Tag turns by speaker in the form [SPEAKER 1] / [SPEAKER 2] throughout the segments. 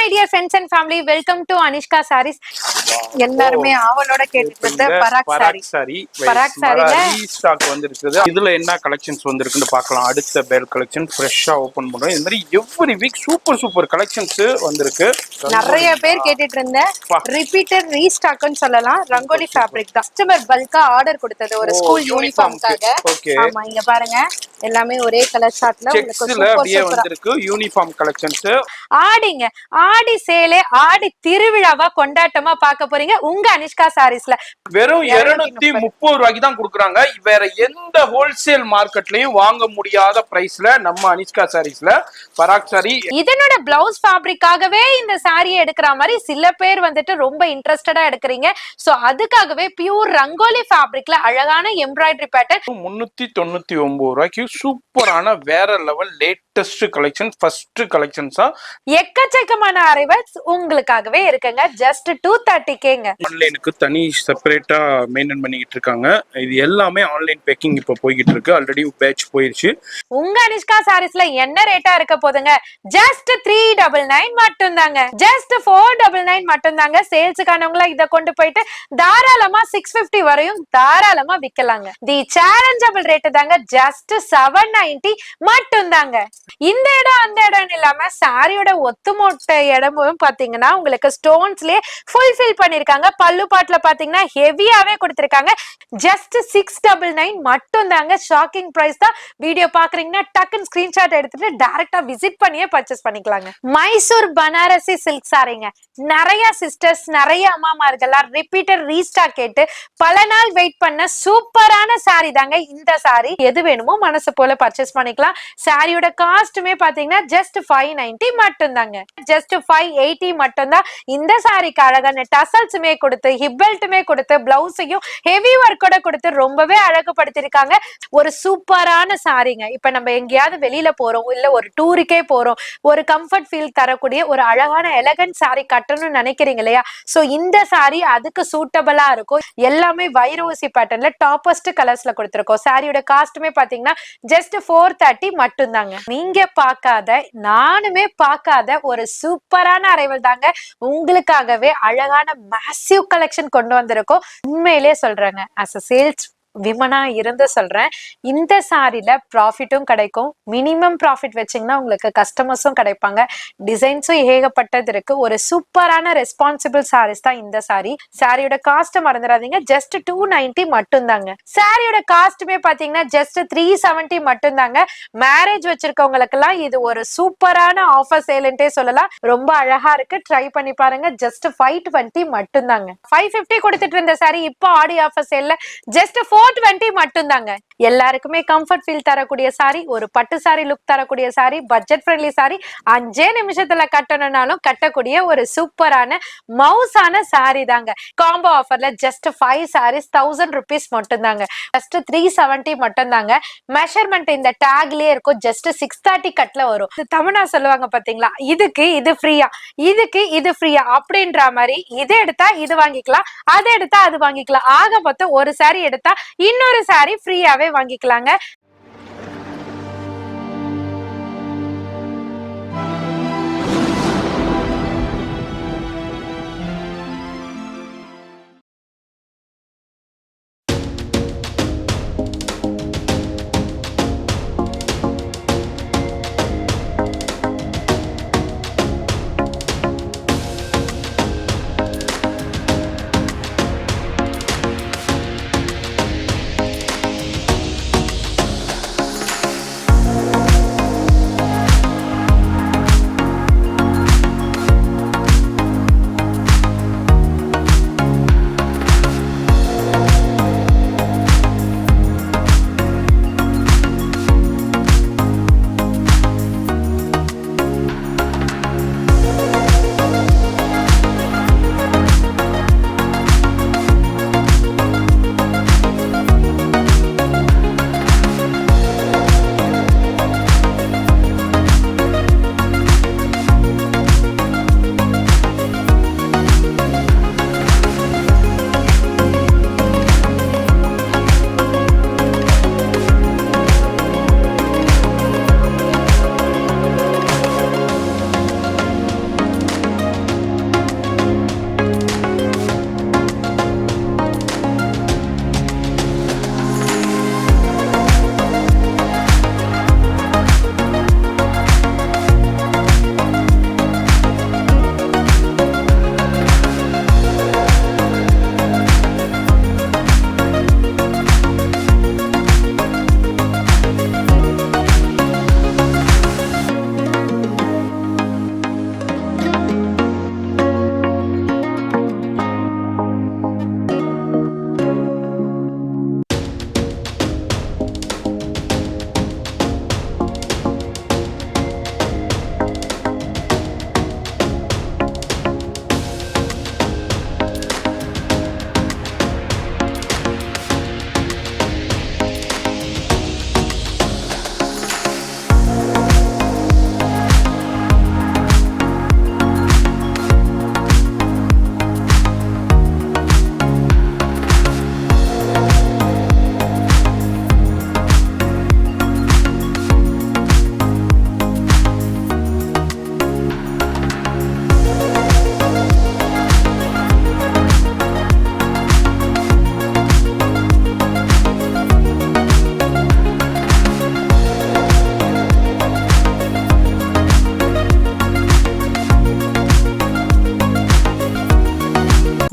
[SPEAKER 1] my dear friends and family, welcome to Anishka Sarees. எல்லாருமே ஆவலோட கேட்டுட்டு இருந்த பராக் சாரி. பராக் சாரில
[SPEAKER 2] ரீஸ்டாக் வந்திருக்குது. இதுல என்ன கலெக்ஷன்ஸ் வந்திருக்குன்னு பார்க்கலாம். அடுத்த பேல் கலெக்ஷன் ஃப்ரெஷ்ஷா ஓபன் பண்றோம். இந்த மாதிரி எவ்ரி வீக் சூப்பர் கலெக்ஷன்ஸ் வந்திருக்கு.
[SPEAKER 1] நிறைய பேர் கேட்டுட்டு இருந்த ரிப்பீட்டட் ரீஸ்டாக்னு சொல்லலாம். ரங்கோலி ஃபேப்ரிக் தான். கஸ்டமர் பல்கா ஆர்டர் கொடுத்தது ஒரு ஸ்கூல் யூனிஃபார்ம்காக. ஆமா, இங்க பாருங்க எல்லாமே ஒரே கலர் சார்ட்ல உங்களுக்கு
[SPEAKER 2] சூப்பரா வந்திருக்கு. Uniform collections.
[SPEAKER 1] ஆடிங்க, ஆடி சேலே, ஆடி திருவிழாவா கொண்டாட்டமா பார்க்க போறீங்க உங்க அனிஷ்கா சாரீஸ்ல.
[SPEAKER 2] வெறும் 230 ரூபாய்க்கு தான் கொடுக்குறாங்க. வேற எந்த ஹோல்சேல் மார்க்கெட்லயும் வாங்க முடியாத பிரைஸ்ல நம்ம அனிஷ்கா சாரீஸ்ல பராக் சாரி.
[SPEAKER 1] இதனோட பிளவுஸ் ஃபேப்ரிக்காகவே இந்த சாரியை எடுக்கிற மாதிரி சில பேர் வந்துட்டு ரொம்ப இன்ட்ரெஸ்டடா எடுக்கிறீங்க. சோ அதுக்காகவே பியூர் ரங்கோலி ஃபேப்ரிக்ல அழகான எம்ப்ராய்டரி பேட்டர்ன்
[SPEAKER 2] 399 ரூபாய்க்கு சூப்பரான வேற லெவல் லேட்டஸ்ட் கலெக்ஷன், ஃபர்ஸ்ட் கலெக்ஷன்ஸா
[SPEAKER 1] எக்கச்சக்கமான அரைவல்ஸ் உங்களுக்காகவே இருக்குங்க. ஜஸ்ட் 230Kங்க.
[SPEAKER 2] ஆன்லைனுக்கு தனி செப்பரேட்டா மெயின்டைன் பண்ணிட்டு இருக்காங்க. இது எல்லாமே ஆன்லைன் பேக்கிங் இப்ப போய்கிட்டு இருக்கு. ஆல்ரெடி பேட்ச் போயிருச்சு.
[SPEAKER 1] உங்க அனிஷ்கா சாரீஸ்ல என்ன ரேட்டா இருக்க போதுங்க? ஜஸ்ட் 399 மட்டும் தாங்க. ஜஸ்ட் 499 மட்டும் தாங்க. சேல்ஸுக்கானவங்கள இத கொண்டு போயிட்டு தாராளமா 650 வரையும் தாராளமா விக்கலாங்க. தி சேலஞ்சபிள் ரேட் தாங்க. ஜஸ்ட் 790 மட்டும் தாங்க. இந்த இடம் அந்த இடம் இல்லாம சாரியோட ஒத்துமொட்ட இடமும் பாத்தீங்கன்னா உங்களுக்கு ஸ்டோன்ஸ்லயே ஃபுல்ஃபில் பண்ணிருக்காங்க. பல்லு பாட்டுல பாத்தீங்கன்னா ஹெவியாவே கொடுத்திருக்காங்க. ஜஸ்ட் 699 மட்டும் தாங்க. ஷாக்கிங் பிரைஸ் தான். வீடியோ பாக்குறீங்கன்னா டக்குன்னு ஸ்கிரீன்ஷாட் எடுத்துட்டு டைரக்டா விசிட் பண்ணியே பர்ச்சேஸ் பண்ணிக்கலாங்க. மைசூர் பனாரசி சில்க் சாரிங்க. நிறைய சிஸ்டர்ஸ், நிறைய அம்மாமார்கள்லாம் ரிப்பீட்டட் ரீஸ்டாக் கேட்டு பல நாள் வெயிட் பண்ண சூப்பரான சாரி தாங்க இந்த சாரி. எது வேணுமோ மனசு போல பர்ச்சேஸ் பண்ணிக்கலாம். சாரியோட காஸ்ட்டுமே பாத்தீங்கன்னா ஜஸ்ட் 590 மட்டும் தாங்க. ஜஸ்ட் 580 மட்டும் தான். இந்த சாரிக்கு அழகான டசல்ஸுமே கொடுத்து, ஹிப் பெல்ட்டுமே கொடுத்து, பிளவுஸையும் ஹெவி ஒர்க்கோட கொடுத்து ரொம்பவே அழகுபடுத்திருக்காங்க. ஒரு சூப்பரான சாரிங்க. இப்ப நம்ம எங்கேயாவது வெளியில போறோம், இல்ல ஒரு டூருக்கே போறோம், ஒரு கம்ஃபர்ட் ஃபீல் தரக்கூடிய ஒரு அழகான எலகன்ட் சாரி கட்டணும்னு நினைக்கிறீங்க இல்லையா? சோ இந்த சாரி அதுக்கு சூட்டபிளா இருக்கும். எல்லாமே வைரோசி பேட்டர்ன்ல டாப்பஸ்ட் கலர்ஸ்ல கொடுத்திருக்கோம். சாரியோட காஸ்ட்டுமே பாத்தீங்கன்னா ஜஸ்ட் 430 மட்டும் தாங்க. நீங்க பார்க்காத, நானுமே பார்க்காத ஒரு சூப்பரான அரைவல் தாங்க உங்களுக்காகவே அழகான மேசிவ் கலெக்ஷன் கொண்டு வந்திருக்கோம். உண்மையிலே சொல்றேங்க, அஸ் அ சேல்ஸ் விமனா இருந்து சொல்றேன், இந்த சாரில ப்ராஃபிட்டும் கிடைக்கும். மினிமம் ப்ராஃபிட் வச்சீங்கன்னா உங்களுக்கு கஸ்டமர்ஸும் கிடைப்பாங்க. டிசைன்ஸும் ஏகப்பட்டது இருக்கு. ஒரு சூப்பரான ரெஸ்பான்சிபிள் சாரீஸ் தான் இந்த சாரி. சாரியோட காஸ்ட் மறந்துடாதீங்க. ஜஸ்ட் 290 மட்டும் தாங்க. சாரியோட காஸ்ட்டுமே பாத்தீங்கன்னா ஜஸ்ட் 370 மட்டும் தாங்க. மேரேஜ் வச்சிருக்கவங்களுக்கு எல்லாம் இது ஒரு சூப்பரான ஆஃபர் சேல்ன்ட்டே சொல்லலாம். ரொம்ப அழகா இருக்கு. ட்ரை பண்ணி பாருங்க. ஜஸ்ட் 520 மட்டும் தாங்க. 550 கொடுத்துட்டு இருந்த சாரி இப்போ ஆடி ஆஃபர் சேல்ல ஜஸ்ட் 420 மட்டும் தாங்க. எல்லாருக்குமே கம்ஃபர்ட் ஃபீல் தரக்கூடிய சாரி, ஒரு பட்டு சாரி லுக் தரக்கூடிய சாரி, பட்ஜெட் ஃப்ரெண்ட்லி சாரி, 5 நிமிஷத்துல கட்டணும்னாலும் கட்டக்கூடிய ஒரு சூப்பரான மவுசான சாரி தாங்க. காம்போ ஆஃபர்ல ஜஸ்ட் 5 சாரீஸ் 1000 rupees மட்டும் தாங்க. ஜஸ்ட் 370 மட்டும் தாங்க. மெஷர்மெண்ட் இந்த டேக்லயே இருக்கும். ஜஸ்ட் 630 கட்ல வரும். தமிழா சொல்லுவாங்க பாத்தீங்களா, இதுக்கு இது ஃப்ரீயா, இதுக்கு இது ஃப்ரீயா அப்படின்ற மாதிரி இது எடுத்தா இது வாங்கிக்கலாம், அது எடுத்தா அது வாங்கிக்கலாம். ஆக மொத்தம் ஒரு சாரி எடுத்தா இன்னொரு சாரி ஃப்ரீயாவே வாங்கிக்கலாங்க.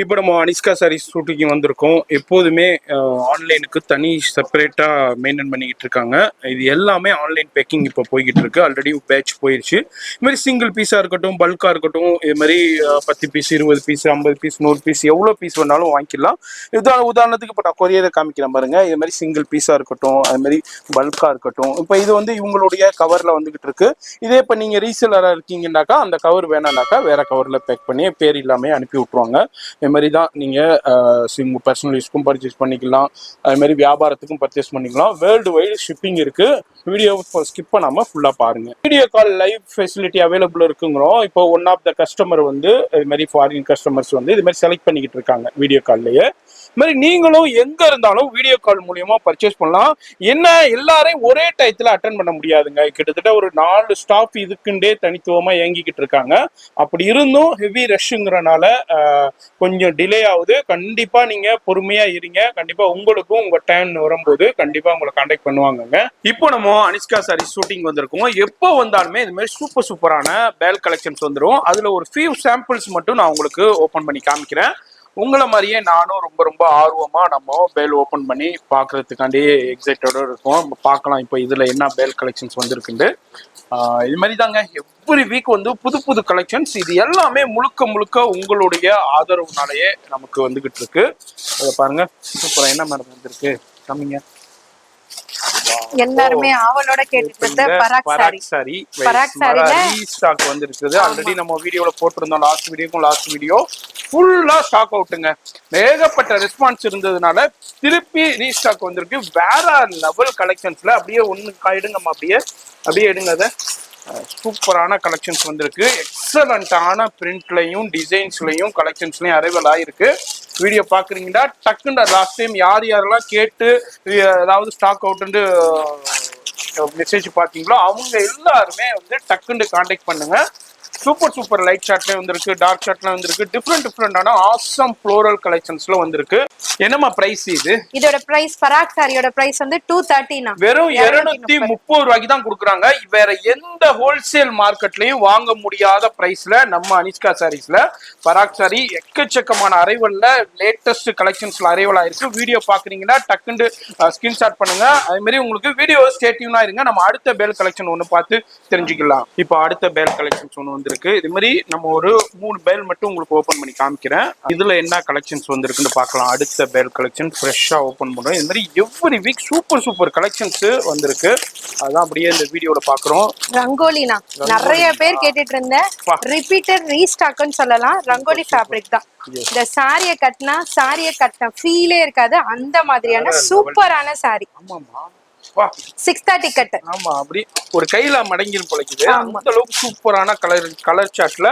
[SPEAKER 2] இப்போ நம்ம அனிஷ்கா சாரீஸ் ஷூட்டிங் வந்திருக்கோம். எப்போதுமே ஆன்லைனுக்கு தனி செப்பரேட்டா மெயின்டைன் பண்ணிக்கிட்டு இருக்காங்க. இது எல்லாமே ஆன்லைன் பேக்கிங் இப்போ போய்கிட்டு இருக்கு. ஆல்ரெடி பேட்ச் போயிடுச்சு. இது மாதிரி சிங்கிள் பீஸா இருக்கட்டும், பல்கா இருக்கட்டும், இது மாதிரி 10 பீஸ், 20 பீஸ், 50 பீஸ், 100 பீஸ், எவ்வளோ பீஸ் வேணாலும் வாங்கிக்கலாம். உதாரணத்துக்கு இப்போ நான் கொரியரை காமிக்கிறேன் பாருங்க. இது மாதிரி சிங்கிள் பீஸா இருக்கட்டும், அது மாதிரி பல்கா இருக்கட்டும். இப்போ இது வந்து இவங்களுடைய கவர்ல வந்துகிட்டு இருக்கு. இதே இப்போ நீங்க ரீசெலரா இருக்கீங்கன்னாக்கா அந்த கவர் வேணாம்னாக்கா வேற கவர்ல பேக் பண்ணி பேர் இல்லாம அனுப்பி விட்டுருவாங்க. இது மாதிரி தான் நீங்கள் பர்சனல் யூஸ்க்கும் பர்ச்சேஸ் பண்ணிக்கலாம். அது மாதிரி வியாபாரத்துக்கும் பர்ச்சேஸ் பண்ணிக்கலாம். வேர்ல்டு வைடு ஷிப்பிங் இருக்கு. வீடியோ ஸ்கிப் பண்ணாமல் ஃபுல்லாக பாருங்க. Video call live facility available இருக்குங்கிறோம். இப்போ ஒன் ஆஃப் த கஸ்டமர் வந்து இது மாதிரி ஃபாரின் கஸ்டமர்ஸ் வந்து இது மாதிரி செலக்ட் பண்ணிக்கிட்டு இருக்காங்க வீடியோ கால்லையே. இது மாதிரி நீங்களும் எங்க இருந்தாலும் வீடியோ கால் மூலியமா பர்ச்சேஸ் பண்ணலாம். என்ன எல்லாரையும் ஒரே டயத்துல அட்டன் பண்ண முடியாதுங்க. கிட்டத்தட்ட ஒரு 4 ஸ்டாஃப் இதுக்குண்டே தனித்துவமா இயங்கிக்கிட்டு இருக்காங்க. அப்படி இருந்தும் ஹெவி ரஷ்ங்கிறனால கொஞ்சம் டிலே ஆகுது. கண்டிப்பா நீங்க பொறுமையா இருங்க. கண்டிப்பா உங்களுக்கும் உங்க டைம் வரும்போது கண்டிப்பா உங்களை கான்டாக்ட் பண்ணுவாங்க. இப்போ நம்ம அனிஷ்கா சாரி ஷூட்டிங் வந்திருக்கோம். எப்போ வந்தாலுமே இது மாதிரி சூப்பரான பேல் கலெக்ஷன்ஸ் வந்துடும். அதுல ஒரு ஃபியூ சாம்பிள்ஸ் மட்டும் நான் உங்களுக்கு ஓபன் பண்ணி காமிக்கிறேன். உங்களை மாதிரியே நானும் ரொம்ப ஆர்வமா நம்ம பேல் ஓபன் பண்ணி பாக்குறதுக்காண்டி எக்ஸைட்டோட இருக்கும். பார்க்கலாம் இப்போ இதுல என்ன பேல் கலெக்ஷன்ஸ் வந்திருக்குண்டு. இது மாதிரி தாங்க எவ்ரி வீக் வந்து புது கலெக்ஷன்ஸ். இது எல்லாமே முழுக்க உங்களுடைய ஆதரவுனாலேயே நமக்கு வந்துகிட்டு இருக்கு. அதை பாருங்க. சூப்பரா என்ன மேடம் வந்திருக்கு கம்மிங்க.
[SPEAKER 1] எல்லாருமே ஆவலோட கேட்டுட்டு பராக் சாரி
[SPEAKER 2] ஸ்டாக் வந்திருக்குது. ஆல்ரெடி நம்ம வீடியோல போட்டிருந்தோம். லாஸ்ட் வீடியோ ஃபுல்லா ஸ்டாக் அவுட்டுங்க. ஏகப்பட்ட ரெஸ்பான்ஸ் இருந்ததுனால திருப்பி ரீஸ்டாக் வந்திருக்கு. வேற லெவல் கலெக்ஷன்ஸ்ல அப்படியே ஒண்ணு எடுங்கம்மா. அப்படியே எடுங்க. அதை சூப்பரான கலெக்ஷன்ஸ் வந்திருக்கு. எக்ஸலண்டான பிரிண்ட்லையும் டிசைன்ஸ்லையும் கலெக்ஷன்ஸ்லையும் அரைவல் ஆயிருக்கு. வீடியோ பாக்குறீங்களா? டக்குன்னு லாஸ்ட் டைம் யாரெல்லாம் கேட்டு ஏதாவது ஸ்டாக் அவுட் மெசேஜ் பார்த்தீங்களோ அவங்க எல்லாருமே வந்து டக்குன்னு கான்டாக்ட் பண்ணுங்க. சூப்பர் லைட் ஷார்ட்ல வந்திருக்கு, டார்க் ஷார்ட்ல வந்திருக்கு. டிஃப்ரெண்டான ஆசம் ஃப்ளோரல் கலெக்ஷன்ஸ்ல வந்திருக்கு. என்னமா பிரைஸ் இது?
[SPEAKER 1] இதோட பிரைஸ் பராக் சாரியோட பிரைஸ் வந்து 230
[SPEAKER 2] வெறும் 230 ரூபாய்க்கு தான் கொடுக்குறாங்க. வேற எந்த ஹோல்சேல் மார்க்கெட்லயும் வாங்க முடியாத பிரைஸ்ல நம்ம அனிஷ்கா சாரீஸ்ல பராக் சாரி எக்கச்சக்கமான அரைவல்ல லேட்டஸ்ட் கலெக்ஷன்ஸ்ல அரைவல் ஆயிருக்கு. வீடியோ பாக்குறீங்கன்னா டக்குன்னு ஸ்கிரீன்ஷாட் பண்ணுங்க. அதே மாதிரி உங்களுக்கு வீடியோ ஸ்டேட்யூனா இருங்க. நம்ம அடுத்த பேல் கலெக்ஷன் ஒன்று பார்த்து தெரிஞ்சுக்கலாம். இப்போ அடுத்த பேல் கலெக்ஷன்ஸ் ஒன்று வந்திருக்கு. இது மாதிரி நம்ம ஒரு 3 பேல் மட்டும் உங்களுக்கு ஓபன் பண்ணி காமிக்கிறேன். இதுல என்ன கலெக்ஷன்ஸ் வந்திருக்குன்னு பார்க்கலாம். அடுத்த பேல் கலெக்ஷன் ஃப்ரெஷ்ஷா ஓபன் பண்றோம். இந்த மாதிரி எவ்ரி வீக் சூப்பர் கலெக்ஷன்ஸ் வந்திருக்கு. அதான் அப்படியே இந்த வீடியோல பாக்குறோம்.
[SPEAKER 1] ரங்கோலினா நிறைய பேர் கேட்டுட்டு இருந்த ரிப்பீட்டட் ரீஸ்டாக்னு சொல்லலாம். ரங்கோலி ஃபேப்ரிக் தான். இந்த சாரியை கட்டின ஃபீலே இருக்காது. அந்த மாதிரியான சூப்பரான சாரி.
[SPEAKER 2] ஆமாமா
[SPEAKER 1] 630 கட்.
[SPEAKER 2] ஆமா, அப்படி ஒரு கையில மடங்கிரும் போலக்குது. அந்த அளவுக்கு சூப்பரான கலர் சார்ட்ல,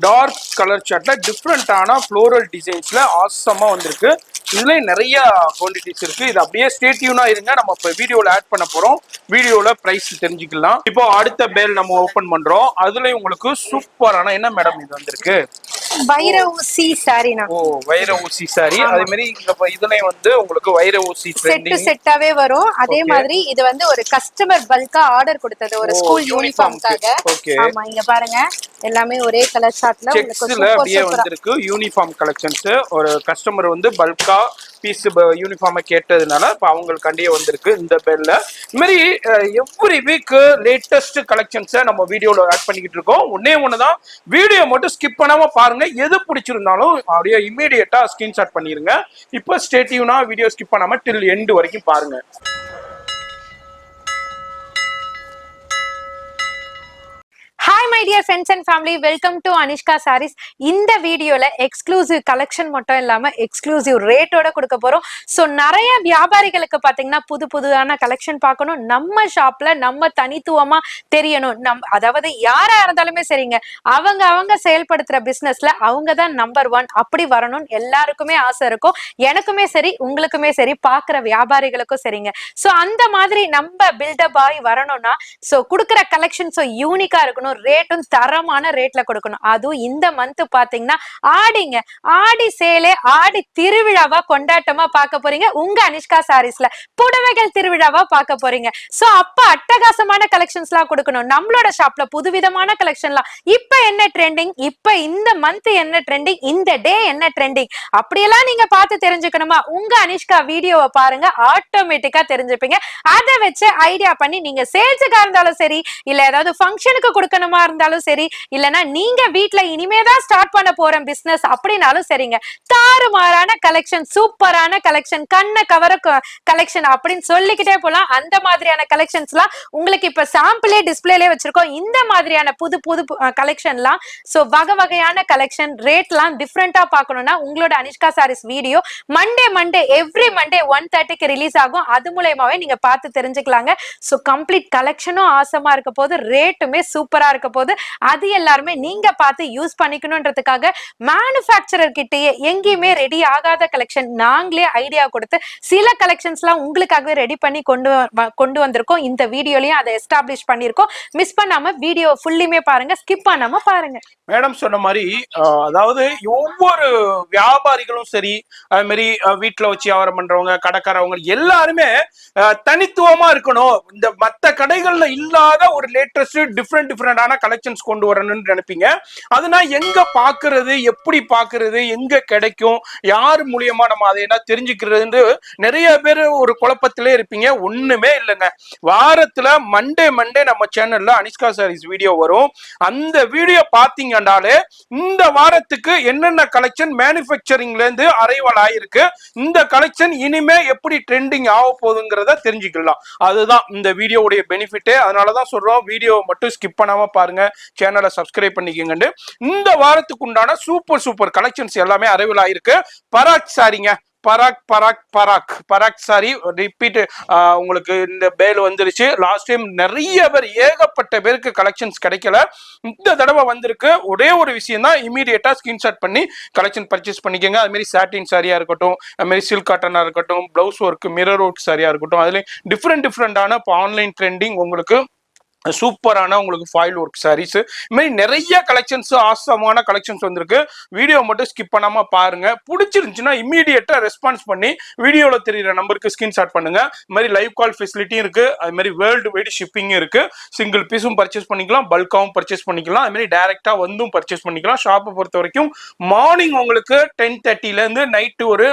[SPEAKER 2] டார்க் கலர் சார்ட்ல டிஃப்ரெண்டான ஃப்ளோரல் டிசைன்ஸ்ல ஆசமா வந்திருக்கு. இதுல நிறைய குவான்டிட்டிஸ் இருக்கு. இது அப்படியே ஸ்டே டியூனா இருங்க. நம்ம இப்ப வீடியோல ஆட் பண்ண போறோம். வீடியோல பிரைஸ் தெரிஞ்சுக்கலாம். இப்போ அடுத்த பேல் நம்ம ஓபன் பண்றோம். அதுல உங்களுக்கு சூப்பரான என்ன மேடம் இது வந்திருக்கு?
[SPEAKER 1] வைர ஊசி சாரினா.
[SPEAKER 2] ஓ, வைர ஊசி சாரி. அதே மாதிரி இதுலயும் வந்து உங்களுக்கு வைர ஊசி
[SPEAKER 1] செட்டாவே வரும். அதே மாதிரி இது வந்து ஒரு கஸ்டமர் பல்கா ஆர்டர் கொடுத்தது ஒரு ஸ்கூல் யூனிஃபார்ம்காக. ஆமா, இங்க பாருங்க எல்லாமே ஒரே கலர் சார்ட்ல உங்களுக்கு
[SPEAKER 2] அப்படியே வந்திருக்கு. யூனிஃபார்ம் கலெக்ஷன்ஸ் ஒரு கஸ்டமர் வந்து பல்கா பீஸ் யூனிஃபார்மை கேட்டதுனால இப்ப அவங்களுக்காண்டியே வந்திருக்கு இந்த பேர்ல. இது மாதிரி எவ்ரி வீக் லேட்டஸ்ட் கலெக்ஷன்ஸை நம்ம வீடியோல ஆட் பண்ணிக்கிட்டு இருக்கோம். ஒண்ணுதான், வீடியோ மட்டும் ஸ்கிப் பண்ணாம பாருங்க. எது பிடிச்சிருந்தாலும் அப்படியே இமீடியட்டா ஸ்கிரீன்ஷாட் பண்ணிருங்க. இப்போ ஸ்டே டியூனா வீடியோ ஸ்கிப் பண்ணாம டில் எண்ட் வரைக்கும் பாருங்க.
[SPEAKER 1] Hi my dear friends and family, welcome to Anishka Sarees. இந்த வீடியோல எக்ஸ்க்ளூசிவ் கலெக்ஷன் மட்டும் இல்லாம எக்ஸ்க்ளூசிவ் ரேட்டோட கொடுக்க போறோம். சோ நிறைய வியாபாரிகளுக்கு பாத்தீங்கன்னா புதுதான கலெக்ஷன் பார்க்கணும், நம்ம ஷாப்ல நம்ம தனித்துவமா தெரியணும். அதாவது யாரா இருந்தாலுமே சரிங்க, அவங்க செயல்படுத்துற பிசினஸ்ல அவங்க தான் நம்பர் 1 அப்படி வரணும் எல்லாருக்குமே ஆசை இருக்கும். எனக்குமே சரி, உங்களுக்குமே சரி, பாக்குற வியாபாரிகளுக்கும் சரிங்க. சோ அந்த மாதிரி நம்ம பில்டப் ஆகி வரணும்னா சோ கொடுக்குற கலெக்ஷன் சோ யூனிக்கா இருக்கணும், ரேட் மட்டும் தரமான ரேட்ல கொடுக்கணும். அதுவும் இந்த மந்த் பாத்தீங்கன்னா ஆடிங்க, ஆடி சேலே, ஆடி திருவிழாவா கொண்டாட்டமா பார்க்க போறீங்க. உங்க அனிஷ்கா சாரீஸ்ல புடவைகள் திருவிழாவா பார்க்க போறீங்க. சோ அப்ப அட்டகாசமான கலெக்ஷன்ஸ் எல்லாம் கொடுக்கணும். நம்மளோட ஷாப்ல புதுவிதமான கலெக்ஷன்லாம் இப்ப என்ன ட்ரெண்டிங், இப்ப இந்த மந்த் என்ன ட்ரெண்டிங், இந்த டே என்ன ட்ரெண்டிங், அப்படியெல்லாம் நீங்க பார்த்து தெரிஞ்சுக்கணுமா? உங்க அனிஷ்கா வீடியோவை பாருங்க, ஆட்டோமேட்டிக்கா தெரிஞ்சுப்பீங்க. அதை வச்சு ஐடியா பண்ணி நீங்க சேல்ஸுக்கா இருந்தாலும் சரி, இல்ல ஏதாவது ஃபங்க்ஷனுக்கு கொடுக்கணுமா இருந்தாலும் சரி, இல்லனா நீங்க வீட்ல இனிமேதான் ஸ்டார்ட் பண்ண போற பிசினஸ் அப்படின்னாலும் சரிங்க, தாறுமாறான கலெக்ஷன், சூப்பரான கலெக்ஷன், கண்ணை கவர கலெக்ஷன் அப்படின்னு சொல்லிக்கிட்டே போலாம். அந்த மாதிரியான கலெக்ஷன்ஸ் எல்லாம் உங்களுக்கு இப்ப சாம்பிளே டிஸ்பிளேலே வச்சிருக்கோம். இந்த மாதிரியான புது புது கலெக்ஷன்லாம், சோ வகை வகையான கலெக்ஷன், ரேட்லாம் டிஃப்ரெண்டா பார்க்கணும்னா உங்களோட Anishka saris video Monday every Monday 1:30க்கு ரிலீஸ் ஆகும். அது மூலமாவே நீங்க பார்த்து தெரிஞ்சுக்கலாங்க. சோ கம்ப்ளீட் கலெக்ஷனும் ஆசமா இருக்க போது, ரேட்டுமே சூப்பரா இருக்க போது. அது எல்லாருமே நீங்க பார்த்து யூஸ் பண்ணிக்கணும்ன்றதுக்காக மேனுஃபேக்சரர் கிட்டயே எங்கேயுமே ரெடி ஆகாத கலெக்ஷன் நாங்களே ஐடியா கொடுத்து சில கலெக்ஷன்ஸ்லாம் உங்களுக்காகவே ரெடி பண்ணி கொண்டு வந்திருக்கோம். இந்த வீடியோலயும் அதை எஸ்டாப்ளிஷ் பண்ணிருக்கோம். மிஸ் பண்ணாம வீடியோ ஃபுல்லுமே பாருங்க, ஸ்கிப் பண்ணாம பாருங்க.
[SPEAKER 2] மேடம் சொன்ன மாதிரி அதாவது ஒவ்வொரு வியாபாரிகளும் சரி, அது மாதிரி வீட்டுல வச்சு வியாபாரம் பண்றவங்க, கடைக்காரவங்க எல்லாருமே தனித்துவமா இருக்கணும். இந்த மத்த கடைகள்ல இல்லாத ஒரு லேட்டஸ்ட் டிஃப்ரெண்டான கலெக்ஷன்ஸ் கொண்டு வரணும்னு நினைப்பீங்க. அதுனா எங்க பாக்குறது, எப்படி பாக்குறது, எங்க கிடைக்கும், யாரு மூலியமா நம்ம அதை என்ன தெரிஞ்சுக்கிறது, நிறைய பேர் ஒரு குழப்பத்திலே இருப்பீங்க. ஒண்ணுமே இல்லைங்க. வாரத்துல மண்டே நம்ம சேனல்ல அனிஷ்கா சாரீஸ் வீடியோ வரும். அந்த வீடியோ பாத்தீங்க இந்த வாரத்துக்கு என்னென்ன கலெக்ஷன் மேனுஃபேக்சரிங்ல இருந்து அரைவல் ஆயிருக்கு, இந்த கலெக்ஷன் இனிமே எப்படி ட்ரெண்டிங் ஆக போகுதுங்கிறத தெரிஞ்சுக்கலாம். அதுதான் இந்த வீடியோவுடைய பெனிஃபிட். அதனாலதான் சொல்றோம், வீடியோ மட்டும் ஸ்கிப் பண்ணாம பாருங்க, சேனலை சப்ஸ்கிரைப் பண்ணிக்கங்க. இந்த வாரத்துக்கு உண்டான சூப்பர் கலெக்ஷன்ஸ் எல்லாமே அரைவல் ஆயிருக்கு. பராக் சாரிங்க, பராக் சாரி ரிப்பீட் உங்களுக்கு இந்த பேல் வந்துருச்சு. லாஸ்ட் டைம் நிறைய பேர், ஏகப்பட்ட பேருக்கு கலெக்ஷன்ஸ் கிடைக்கல. இந்த தடவை வந்திருக்கு. ஒரே ஒரு விஷயம் தான், இமீடியட்டா ஸ்கிரீன்ஷாட் பண்ணி கலெக்ஷன் பர்ச்சேஸ் பண்ணிக்கோங்க. அது மாதிரி சாட்டின் சாரியா இருக்கட்டும், அது மாதிரி சில்க் காட்டனா இருக்கட்டும், பிளவுஸ் ஒர்க், மிரர் ஒர்க் சாரியா இருக்கட்டும், அதுல டிஃப்ரெண்டான ஆன்லைன் ட்ரெண்டிங் உங்களுக்கு சூப்பரான உங்களுக்கு ஃபாயில் ஒர்க் சாரீஸ், இது மாதிரி நிறைய கலெக்ஷன்ஸ், ஆசமான கலெக்ஷன்ஸ் வந்திருக்கு. வீடியோ மட்டும் ஸ்கிப் பண்ணாம பாருங்க. பிடிச்சிருந்துச்சுன்னா இமீடியட்டா ரெஸ்பான்ஸ் பண்ணி வீடியோல தெரியுற நம்பருக்கு ஸ்கிரீன்ஷாட் பண்ணுங்க. இது மாதிரி லைவ் கால் ஃபெசிலிட்டியும் இருக்கு. அது மாதிரி வேர்ல்டு வைடு ஷிப்பிங் இருக்கு. சிங்கிள் பீஸும் பர்ச்சேஸ் பண்ணிக்கலாம், பல்காவும் பர்ச்சேஸ் பண்ணிக்கலாம். அது மாதிரி டைரக்டா வந்தும் பர்ச்சேஸ் பண்ணிக்கலாம். ஷாப்பை பொறுத்த வரைக்கும் மார்னிங் உங்களுக்கு 10:30ல இருந்து நைட்டு ஒரு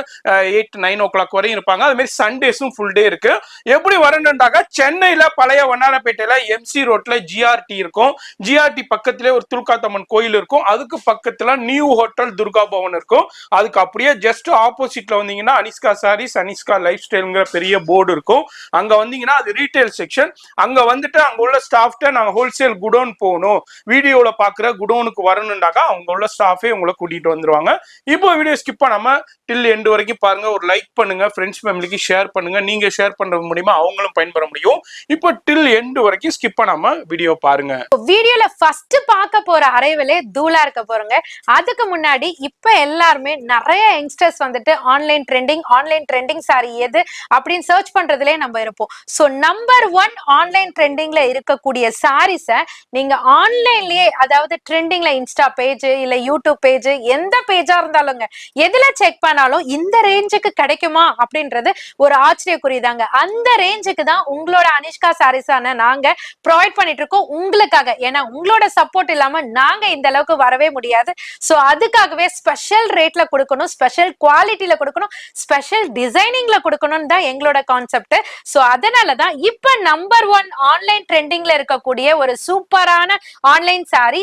[SPEAKER 2] 8-9 o'clock வரையும் இருப்பாங்க. அது மாதிரி சண்டேஸும் ஃபுல் டே இருக்கு. எப்படி வரணும்டாக்க சென்னையில பழைய வண்ணாரப்பேட்டையில எம்சி ரோட்ல ஜிஆர்டி இருக்கும். ஜிஆர்டி பக்கத்திலே ஒரு துர்காத்தம்மன் கோயில் இருக்கும். அதுக்கு பக்கத்துல நியூ ஹோட்டல் துர்கா பவன் இருக்கும். அதுக்கு அப்படியே ஜஸ்ட் ஆப்போசிட்ல வந்தீங்கன்னா அனிஷ்கா சாரீஸ், அனிஷ்கா லைஃப் ஸ்டைல்ங்கிற பெரிய போர்டு இருக்கும். அங்க வந்தீங்கன்னா அது ரீட்டைல் செக்ஷன். அங்க வந்துட்டு அங்க உள்ள ஸ்டாஃப்ட நாங்க ஹோல்சேல் குடோன் போகணும், வீடியோல பாக்குற குடோனுக்கு வரணும்டாக்கா அவங்க உள்ள ஸ்டாஃபே உங்களை கூட்டிட்டு வந்துருவாங்க. இப்போ வீடியோ ஸ்கிப் பண்ணாம டில் எண்டு வரைக்கும் பாருங்க. ஒரு லைக் பண்ணுங்க, ஃப்ரெண்ட்ஸ் ஃபேமிலிக்கு ஷேர் பண்ணுங்க. நீங்க ஷேர் பண்றது மூலியமா அவங்களும் பயன்பெற முடியும். இப்போ டில் எண்டு வரைக்கும் ஸ்கிப் பண்ணாம வீடியோ பாருங்க.
[SPEAKER 1] வீடியோல ஃபர்ஸ்ட் பார்க்க போற அரைவலே தூளா இருக்க போறோங்க. அதுக்கு முன்னாடி இப்ப எல்லாருமே நிறைய யங்ஸ்டர்ஸ் வந்துட்டு ஆன்லைன் ட்ரெண்டிங் சாரி எது அப்படின்னு சர்ச் பண்றதுலே நம்ம இருப்போம். சோ நம்பர் 1 ஆன்லைன் ட்ரெண்டிங்ல இருக்கக்கூடிய சாரீஸ நீங்க ஆன்லைன்லயே, அதாவது ட்ரெண்டிங்ல இன்ஸ்டா பேஜ் இல்ல யூடியூப் பேஜ், எந்த பேஜா இருந்தாலுங்க, எதுல செக் பண்ணாலும் இந்த ரேஞ்சுக்கு கிடைக்குமா அப்படின்றது ஒரு ஆச்சரியக்குறிதாங்க. அந்த ரேஞ்சுக்கு தான் உங்களோட அனிஷ்கா சாரீஸான நாங்க ப்ரொவைட் பண்ணிட்டு இருக்கோம் உங்களுக்காக. ஏன்னா உங்களோட சப்போர்ட் இல்லாம நாங்க இந்த அளவுக்கு வரவே முடியாது. சோ அதுக்காகவே ஸ்பெஷல் ரேட்ல கொடுக்கணும், ஸ்பெஷல் குவாலிட்டியில கொடுக்கணும், ஸ்பெஷல் டிசைனிங்ல கொடுக்கணும்னு தான் எங்களோட கான்செப்ட். சோ அதனாலதான் இப்ப நம்பர் 1 ஆன்லைன் ட்ரெண்டிங்ல இருக்கக்கூடிய ஒரு சூப்பரான ஆன்லைன் சாரி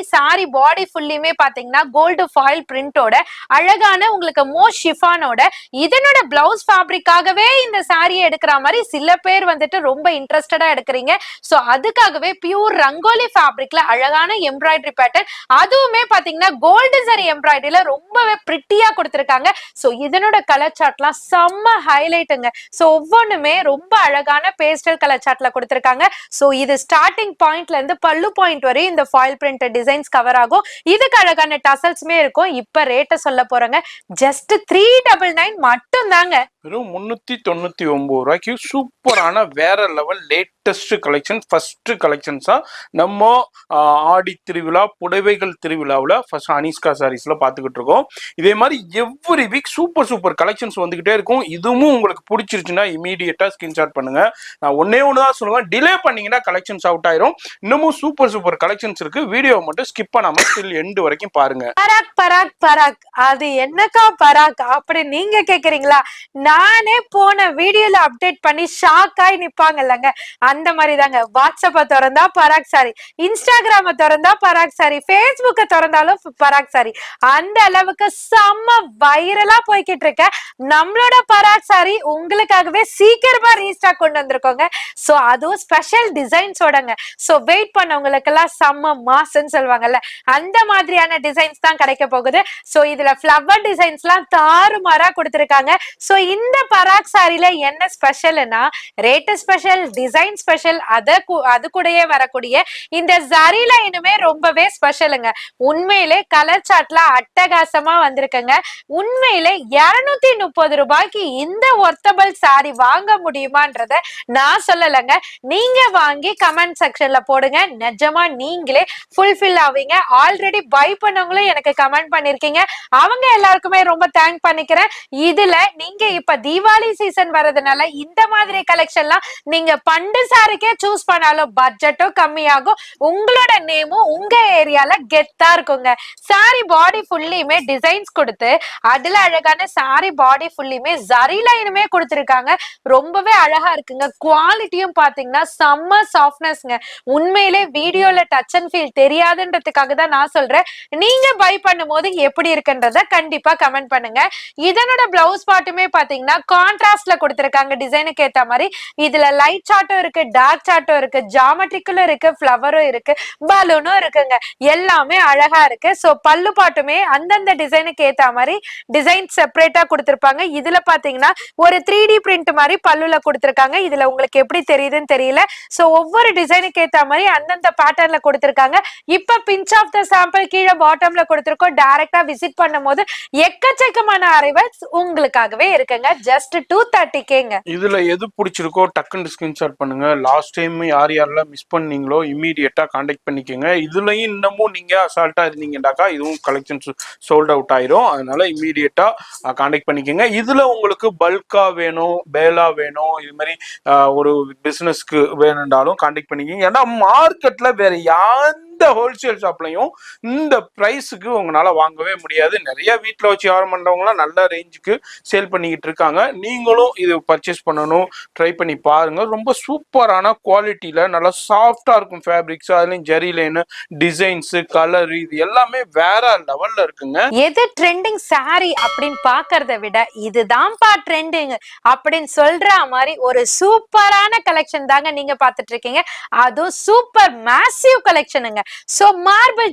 [SPEAKER 1] பாடி ஃபுல்லியுமே பாத்தீங்கன்னா கோல்டு ஃபாயில் பிரிண்டோட அழகான உங்களுக்கு மோஸ்ட் ஷிஃபானோட, இதனோட பிளவுஸ் ஃபேப்ரிக்காகவே இந்த சாரியை எடுக்கிற மாதிரி சில பேர் வந்துட்டு ரொம்ப இன்ட்ரெஸ்டடா எடுக்கிறீங்க. சோ அதுக்காகவே பியூர் ரங்கோலி ஃபேப்ரிக்ல அழகான எம்ப்ராய்டரி பேட்டர்ன், அதுவுமே பாத்தீங்கன்னா கோல்டு சரி எம்ப்ராய்டரியில ரொம்பவே பிரிட்டியா கொடுத்திருக்காங்க. சோ இதனோட கலர் சார்ட்லாம் செம்ம ஹைலைட்டுங்க. சோ ஒவ்வொன்றுமே ரொம்ப அழகான பேஸ்டல் கலர் சார்ட்ல கொடுத்திருக்காங்க. சோ இது ஸ்டார்டிங் பாயிண்ட்ல இருந்து பல்லு பாயிண்ட் வரை இந்த ஃபாயில் பிரிண்ட் டிசைன்ஸ் கவர் ஆகும். இதுக்கு அழகான டசல்ஸ்மே இருக்கும். இப்ப ரேட்டை சொல்ல போறேங்க, ஜஸ்ட் 399 மட்டும் தாங்க.
[SPEAKER 2] வெறும் 399 ரூபாய்க்கு சூப்பரான வேற லெவல் லேட்டஸ்ட் கலெக்ஷன், ஃபர்ஸ்ட் கலெக்ஷன்ஸா நம்ம ஆடி திருவிழா புடவைகள் திருவிழாவில் ஃபர்ஸ்ட் அனிஷ்கா சாரீஸ்ல பார்த்துக்கிட்டு இருக்கோம். இதே மாதிரி every week super super collections வந்துகிட்டே இருக்கும். இதுவும் உங்களுக்கு பிடிச்சிருச்சுன்னா இமீடியட்டா ஸ்கிரீன்ஷாட் பண்ணுங்க. நான் ஒன்னே ஒண்ணுதான் சொல்லுவேன், டிலே பண்ணீங்கன்னா கலெக்ஷன்ஸ் அவுட் ஆயிரும். இன்னமும் சூப்பர் சூப்பர் கலெக்ஷன்ஸ் இருக்கு. வீடியோ மட்டும் ஸ்கிப் பண்ணாம ஸ்டில் எண்ட் வரைக்கும் பாருங்க.
[SPEAKER 1] பராக் பராக் பராக், அது என்னக்கா பராக் அப்படி நீங்க கேக்குறீங்களா? நானே போன வீடியோல அப்டேட் பண்ணி ஷாக் ஆகி நிப்பாங்க இல்லங்க, அந்த மாதிரி தாங்க. வாட்ஸ்அப்ப திறந்தா பராக் சாரி, இன்ஸ்டாகிராம திறந்தா பராக் சாரி, பேஸ்புக்க திறந்தாலும் பராக் சாரி, அந்த அளவுக்கு செம்ம வைரலா போய்கிட்டு இருக்க நம்மளோட பராக் சாரி உங்களுக்காகவே சீக்கிரமா ரீஸ்டாக் கொண்டு வந்திருக்கோங்க. சோ அதுவும் ஸ்பெஷல் டிசைன்ஸோடங்க. சோ வெயிட் பண்ணவங்களுக்கு எல்லாம் செம்ம மாசன்னு சொல்லுவாங்கல்ல, அந்த மாதிரியான டிசைன்ஸ் தான் கிடைக்க போகுது. சோ இதுல ஃப்ளவர் டிசைன்ஸ் எல்லாம் தாறுமாறா கொடுத்திருக்காங்க. சோ இந்த பராக் சாரில என்ன ஸ்பெஷல்னா, ரேட் ஸ்பெஷல், டிசைன் ஸ்பெஷல், அது கூடயே வரக்கூடிய இந்த ஜரி லைனுமே ரொம்பவே ஸ்பெஷலுங்க. உண்மையிலே கலர் சார்ட்ல அட்டகாசமா வந்திருக்குங்க. உண்மையிலே 230 ரூபாய்க்கு இந்த ஒர்த்தபிள் சாரி வாங்க முடியுமான்றத நான் சொல்லலைங்க, நீங்க வாங்கி கமெண்ட் செக்ஷன்ல போடுங்க. நிஜமா நீங்களே ஃபுல்ஃபில் ஆவீங்க. ஆல்ரெடி பை பண்ணவங்களும் எனக்கு கமெண்ட் பண்ணிருக்கீங்க, அவங்க எல்லாருக்குமே ரொம்ப தேங்க் பண்ணிக்கிறேன். இதுல நீங்க இப்ப தீபாவளி சீசன் வரதுனால இந்த மாதிரி கலெக்ஷன்லாம் நீங்க பண்டு சாரிக்கே சூஸ் பண்ணாலும் பட்ஜெட்டும் கம்மியாகும், உங்களோட நேமும் உங்க ஏரியால கெத்தா இருக்குங்க. சாரி பாடி ஃபுல்லியுமே டிசைன்ஸ் கொடுத்து அதுல அழகான சாரி பாடி ஃபுல்லியுமே ஜரி லைனுமே கொடுத்திருக்காங்க. ரொம்பவே அழகா இருக்குங்க. குவாலிட்டியும் பாத்தீங்கன்னா செம்ம சாஃப்ட்னஸ்ங்க. உண்மையிலே வீடியோல டச் அண்ட் ஃபீல் தெரியாதுன்றதுக்காக தான் நான் சொல்றேன். நீங்க பை பண்ணும்போது எப்படி இருக்குன்றத கண்டிப்பா கமெண்ட் பண்ணுங்க. இதனோட பிளவுஸ் பார்ட்டுமே பாத்தீங்கன்னா கான்ட்ராஸ்ட்ல கொடுத்திருக்காங்க டிசைனுக்கு ஏத்த மாதிரி. இதுல லைட் சார்ட்டும் இருக்கு, டார்க் சார்ட்டும் இருக்கு, ஜாமெட்ரிக்கலும் இருக்கு, ஃப்ளவரும் இருக்கு, பலூனும் இருக்குங்க. எல்லாமே அழகா இருக்கு. சோ பல்லு பாட்டுமே அந்தந்த டிசைனுக்கு ஏத்த மாதிரி டிசைன் செப்பரேட்டா கொடுத்திருப்பாங்க. இதுல பாத்தீங்கன்னா ஒரு 3D பிரிண்ட் மாதிரி பல்லுல கொடுத்திருக்காங்க. இதுல உங்களுக்கு எப்படி தெரியுதுன்னு தெரியல. சோ ஒவ்வொரு டிசைனுக்கு ஏத்த மாதிரி அந்தந்த பேட்டர்ன்ல கொடுத்திருக்காங்க. இப்ப பிஞ்ச் ஆஃப் த சாம்பிள் கீழே பாட்டம்ல கொடுத்திருக்கோம். டைரக்டா விசிட் பண்ணும்போது எக்கச்சக்கமான அரைவல்ஸ் உங்களுக்காகவே இருக்குங்க. ஜஸ்ட் 230Kங்க.
[SPEAKER 2] இதுல எது பிடிச்சிருக்கோ டக்குன்னு ஸ்கிரீன்ஷாட் பண்ணுங்க. லாஸ்ட் டைம் யார் யாரெல்லாம் மிஸ் பண்ணீங்களோ இமீடியட்டா கான்டாக்ட் பண்ணிக்கோங்க. இதுலயும் இன்னமும் நீங்க அசால்ட்டா இருந்தீங்கன்னாக்கா இதுவும் கலெக்ஷன்ஸ் சோல்ட் அவுட் ஆயிரும். அதனால இமீடியட்டா கான்டாக்ட் பண்ணிக்கோங்க. இதுல உங்களுக்கு பல்கா வேணும், பேலா வேணும், இது மாதிரி ஒரு பிசினஸ்க்கு வேணும்னாலும் கான்டாக்ட் பண்ணிக்கோங்க. ஏன்னா மார்க்கெட்ல வேற எந்த ஹோல்சேல் ஷாப்லையும் இந்த பிரைஸுக்கு உங்களால வாங்கவே முடியாது. நிறைய வீட்டில் வச்சு வியாபாரம் பண்றவங்களாம் நல்ல ரேஞ்சுக்கு சேல் பண்ணிக்கிட்டு இருக்காங்க. நீங்களும் இது பர்ச்சேஸ் பண்ணணும், ட்ரை பண்ணி பாருங்க. ரொம்ப சூப்பரான குவாலிட்டியில நல்லா சாஃப்டா இருக்கும் ஃபேப்ரிக்ஸ். அதுலயும் ஜெரி லைன், டிசைன்ஸ், கலர், இது எல்லாமே வேற லெவல்ல இருக்குங்க.
[SPEAKER 1] எது ட்ரெண்டிங் சாரி அப்படின்னு பாக்குறத விட இதுதான்ப்பா ட்ரெண்டிங் அப்படின்னு சொல்ற மாதிரி ஒரு சூப்பரான கலெக்ஷன் தாங்க நீங்க பாத்துட்டு இருக்கீங்க. அதுவும் சூப்பர் மேசிவ் கலெக்ஷனுங்க. சோ மார்பிள்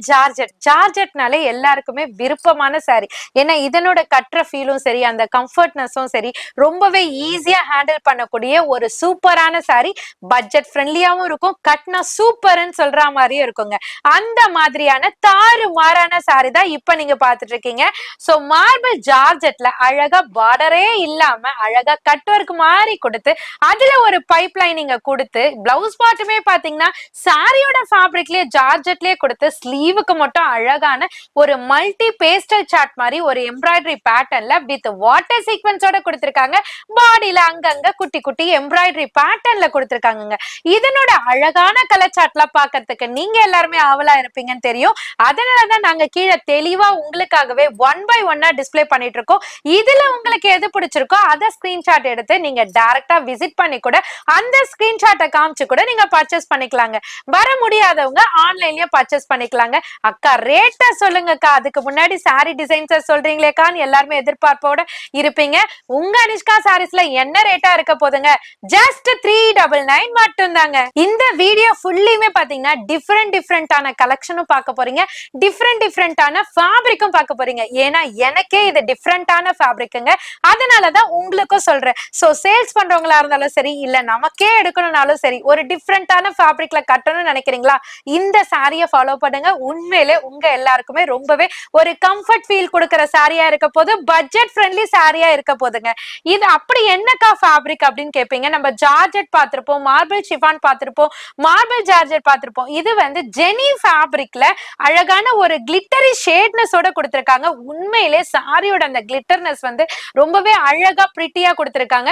[SPEAKER 1] ஜார்ஜெட்னாலே எல்லாருக்குமே விருப்பமான சாரி. ஏன்னா இதனோட கட்டுற ஃபீலும் சரி, அந்த கம்ஃபர்ட்னஸும் சரி, ரொம்பவே ஈஸியா ஹேண்டில் பண்ணக்கூடிய ஒரு சூப்பரான சாரி. பட்ஜெட் ஃப்ரெண்ட்லியாவும் இருக்கும், கட்னா சூப்பர்னு சொல்ற மாதிரியும் இருக்குங்க. அந்த மாதிரியான தாறுமாறான சாரி தான் இப்ப நீங்க பாத்துட்டு இருக்கீங்க. சோ மார்பிள் ஜார்ஜெட்ல அழகா பார்டரே இல்லாம அழகா கட் ஒர்க் மாதிரி கொடுத்து அதுல ஒரு பைப் லைனிங்க கொடுத்து பிளவுஸ் பார்ட்டுமே பாத்தீங்கன்னா சாரியோட ஃபேப்ரிக்லயே ஜார்ஜெட்லயே கொடுத்து ஸ்லீவுக்கு மட்டும் அழகான ஒரு மல்டி பேஸ்டல் சார்ட் மாதிரி ஒரு எம்ப்ராய்டரி பேட்டர்ன்ல வித் வாட்டர் சீக்வென்ஸோட கொடுத்திருக்காங்க. பாடியில அங்கங்க குட்டி குட்டி எம்ப்ராய்டரி பேட்டர்ன்ல கொடுத்திருக்காங்க. இதனோட அழகான கலர் சார்ட்லாம் பாக்கிறதுக்கு நீங்க எல்லாருமே ஆவலா இருப்பீங்கன்னு தெரியும். அதனாலதான் நாங்க கீழே தெளிவா உங்களுக்காகவே 1 by 1 டிஸ்பிளே பண்ணிட்டு இருக்கோம். இதுல உங்களுக்கு எது பிடிச்சிருக்கோ அதை ஸ்கிரீன்ஷாட் எடுத்து நீங்க டைரக்டா விசிட் பண்ணி கூட அந்த ஸ்கிரீன்ஷாட்டை காமிச்சு கூட நீங்க பர்ச்சேஸ் பண்ணிக்கலாங்க. வர முடியாதவங்க ஆன்லைன்லயே பர்ச்சேஸ் பண்ணிக்கலாங்க. அக்கா ரேட்ட சொல்லுங்கக்கா, அதுக்கு முன்னாடி சாரி டிசைன்ஸ் சொல்றீங்களேக்கான்னு எல்லாருமே எதிர்பார்ப்போட இருப்பீங்க. உங்க அனிஷ்கா சாரீஸ்ல என்ன ரேட்டா இருக்க போதுங்க? ஜஸ்ட் 399 மட்டும் தாங்க. இந்த வீடியோ ஃபுல்லியுமே பாத்தீங்கன்னா டிஃப்ரெண்டான கலெக்ஷனும் பார்க்க போறீங்க, டிஃப்ரெண்டான ஃபேப்ரிக்கும் பார்க்க போறீங்க. ஏன்னா எனக்கே இது டிஃப்ரெண்டான ஃபேப்ரிக்குங்க, அதனாலதான் உங்களுக்கும் சொல்றேன். சோ சேல்ஸ் பண்றவங்களா இருந்தாலும் சரி, இல்ல நமக்கே எடுக்கணும்னாலும் சரி, ஒரு டிஃப்ரெண்டான ஃபேப்ரிக்ல கட்டணும்னு நினைக்கிறீங்களா, இந்த சாரி சாரியை ஃபாலோ பண்ணுங்க. உண்மையிலே உங்க எல்லாருக்குமே ரொம்பவே ஒரு கம்ஃபர்ட் ஃபீல் கொடுக்கிற சாரியா இருக்க போது, பட்ஜெட் ஃப்ரெண்ட்லி சாரியா இருக்க போதுங்க. இது அப்படி என்னக்கா ஃபேப்ரிக் அப்படின்னு கேட்பீங்க. நம்ம ஜார்ஜெட் பார்த்திருப்போம், மார்பிள் ஷிஃபான் பார்த்திருப்போம், மார்பிள் ஜார்ஜெட் பார்த்திருப்போம். இது வந்து ஜெனி ஃபேப்ரிக்ல அழகான ஒரு கிளிட்டரி ஷேட்னஸோட கொடுத்திருக்காங்க. உண்மையிலே சாரியோட அந்த கிளிட்டர்னஸ் வந்து ரொம்பவே அழகா பிரிட்டியா கொடுத்திருக்காங்க.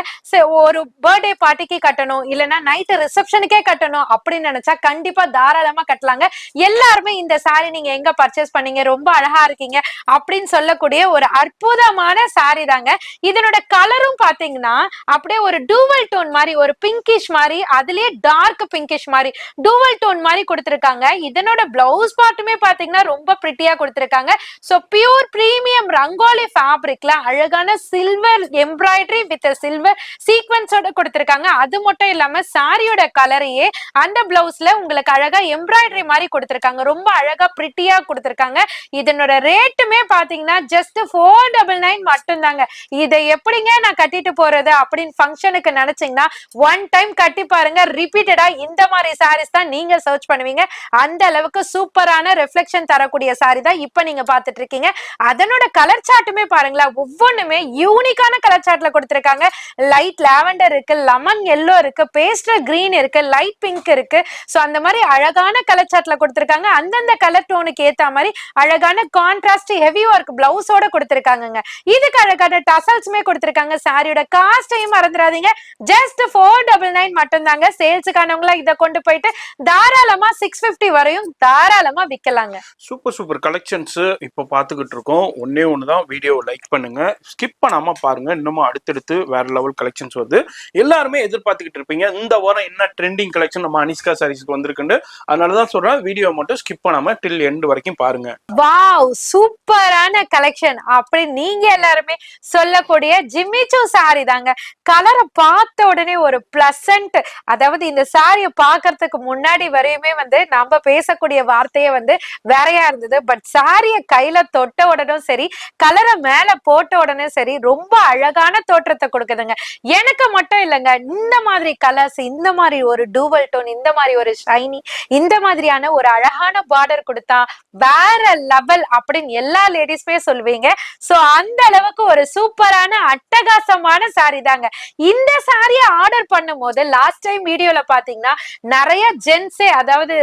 [SPEAKER 1] ஒரு பர்த்டே பார்ட்டிக்கு கட்டணும், இல்லைன்னா நைட் ரிசப்ஷனுக்கே கட்டணும் அப்படின்னு நினைச்சா கண்டிப்பா தாராளமா கட்டலாங்க. எல்லாருமே இந்த சாரி நீங்க எங்க பர்ச்சேஸ் பண்ணீங்க, ரொம்ப அழகா இருக்கீங்க அப்படின்னு சொல்லக்கூடிய ஒரு அற்புதமான சாரி தாங்க. இதனோட கலரும் பாத்தீங்கன்னா அப்படியே ஒரு டூவல் டோன் மாதிரி, ஒரு பிங்கிஷ் மாதிரி, அதுலயே டார்க் பிங்கிஷ் மாதிரி டூவல் டோன் மாதிரி கொடுத்திருக்காங்க. இதனோட பிளவுஸ் பார்ட்டுமே பாத்தீங்கன்னா ரொம்ப பிரிட்டியா கொடுத்திருக்காங்க. சோ பியூர் பிரீமியம் ரங்கோலி ஃபேப்ரிக்ல அழகான சில்வர் எம்ப்ராய்டரி வித் சில்வர் சீக்வென்ஸோட கொடுத்திருக்காங்க. அது மட்டும் இல்லாம சாரியோட கலரையே அந்த பிளவுஸ்ல உங்களுக்கு அழகா எம்ப்ராய்டரி மாதிரி கொடுத்திருக்காங்க. ரொம்ப அழகா பிரிட்டியா கொடுத்திருக்காங்க. இதனோட ரேட்டுமே பாத்தீங்கன்னா ஜஸ்ட் 499 மட்டும் தாங்க. இதை எப்படிங்க நான் கட்டிட்டு போறது அப்படின்னு ஃபங்க்ஷனுக்கு நினைச்சீங்கன்னா ஒன் டைம் கட்டி பாருங்க. ரிப்பீட்டடா இந்த மாதிரி சாரீஸ் தான் நீங்க சர்ச் பண்ணுவீங்க. அந்த அளவுக்கு சூப்பரான ரிஃப்ளெக்ஷன் தரக்கூடிய சாரி தான் இப்ப நீங்க பாத்துட்டு இருக்கீங்க. அதனோட கலர் சார்ட்டுமே பாருங்களேன், ஒவ்வொன்றுமே யூனிக்கான கலர் சார்ட்ல கொடுத்திருக்காங்க. லைட் லாவெண்டர் இருக்கு, லெமன் எல்லோ இருக்கு, பேஸ்டல் கிரீன் இருக்கு, லைட் பிங்க் இருக்கு. சோ அந்த மாதிரி அழகான கலர் சார்ட்ல கொடுத்திருக்காங்க. அந்தந்த கலர் டோனுக்கு ஏத்த மாதிரி அழகான கான்ட்ராஸ்ட் ஹெவி ஒர்க் பிளவுஸோட கொடுத்திருக்காங்க. இதுக்கு அழகான டசல்ஸ்மே கொடுத்திருக்காங்க. சாரியோட காஸ்டையும் மறந்துடாதீங்க, ஜஸ்ட் 499 மட்டும் தாங்க. சேல்ஸுக்கானவங்கள இதை கொண்டு போயிட்டு தாராளமா 650 வரையும் தாராளமா விற்கலாங்க.
[SPEAKER 2] சூப்பர் சூப்பர் கலெக்ஷன்ஸ் இப்போ பார்த்துக்கிட்டு இருக்கோம். ஒன்னே ஒண்ணுதான், வீடியோ லைக் பண்ணுங்க, ஸ்கிப் பண்ணாம பாருங்க. இன்னமும் அடுத்தடுத்து வேற லெவல் கலெக்ஷன்ஸ் வருது. எல்லாருமே எதிர்பார்த்துக்கிட்டு இருப்பீங்க இந்த வாரம் என்ன ட்ரெண்டிங் கலெக்ஷன் நம்ம அனிஷ்கா சாரீஸ்க்கு வந்திருக்குன்னு. அதனாலதான் சொல்றேன், வீடியோ மட்டும் ஸ்கிப் பண்ணாம டில் எண்ட் வரைக்கும் பாருங்க.
[SPEAKER 1] வாவ், சூப்பரான கலெக்ஷன் அப்படி நீங்க எல்லாருமே சொல்லக்கூடிய ஜிம்மிச்சூ சாரி தாங்க. கலரை பார்த்த உடனே ஒரு பிளசன்ட், அதாவது இந்த சாரியை பார்க்கறதுக்கு முன்னாடி வரையுமே வந்து நம்ம பேசக்கூடிய வார்த்தையே வந்து வேறையா இருந்தது. பட் சாரியை கையில தொட்ட உடனும் சரி, கலரை மேல போட்ட உடனே சரி, ரொம்ப அழகான தோற்றத்தை கொடுக்குதுங்க. எனக்கு மட்டும் இல்லைங்க, இந்த மாதிரி கலர்ஸ், இந்த மாதிரி ஒரு டூவல் டோன், இந்த மாதிரி ஒரு ஷைனி, இந்த மாதிரியான ஒரு அழகான பார்டர் கொடுத்தா வேற லெவல் அப்படின்னு எல்லா லேடிஸ்மே சொல்லுவீங்க. சோ அந்த அளவுக்கு ஒரு சூப்பரான அட்டகாசமான சாரி தாங்க. இந்த சாரியை ஆர்டர் பண்ணும் போது லாஸ்ட் டைம் வீடியோல பாத்தீங்கன்னா நிறைய ஜென்ஸே, அதாவது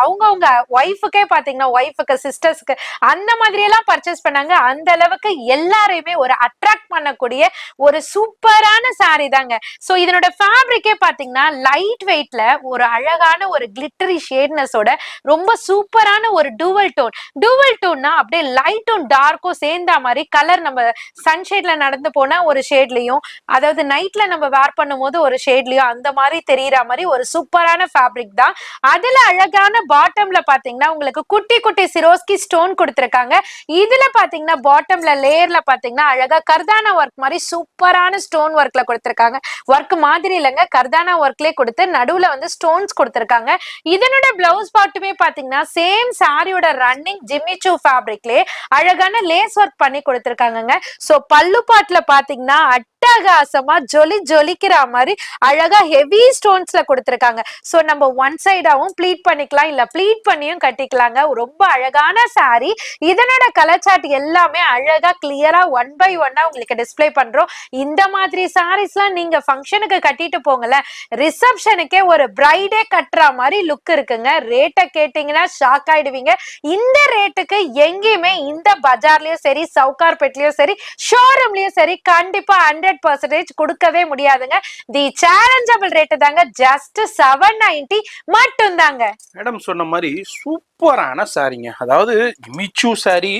[SPEAKER 1] அவங்கவுங்க ஒய்ஃபுக்கே பாத்தீங்கன்னா, ஒய்ஃபுக்கு சிஸ்டர்ஸ்க்கு அந்த மாதிரி எல்லாம் பர்ச்சேஸ் பண்ணாங்க. அந்த அளவுக்கு எல்லாரையுமே ஒரு அட்ராக்ட் பண்ணக்கூடிய ஒரு சூப்பரான சாரி தாங்க. சோ இதனோட ஃபேப்ரிக்கே பாத்தீங்கன்னா லைட் வெயிட்ல ஒரு அழகான ஒரு கிளிட்டரி ஷேட்னஸோட ரொம்ப சூப்பரான ஒரு டூவல் டோன். டூவல் டோன்னா அப்படியே லைட்டும் டார்க்கும் சேர்ந்த மாதிரி கலர், நம்ம சன்ஷேட்ல நடந்து போனா ஒரு ஷேட்லயும், அதாவது நைட்ல நம்ம வேர் பண்ணும் போது ஒரு ஷேட்லயும் அந்த மாதிரி தெரியற மாதிரி ஒரு சூப்பரான ஃபேப்ரிக் தான். அதுல அழகான பாட்டம்ல பாத்தீங்கன்னா உங்களுக்கு குட்டி குட்டி சிரோஸ்கி ஸ்டோன் கொடுத்திருக்காங்க. இதுல பாத்தீங்கன்னா பாட்டம்ல லேயர்ல பாத்தீங்கன்னா அழகா கர்தானா ஒர்க் மாதிரி சூப்பரான ஸ்டோன் ஒர்க்ல கொடுத்திருக்காங்க. ஒர்க் மாதிரி இல்லைங்க, கர்தானா ஒர்க்லயே கொடுத்து நடுவுல வந்து ஸ்டோன்ஸ் கொடுத்திருக்காங்க. இதனோட பிளவுஸ் பார்ட்டுமே பாத்தீங்கன்னா சேம் சாரியோட ரன்னிங் ஜிம்மிச்சூ ஃபேப்ரிக்லயே அழகான லேஸ் ஒர்க் பண்ணி கொடுத்திருக்காங்க. சோ பல்லு பாட்டுல பாத்தீங்கன்னா அட்டகாசமா ஜொலி ஜொலிக்கிற மாதிரி அழகா ஹெவி ஸ்டோன்ஸ்ல கொடுத்திருக்காங்க. சோ நம்ம ஒன் சைடாவும் ப்ளீட் பண்ணிக்கலாம், இல்ல ப்ளீட் பண்ணியும் கட்டிக்கலாங்க. ரொம்ப அழகான சாரி. இதனோட கலர் சார்ட் எல்லாமே அழகா கிளியரா 1 by 1 உங்களுக்கு டிஸ்பிளே பண்றோம். இந்த மாதிரி சாரீஸ்லாம் நீங்க ஃபங்க்ஷனுக்கு கட்டிட்டு போங்கல, ரிசப்ஷனுக்கே ஒரு பிரைடே கட்டுற மாதிரி லுக் இருக்குங்க. ரேட்டை கேட்டீங்கன்னா ஷாக் ஆயிடுவீங்க. இந்த ரேட்டுக்கு எங்கேயுமே இந்த பஜார்லயும் சரி, சவுகார்பேட்லயும் சரி, ஷோரூம்லயும் சரி கண்டிப்பா 100% கொடுக்கவே முடியாதுங்க. தி சேலஞ்சபிள் ரேட் தாங்க, ஜஸ்ட் 790 மட்டும் தாங்க.
[SPEAKER 2] மேடம் சொன்ன மாதிரி சூப்பரான சாரிங்க. அதாவது ஜிம்மிச்சூ சாரி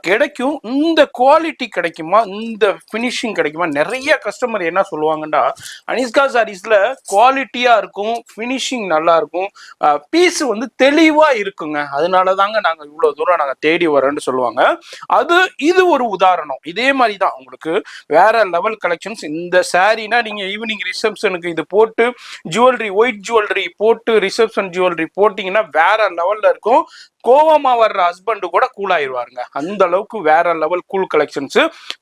[SPEAKER 2] கிடைக்கும், இந்த குவாலிட்டி கிடைக்குமா, இந்த ஃபினிஷிங் கிடைக்குமா? நிறைய கஸ்டமர் என்ன சொல்லுவாங்கன்னா, அனிஷ்கா சாரீஸ்ல குவாலிட்டியா இருக்கும், ஃபினிஷிங் நல்லா இருக்கும், பீஸ் வந்து தெளிவா இருக்குங்க, அதனால தாங்க நாங்க இவ்வளவு தூரம் நாங்க தேடி வரோன்னு சொல்லுவாங்க. இது ஒரு உதாரணம். இதே மாதிரி தான் உங்களுக்கு வேற லெவல் கலெக்ஷன்ஸ். இந்த சாரீனா நீங்க ஈவினிங் ரிசப்ஷனுக்கு இது போட்டு ஜுவல்லரி, ஒயிட் ஜுவல்லரி போட்டு ரிசப்ஷன் ஜுவல்லரி போட்டீங்கன்னா வேற லெவல்ல இருக்கும். கோவமா வர்ற ஹஸ்பண்ட் கூட கூல் ஆயிருவாருங்க. அந்த அளவுக்கு வேற லெவல் கூல் கலெக்ஷன்ஸ்.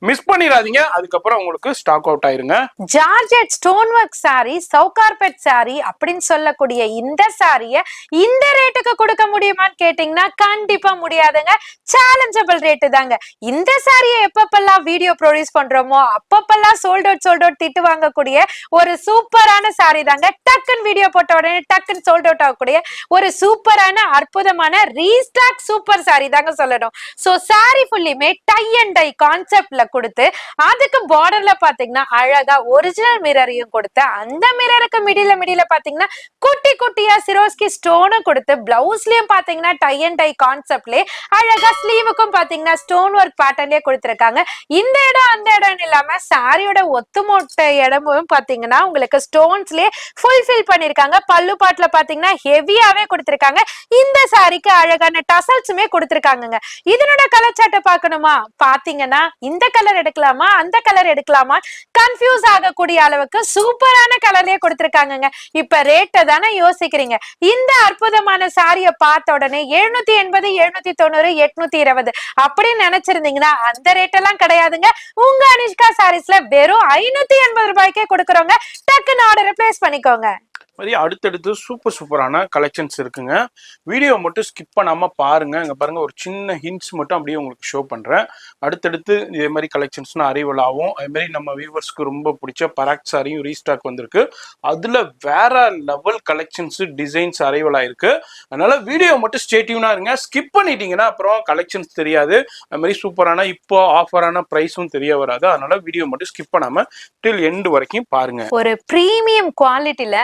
[SPEAKER 2] மிஸ் பண்ணிடாதீங்க, அதுக்கப்புறம் உங்களுக்கு ஸ்டாக் அவுட் ஆயிருங்க.
[SPEAKER 1] Georgette stone work sari, Sowcarpet sari அப்படின்னு சொல்லக்கூடிய இந்த சாரிய இந்த ரேட்டுக்கு கொடுக்க முடியுமான்னு கேட்டீங்கன்னா கண்டிப்பா முடியாதுங்க. சேலஞ்சபிள் ரேட்டு தாங்க. இந்த சாரியை எப்பப்பெல்லாம் வீடியோ ப்ரொடியூஸ் பண்றோமோ அப்பப்பெல்லாம் சோல்ட் அவுட் திட்டு வாங்கக்கூடிய ஒரு சூப்பரான சாரி தாங்க. டக்குன்னு வீடியோ போட்ட உடனே டக்குன்னு சோல்ட் அவுட் ஆகக்கூடிய ஒரு சூப்பரான அற்புதமான ரீஸ்டாக் சூப்பர் சாரி தாங்க சொல்லணும். சோ சாரி ஃபுல்லியுமே டை அண்ட் டை கான்செப்ட்ல கொடுத்து அதுக்கு பார்டர்ல பாத்தீங்கன்னா அழகா ஒரிஜினல் மிரரையும் கொடுத்து அந்த மிரருக்கு மிடில பாத்தீங்கன்னா குட்டி குட்டியா சிரோஸ்கி ஸ்டோனும் கொடுத்து பிளவுஸ்லயும் பாத்தீங்கன்னா டை அண்ட் டை கான்செப்ட்லயே அழகா ஸ்லீவுக்கும் பாத்தீங்கன்னா ஸ்டோன் ஒர்க் பேட்டர்ன்லயே கொடுத்திருக்காங்க. இந்த இடம் அந்த இடம் இல்லாம சாரியோட ஒத்துமொட்ட இடமும் பாத்தீங்கன்னா உங்களுக்கு ஸ்டோன்ஸ்லயே ஃபுல்ஃபில் பண்ணிருக்காங்க. பல்லு பாட்டுல பாத்தீங்கன்னா ஹெவியாவே கொடுத்திருக்காங்க. இந்த சாரிக்கு அழகான டசல்ஸுமே கொடுத்திருக்காங்க. இதனோட கலர் சாட்டை பார்க்கணுமா, பாத்தீங்கன்னா இந்த கலர் எடுக்கலாமா அந்த கலர் எடுக்கலாமா கன்ஃபியூஸ் ஆகக்கூடிய அளவுக்கு சூப்பரான கலர்லயே கொடுத்திருக்காங்க. இப்ப ரேட்டை தானே யோசிக்கிறீங்க. இந்த அற்புதமான சாரிய பார்த்த உடனே 780, 790, 820 அப்படின்னு நினைச்சிருந்தீங்கன்னா அந்த ரேட் எல்லாம் கிடையாதுங்க. உங்க அனிஷ்கா சாரீஸ்ல வெறும் 580 ரூபாய்க்கே கொடுக்குறோங்க. டக்குன்னு ஆர்டரை பிளேஸ் பண்ணிக்கோங்க.
[SPEAKER 2] மாதிரி அடுத்தடுத்து சூப்பரான கலெக்ஷன்ஸ் இருக்குங்க. வீடியோ மட்டும் ஸ்கிப் பண்ணாம பாருங்க. இங்க பாருங்க, ஒரு சின்ன ஹிண்ட்ஸ் மட்டும் அப்படியே உங்களுக்கு ஷோ பண்றேன். அடுத்தடுத்து இதே மாதிரி கலெக்ஷன்ஸ்னா அரைவல் ஆகும். அதே மாதிரி நம்ம வியூவர்ஸ்க்கு ரொம்ப பிடிச்ச பராக் சாரியும் ரீஸ்டாக் வந்திருக்கு. அதுல வேற லெவல் கலெக்ஷன்ஸ் டிசைன்ஸ் அரைவல் ஆயிருக்கு. அதனால வீடியோ மட்டும் ஸ்டே டியூனா இருங்க. ஸ்கிப் பண்ணிட்டீங்கன்னா அப்புறம் கலெக்ஷன்ஸ் தெரியாது. அது மாதிரி சூப்பரான இப்போ ஆஃபரான பிரைஸும் தெரிய வராது. அதனால வீடியோ மட்டும் ஸ்கிப் பண்ணாம டில் எண்ட் வரைக்கும் பாருங்க.
[SPEAKER 1] ஒரு பிரீமியம் குவாலிட்டில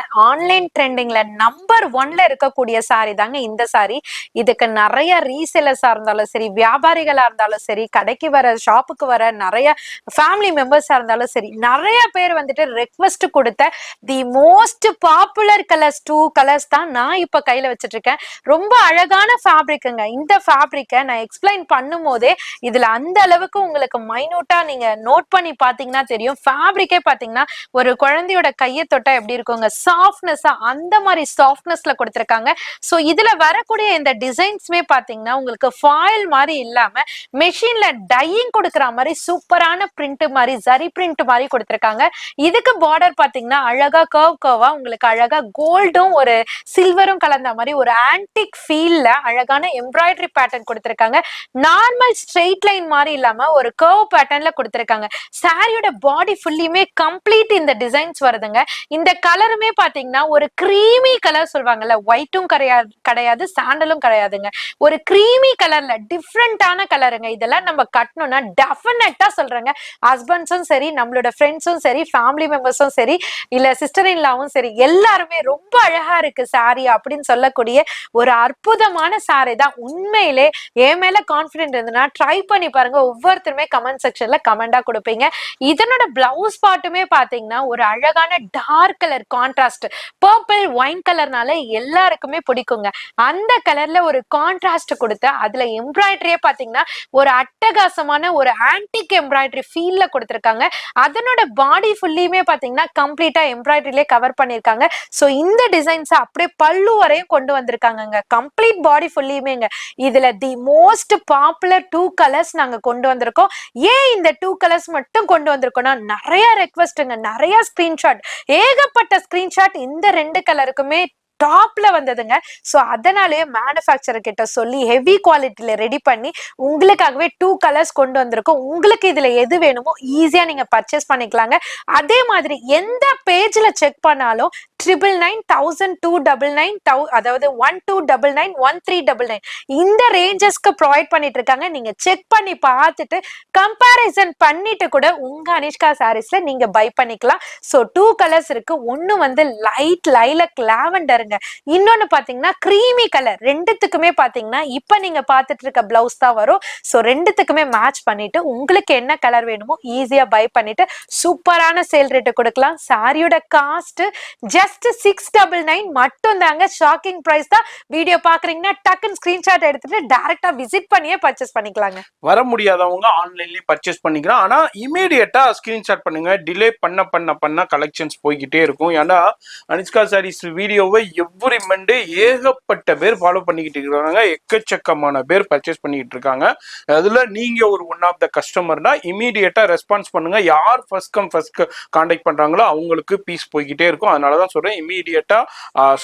[SPEAKER 1] ஆன்லைன் ட்ரெண்டிங்ல நம்பர் 1ல இருக்கக்கூடிய சாரி தாங்க இந்த சாரி. இதுக்கு நிறைய ரீசேலர்ஸா இருந்தாலும் சரி, வியாபாரிகளா இருந்தாலும் சரி, கடைக்கு வர ஷாப்புக்கு வர நிறைய ஃபேமிலி மெம்பர்ஸா இருந்தாலும் சரி, நிறைய பேர் வந்துட்டு ரெக்வெஸ்ட் கொடுத்த the most popular colours 2 colours தான் நான் இப்ப கையில வச்சிட்டு இருக்கேன். ரொம்ப அழகான ஃபேப்ரிக்குங்க. இந்த ஃபேப்ரிக்கை நான் எக்ஸ்பிளைன் பண்ணும் போதே இதுல அந்த அளவுக்கு உங்களுக்கு மைனூட்டா நீங்க நோட் பண்ணி பாத்தீங்கன்னா தெரியும். ஃபேப்ரிக்கே பாத்தீங்கன்னா ஒரு குழந்தையோட கையை தொட்டா எப்படி இருக்குங்க, சாஃப்ட்னஸா அந்த மாதிரி சாஃப்ட்னஸ்ல கொடுத்திருக்காங்க. சோ இதுல வரக்கூடிய இந்த டிசைன்ஸ்மே பாத்தீங்கன்னா உங்களுக்கு ஃபாயில் மாதிரி இல்லாம மெஷின்ல டையிங் கொடுக்குற மாதிரி சூப்பரான பிரிண்ட் மாதிரி ஜரி பிரிண்ட் மாதிரி கொடுத்திருக்காங்க. இதுக்கு பார்டர் பாத்தீங்கன்னா அழகா கர்வா உங்களுக்கு அழகா கோல்டும் ஒரு சில்வரும் கலந்த மாதிரி ஒரு ஆன்டிக் ஃபீல்ல அழகான எம்ப்ராய்டரி பேட்டர்ன் கொடுத்திருக்காங்க. நார்மல் ஸ்ட்ரெயிட் லைன் மாதிரி இல்லாம ஒரு கர்வ் பேட்டர்ன்ல கொடுத்திருக்காங்க. சாரியோட பாடி ஃபுல்லியுமே கம்ப்ளீட் இந்த டிசைன்ஸ் வருதுங்க. இந்த கலருமே பாத்தீங்கன்னா ஒரு கிரீமி கலர் சொல்லுவாங்கல்ல, ஒயிட்டும் கிடையாது சாண்டலும் கிடையாதுங்க. ஒரு கிரீமி கலர்ல டிஃப்ரெண்டான கலருங்க. இதெல்லாம் நம்ம கட்டணும்னா டெஃபினட்டா சொல்றேங்க, ஹஸ்பண்ட்ஸும் சரி, நம்மளோட ஃப்ரெண்ட்ஸும் சரி, ஃபேமிலி மெம்பர்ஸும் சரி, இல்ல சிஸ்டர் இன்லாவும் சரி, எல்லாருமே ரொம்ப அழகா இருக்கு சாரி அப்படின்னு சொல்லக்கூடிய ஒரு அற்புதமான சாரி தான். உண்மையிலே என் மேல கான்பிடென்ட் இருந்ததுன்னா ட்ரை பண்ணி பாருங்க. ஒவ்வொருத்தருமே கமெண்ட் செக்ஷன்ல கமெண்டா கொடுப்பீங்க. இதனோட பிளவுஸ் பாட்டுமே பாத்தீங்கன்னா ஒரு அழகான dark colour contrast purple wine கலர்னால எல்லாருக்குமே பிடிக்குங்க. அந்த கலர்ல ஒரு கான்ட்ராஸ்ட் கொடுத்து அதுல எம்ப்ராய்டரியே பாத்தீங்கன்னா ஒரு அட்டகாசமான ஒரு ஆன்டிக் எம்ப்ராய்டரி ஃபீல்ல கொடுத்திருக்காங்க. அதனோட பாடி ஃபுல்லியுமே பாத்தீங்கன்னா கம்ப்ளீட்டா எம்ப்ராய்டரியிலே கவர் பண்ணிருக்காங்க. சோ இந்த டிசைன்ஸ் அப்படியே பல்லு வரையும் கொண்டு வந்திருக்காங்க. கம்ப்ளீட் பாடி ஃபுல்லியுமேங்க. இதுல தி மோஸ்ட் பாப்புலர் 2 கலர்ஸ் நாங்க கொண்டு வந்திருக்கோம். ஏன் இந்த 2 கலர்ஸ் மட்டும் கொண்டு வந்திருக்கோம்னா நிறைய ரெக்வெஸ்ட்ங்க, நிறைய ஸ்கிரீன்ஷாட், ஏகப்பட்ட ஸ்கிரீன்ஷாட் இந்த 2 கலருக்குமே டாப்ல வந்ததுங்க. சோ அதனாலேயே மேனுஃபேக்சரர் கிட்ட சொல்லி ஹெவி குவாலிட்டியில ரெடி பண்ணி உங்களுக்காகவே 2 கலர்ஸ் கொண்டு வந்திருக்கோம். உங்களுக்கு இதுல எது வேணுமோ ஈஸியா நீங்க பர்ச்சேஸ் பண்ணிக்கலாங்க. அதே மாதிரி எந்த பேஜ்ல செக் பண்ணாலும் 999, 1299, அதாவது 1299, 1399 இந்த ரேஞ்சஸ்க்கு ப்ரொவைட் பண்ணிட்டு இருக்காங்க. நீங்க செக் பண்ணி பார்த்துட்டு கம்பேரிசன் பண்ணிட்டு கூட உங்க அனிஷ்கா சாரீஸ்ல நீங்க பை பண்ணிக்கலாம். சோ 2 கலர்ஸ் இருக்கு. ஒன்னு வந்து லைட் லைலக் லாவெண்டருங்க, இன்னொன்னு பாத்தீங்கன்னா கிரீமி கலர். ரெண்டுத்துக்குமே பாத்தீங்கன்னா இப்ப நீங்க பாத்துட்டு இருக்க பிளவுஸ் தான் வரும். சோ ரெண்டுத்துக்குமே மேட்ச் பண்ணிட்டு உங்களுக்கு என்ன கலர் வேணுமோ ஈஸியா பை பண்ணிட்டு சூப்பரான சேல் ரேட்டு கொடுக்கலாம். சாரியோட காஸ்ட் ஜஸ்ட் 699 மட்டும் தாங்க. ஷாக்கிங் பிரைஸ் தான். வீடியோ பாக்குறீங்கன்னா டக்குன்னு ஸ்கிரீன்ஷாட் எடுத்துட்டு டைரக்டா விசிட் பண்ணியே பர்ச்சேஸ் பண்ணிக்கலாங்க.
[SPEAKER 2] வர முடியாதவங்க ஆன்லைன்லயே பர்ச்சேஸ் பண்ணிக்கலாம். ஆனா இமீடியட்டா ஸ்கிரீன்ஷாட் பண்ணுங்க. டிலே பண்ண கலெக்ஷன்ஸ் போய்கிட்டே இருக்கும். ஏன்னா அனிஷ்கா சாரீஸ் வீடியோவை எவ்ரி மண்டே ஏகப்பட்ட பேர் ஃபாலோ பண்ணிக்கிட்டு இருக்காங்க, எக்கச்சக்கமான பேர் பர்ச்சேஸ் பண்ணிக்கிட்டு இருக்காங்க. அதுல நீங்க ஒரு ஒன் ஆஃப் த கஸ்டமர்னா இமீடியட்டா ரெஸ்பான்ஸ் பண்ணுங்க. யார் ஃபர்ஸ்ட் கம் ஃபர்ஸ்ட் கான்டாக்ட் பண்றாங்களோ அவங்களுக்கு பீஸ் போய்கிட்டே இருக்கும். அதனாலதான் சொல்றேன், இமீடியட்டா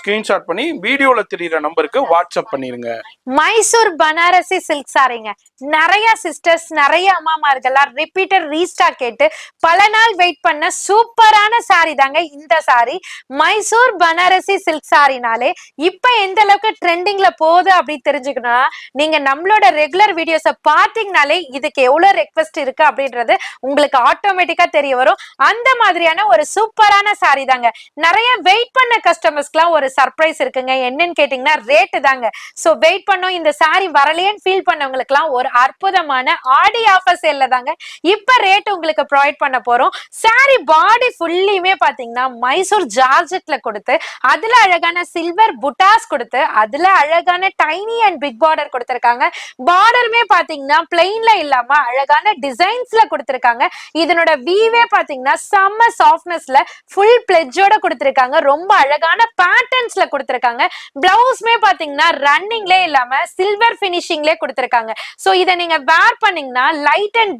[SPEAKER 2] ஸ்கிரீன்ஷாட் பண்ணி வீடியோல தெரியுற நம்பருக்கு வாட்ஸ்அப் பண்ணிருங்க.
[SPEAKER 1] மைசூர் பனாரசி சில்க் சாரிங்க. நிறைய சிஸ்டர்ஸ், நிறைய அம்மாமார்கள்லாம் ரிப்பீட்டட் ரீஸ்டாக் கேட்டு பல நாள் வெயிட் பண்ண சூப்பரான சாரி தாங்க இந்த சாரி. மைசூர் பனாரசி சில்க் சாரினாலே இப்ப எந்த அளவுக்கு ட்ரெண்டிங்ல போகுது அப்படின்னு தெரிஞ்சுக்கணும்னா நீங்க நம்மளோட ரெகுலர் வீடியோஸை பார்த்தீங்கனாலே இதுக்கு எவ்வளவு ரெக்வெஸ்ட் இருக்கு அப்படின்றது உங்களுக்கு ஆட்டோமேட்டிக்கா தெரிய வரும். அந்த மாதிரியான ஒரு சூப்பரான சாரி தாங்க. நிறைய வெயிட் பண்ண கஸ்டமர்ஸ்க்குலாம் ஒரு சர்ப்ரைஸ் இருக்குங்க. என்னன்னு கேட்டீங்கன்னா ரேட்டு தாங்க. சோ வெயிட் பண்ணோம் இந்த சாரி வரலையேன்னு ஃபீல் பண்ணவங்களுக்குலாம் ஒரு அற்புதமான ஆடி ஆஃபர் சேல்ல தாங்க இப்ப ரேட் உங்களுக்கு ப்ரொவைட் பண்ண போறோம். சாரி பாடி ஃபுல்லியுமே பாத்தீங்கன்னா மைசூர் ஜார்ஜெட்ல கொடுத்து அதுல அழகான சில்வர் புட்டாஸ் கொடுத்து அதுல அழகான டைனி அண்ட் பிக் பார்டர் கொடுத்திருக்காங்க. பார்டருமே பாத்தீங்கன்னா பிளெயின்ல இல்லாம அழகான டிசைன்ஸ்ல கொடுத்திருக்காங்க. இதனோட வீவே பாத்தீங்கன்னா செம்ம சாஃப்ட்னஸ்ல ஃபுல் பிளெட்ஜோட கொடுத்திருக்காங்க. ரொம்ப அழகான பேட்டர்ன்ஸ்ல கொடுத்திருக்காங்க. பிளவுஸ்மே பாத்தீங்கன்னா ரன்னிங்லே இல்லாம சில்வர் பினிஷிங்லே கொடுத்திருக்காங்க. சோ இத நீங்க வேர் பண்ணீங்கன்னா light and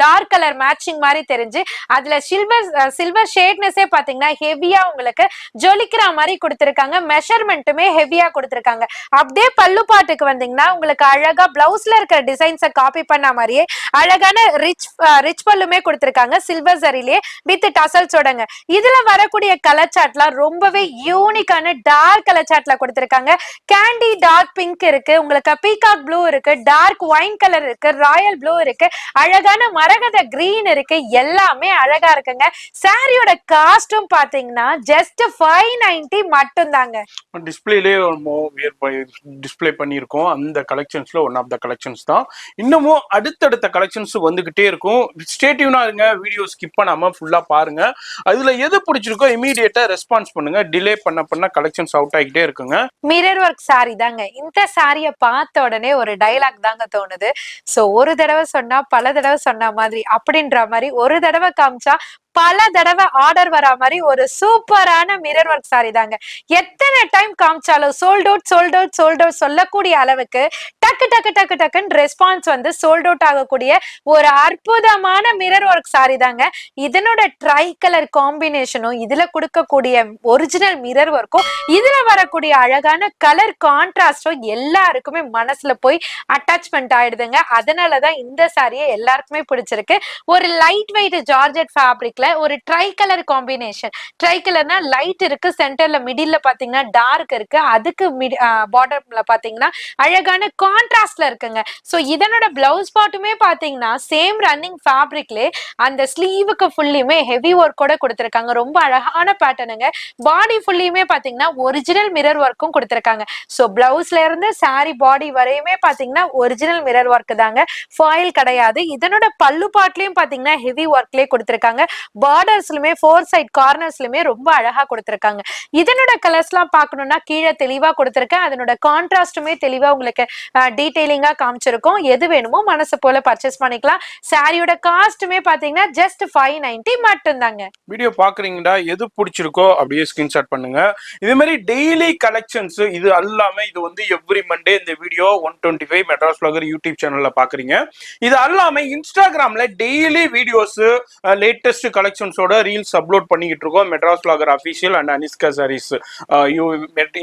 [SPEAKER 1] dark colour matching மாதிரி தெரிஞ்சு அதுல சில்வர் ஷேட்னஸே பாத்தீங்கன்னா ஹெவியா உங்களுக்கு ஜொலிக்கிற மாதிரி கொடுத்திருக்காங்க. மெஷர்மெண்ட்டுமே ஹெவியா கொடுத்திருக்காங்க. அப்படியே பல்லு பாட்டுக்கு வந்தீங்கன்னா உங்களுக்கு அழகா பிளவுஸ்ல இருக்கிற டிசைன்ஸை காப்பி பண்ண மாதிரியே அழகான ரிச் பல்லுமே கொடுத்திருக்காங்க சில்வர் சரிலேயே வித் டசல்ஸோடங்க. இதுல வரக்கூடிய கலர் சாட்லாம் ரொம்பவே யூனிக்கான டார்க் கலர் சாட்ல கொடுத்திருக்காங்க. கேண்டி டார்க் பிங்க் இருக்கு, உங்களுக்கு பீகாக் ப்ளூ இருக்கு, டார்க் ஒயின் கலர் இருக்கு, ராயல் ப்ளூ இருக்கு, அழகான மரகத கிரீன் இருக்கு. எல்லாமே அழகா இருக்குங்க. சாரியோட காஸ்டும் பாத்தீங்கன்னா ஜஸ்ட் 590 மட்டும் தாங்க.
[SPEAKER 2] டிஸ்பிளேலே டிஸ்பிளே பண்ணியிருக்கோம். அந்த கலெக்ஷன்ஸ்ல ஒன் ஆஃப் த கலெக்ஷன்ஸ் தான். இன்னமும் அடுத்தடுத்த கலெக்ஷன்ஸ் வந்துகிட்டே இருக்கும். ஸ்டே டியூனா இருங்க, வீடியோ ஸ்கிப் பண்ணாம ஃபுல்லா பாருங்க. அதுல எது பிடிச்சிருக்கோ இமீடியட்டா ரெஸ்பான்ஸ் பண்ணுங்க. டிலே பண்ண கலெக்ஷன்ஸ் அவுட் ஆகிட்டே இருக்குங்க.
[SPEAKER 1] மிரர் ஒர்க் சாரி தாங்க. இந்த சாரிய பார்த்த உடனே ஒரு டைலாக் தாங்க தோணுது. சோ ஒரு தடவை சொன்னா பல தடவை சொன்ன மாதிரி அப்படின்ற மாதிரி ஒரு தடவை காமிச்சா பல தடவை ஆர்டர் வரா மாதிரி ஒரு சூப்பரான மிரர் ஒர்க் சாரி தாங்க. எத்தனை டைம் காமிச்சாலும் சோல்ட் அவுட் சொல்லக்கூடிய அளவுக்கு டக்கு டக்கு டக்கு டக்குன்னு ரெஸ்பான்ஸ் வந்து சோல்ட் அவுட் ஆகக்கூடிய ஒரு அற்புதமான மிரர் ஒர்க் சாரி தாங்க. இதனோட ட்ரை கலர் காம்பினேஷனும் இதுல கொடுக்கக்கூடிய ஒரிஜினல் மிரர் ஒர்க்கும் இதுல வரக்கூடிய அழகான கலர் கான்ட்ராஸ்டும் எல்லாருக்குமே மனசுல போய் அட்டாச்மெண்ட் ஆயிடுதுங்க. அதனாலதான் இந்த சாரியை எல்லாருக்குமே பிடிச்சிருக்கு. ஒரு லைட் வெயிட் ஜார்ஜெட் ஃபேப்ரிக்ல ஒரு ட்ரை கலர் காம்பினேஷன். ட்ரை கலர்னா லைட் இருக்கு, சென்டர்ல மிடில்ல பாத்தீங்கன்னா டார்க் இருக்கு, அதுக்கு பார்டர்ல பாத்தீங்கன்னா அழகான கான்ட்ராஸ்ட்ல இருக்குங்க. சோ இதனோட பிளவுஸ் பார்ட்டுமே பாத்தீங்கன்னா சேம் ரன்னிங் ஃபேப்ரிக்லே அந்த ஸ்லீவுக்கு ஃபுல்லியுமே ஹெவி ஒர்க்கோட கொடுத்திருக்காங்க. ரொம்ப அழகான பேட்டர்னுங்க. பாடி ஃபுல்லியுமே பாத்தீங்கன்னா ஒரிஜினல் மிரர் ஒர்க்கும் கொடுத்திருக்காங்க. சோ பிளவுஸ்ல இருந்து சாரி பாடி வரையுமே பாத்தீங்கன்னா ஒரிஜினல் மிரர் ஒர்க் தாங்க, ஃபாயில் கிடையாது. இதனோட பல்லு பாட்லயும் பாத்தீங்கன்னா ஹெவி ஒர்க்லயே கொடுத்திருக்காங்க. பார்டர்ஸ்லுமே ஃபோர் சைட் கார்னர்ஸ்லுமே ரொம்ப அழகா கொடுத்திருக்காங்க. இதனோட கலர்ஸ் எல்லாம் பார்க்கணும்னா கீழே தெளிவா கொடுத்திருக்கேன். அதனோட கான்ட்ராஸ்டுமே தெளிவா உங்களுக்கு டீடைலிங்கா காமிச்சிருக்கோம். எது வேணுமோ மனசு போல பர்ச்சேஸ் பண்ணிக்கலாம். சாரியோட காஸ்ட்டுமே பாத்தீங்கன்னா ஜஸ்ட் 590 மட்டும் தாங்க.
[SPEAKER 2] வீடியோ பாக்குறீங்கடா, எது பிடிச்சிருக்கோ அப்படியே ஸ்கிரீன்ஷாட் பண்ணுங்க. இதே மாதிரி டெய்லி கலெக்ஷன்ஸ் இது எல்லாமே இது வந்து எவ்ரி மண்டே இந்த வீடியோ 125 மெட்ராஸ் vlogger யூடியூப் சேனல்ல பாக்குறீங்க. இது எல்லாமே இன்ஸ்டாகிராம்ல டெய்லி வீடியோஸ் லேட்டஸ்ட் கலெக்ஷன்ஸோட ரீல்ஸ் அப்லோட் பண்ணிக்கிட்டு இருக்கோம். Madras vlogger official and Anishka saris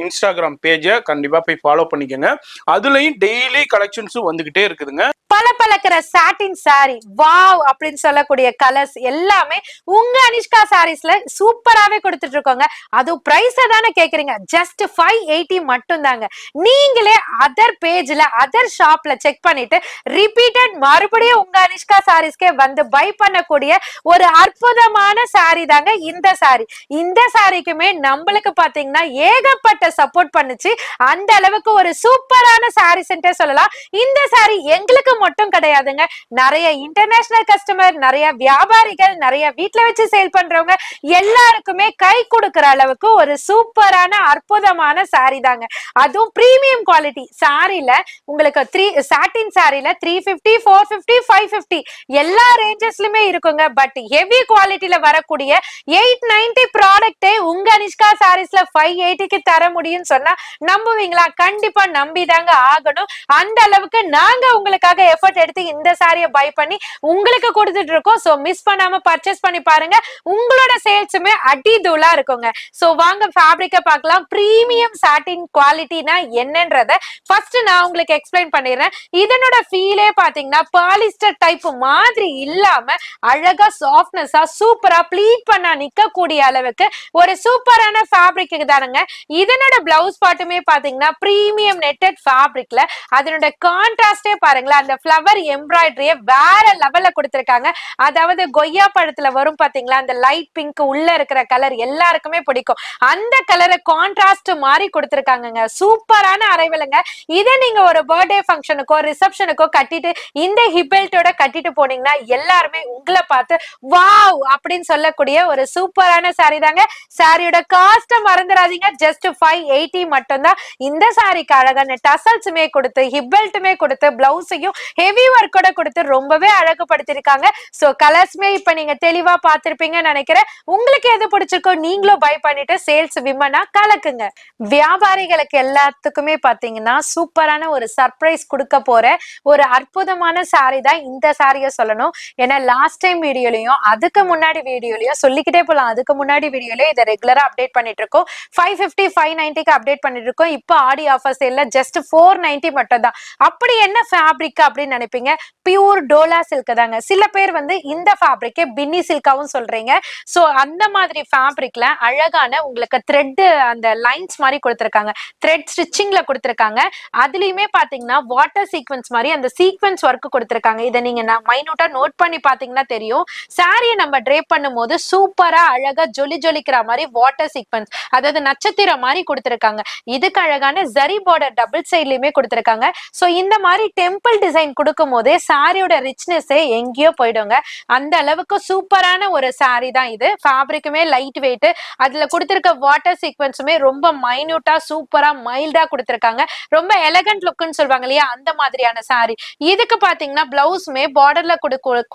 [SPEAKER 2] Instagram பேஜை கண்டிப்பா போய் ஃபாலோ பண்ணிக்கோங்க. அதுலயும் டெய்லி கலெக்ஷன்ஸ் வந்துகிட்டே இருக்குதுங்க.
[SPEAKER 1] பல பழக்கிற சாட்டின் சாரி வாவ் அப்படின்னு சொல்லக்கூடிய கலர்ஸ் எல்லாமே உங்க அனிஷ்கா சாரீஸ்ல சூப்பராவே கொடுத்துட்டு இருக்கோங்க. அதுவும் பிரைஸ் தானே கேக்குறீங்க, ஜஸ்ட் 580 மட்டும் தாங்க. நீங்களே அதர் பேஜ்ல அதர் ஷாப்ல செக் பண்ணிட்டு ரிப்பீட்டட் மறுபடியும் உங்க அனிஷ்கா சாரீஸ்க்கே வந்து பை பண்ணக்கூடிய ஒரு அற்புதமான சாரி தாங்க இந்த சாரி. இந்த சாரிக்குமே நம்மளுக்கு பாத்தீங்கன்னா ஏகப்பட்ட சப்போர்ட் பண்ணுச்சு. அந்த அளவுக்கு ஒரு சூப்பரான சாரி சென்டர் சொல்லலாம். இந்த சாரி எங்களுக்கு மட்டும் கிடையாதுங்க, நிறைய இன்டர்நேஷனல் கஸ்டமர், நிறைய வியாபாரிகள், நிறைய வீட்ல வச்சு சேல் பண்றவங்க எல்லாருக்குமே கை கொடுக்கிற அளவுக்கு ஒரு சூப்பரான அற்புதமான சாரி தாங்க. அதுவும் பிரீமியம் குவாலிட்டி சாரில உங்களுக்கு சாட்டின் சாரில 350, 450, 550 எல்லா ரேஞ்சஸ்லயுமே இருக்குங்க. பட் ஹெவி குவாலிட்டில வரக்கூடிய 890 ப்ராடக்ட்டே உங்க அனிஷ்கா சாரீஸ்ல 580க்கு தர முடியும்னு சொன்னா நம்புவீங்களா? கண்டிப்பா நம்பிதாங்க ஆகணும். அந்த அளவுக்கு நாங்க உங்களுக்காக எஃபர்ட் எடுத்து இந்த சாரியை பை பண்ணி உங்களுக்கு கொடுத்துட்டு இருக்கோம். சோ மிஸ் பண்ணாம பர்ச்சேஸ் பண்ணி பாருங்க, உங்களோட சேல்ஸுமே அடி தூளா இருக்குங்க. சோ வாங்க ஃபேப்ரிக்க பார்க்கலாம். பிரீமியம் சாட்டின் குவாலிட்டினா என்னன்றத ஃபர்ஸ்ட் நான் உங்களுக்கு எக்ஸ்பிளைன் பண்ணிடுறேன். இதனோட ஃபீலே பாத்தீங்கன்னா பாலிஸ்டர் டைப் மாதிரி இல்லாம அழகா சாஃப்ட்னஸா சூப்பரா ப்ளீட் பண்ணா நிக்கக்கூடிய அளவுக்கு ஒரு சூப்பரான ஃபேப்ரிக் தானுங்க. இதனோட பிளவுஸ் பாட்டுமே பாத்தீங்கன்னா பிரீமியம் நெட்டட் ஃபேப்ரிக்ல அதனோட கான்ட்ராஸ்டே பாருங்களேன், அந்த ஃப்ளவர் எம்ப்ராய்டரிய வேற லெவல்ல கொடுத்திருக்காங்க. அதாவது கொய்யா பழத்துல வரும் பாத்தீங்களா, அந்த லைட் பிங்க் உள்ள இருக்கிற கலர் எல்லாருக்குமே பிடிக்கும். அந்த கலரை கான்ட்ராஸ்ட் மாதிரி கொடுத்திருக்காங்க. சூப்பரான அரைவலுங்க. இதை நீங்க ஒரு பர்த்டே ஃபங்க்ஷனுக்கோ ரிசப்ஷனுக்கோ கட்டிட்டு இந்த ஹிபெல்ட்டோட கட்டிட்டு போனீங்கன்னா எல்லாருமே உங்களை பார்த்து வாவ் அப்படின்னு சொல்லக்கூடிய ஒரு சூப்பரான சாரி தாங்க. சாரியோட காஸ்ட மறந்துடாதீங்க, ஜஸ்ட் 580 மட்டும்தான். இந்த சாரிக்கு அழகான டசல்ஸுமே கொடுத்து ஹிபெல்ட்டுமே கொடுத்து பிளவுஸையும் ஹெவி ஒர்க்கோட கொடுத்து ரொம்பவே அழகுபடுத்திருக்காங்க. சோ கலர்ஸ்மே இப்ப நீங்க தெளிவா பார்த்திருப்பீங்கன்னு நினைக்கிறேன். உங்களுக்கு எது பிடிச்சிருக்கோ நீங்களும் பை பண்ணிட்டு சேல்ஸ் விமனா கலக்குங்க. வியாபாரிகளுக்கு எல்லாத்துக்குமே பாத்தீங்கன்னா சூப்பரான ஒரு சர்ப்ரைஸ் கொடுக்க போற ஒரு அற்புதமான சாரி தான் இந்த சாரியை சொல்லணும். ஏன்னா லாஸ்ட் டைம் வீடியோலயும் அதுக்கு முன்னாடி வீடியோலயும் சொல்லிக்கிட்டே போலாம். அதுக்கு முன்னாடி வீடியோலயும் இதை ரெகுலரா அப்டேட் பண்ணிட்டு இருக்கோம். 550, 590க்கு அப்டேட் பண்ணிட்டு இருக்கோம். இப்போ ஆடி ஆஃபர்ஸ் இல்ல, ஜஸ்ட் 490 மட்டும் தான். அப்படி என்ன ஃபேப்ரிக் அப்படின்னு நினைப்பீங்க, பியூர் டோலா சில்க் தாங்க. சில பேர் வந்து இந்த ஃபேப்ரிக்கே பின்னி சில்காவும் சொல்றீங்க. சோ அந்த மாதிரி ஃபேப்ரிக்ல அழகான உங்களுக்கு த்ரெட் அந்த லைன்ஸ் மாதிரி கொடுத்திருக்காங்க, த்ரெட் ஸ்டிச்சிங்ல கொடுத்திருக்காங்க. அதுலயுமே பாத்தீங்கன்னா வாட்டர் சீக்வன்ஸ் மாதிரி அந்த சீக்வன்ஸ் ஒர்க் கொடுத்திருக்காங்க. இதை நீங்க மைனூட்டா நோட் பண்ணி பாத்தீங்கன்னா தெரியும். சாரியை நம்ம ட்ரேப் பண்ணும்போது சூப்பரா அழகா ஜொலி ஜொலிக்கிற மாதிரி வாட்டர் சீக்வன்ஸ், அதாவது நட்சத்திரம் மாதிரி கொடுத்திருக்காங்க. இதுக்கு அழகான ஜரி பார்டர் டபுள் சைட்லயுமே கொடுத்திருக்காங்க. சோ இந்த மாதிரி டெம்பிள் டிசைன் கொடுக்கும் போதே சாரியோட ரிச்னஸே எங்கேயோ போயிடுங்க. அந்த அளவுக்கு சூப்பரான ஒரு சாரி தான் இது. ஃபேப்ரிக்குமே லைட் வெயிட், அதுல கொடுத்திருக்க வாட்டர் சீக்வன்ஸுமே ரொம்ப மைன்யூட்டா சூப்பரா மைல்டா கொடுத்திருக்காங்க. ரொம்ப எலகண்ட் லுக்னு சொல்லுவாங்க இல்லையா, அந்த மாதிரியான சாரி. இதுக்கு பாத்தீங்கன்னா பிளவுஸ்மே பார்டர்ல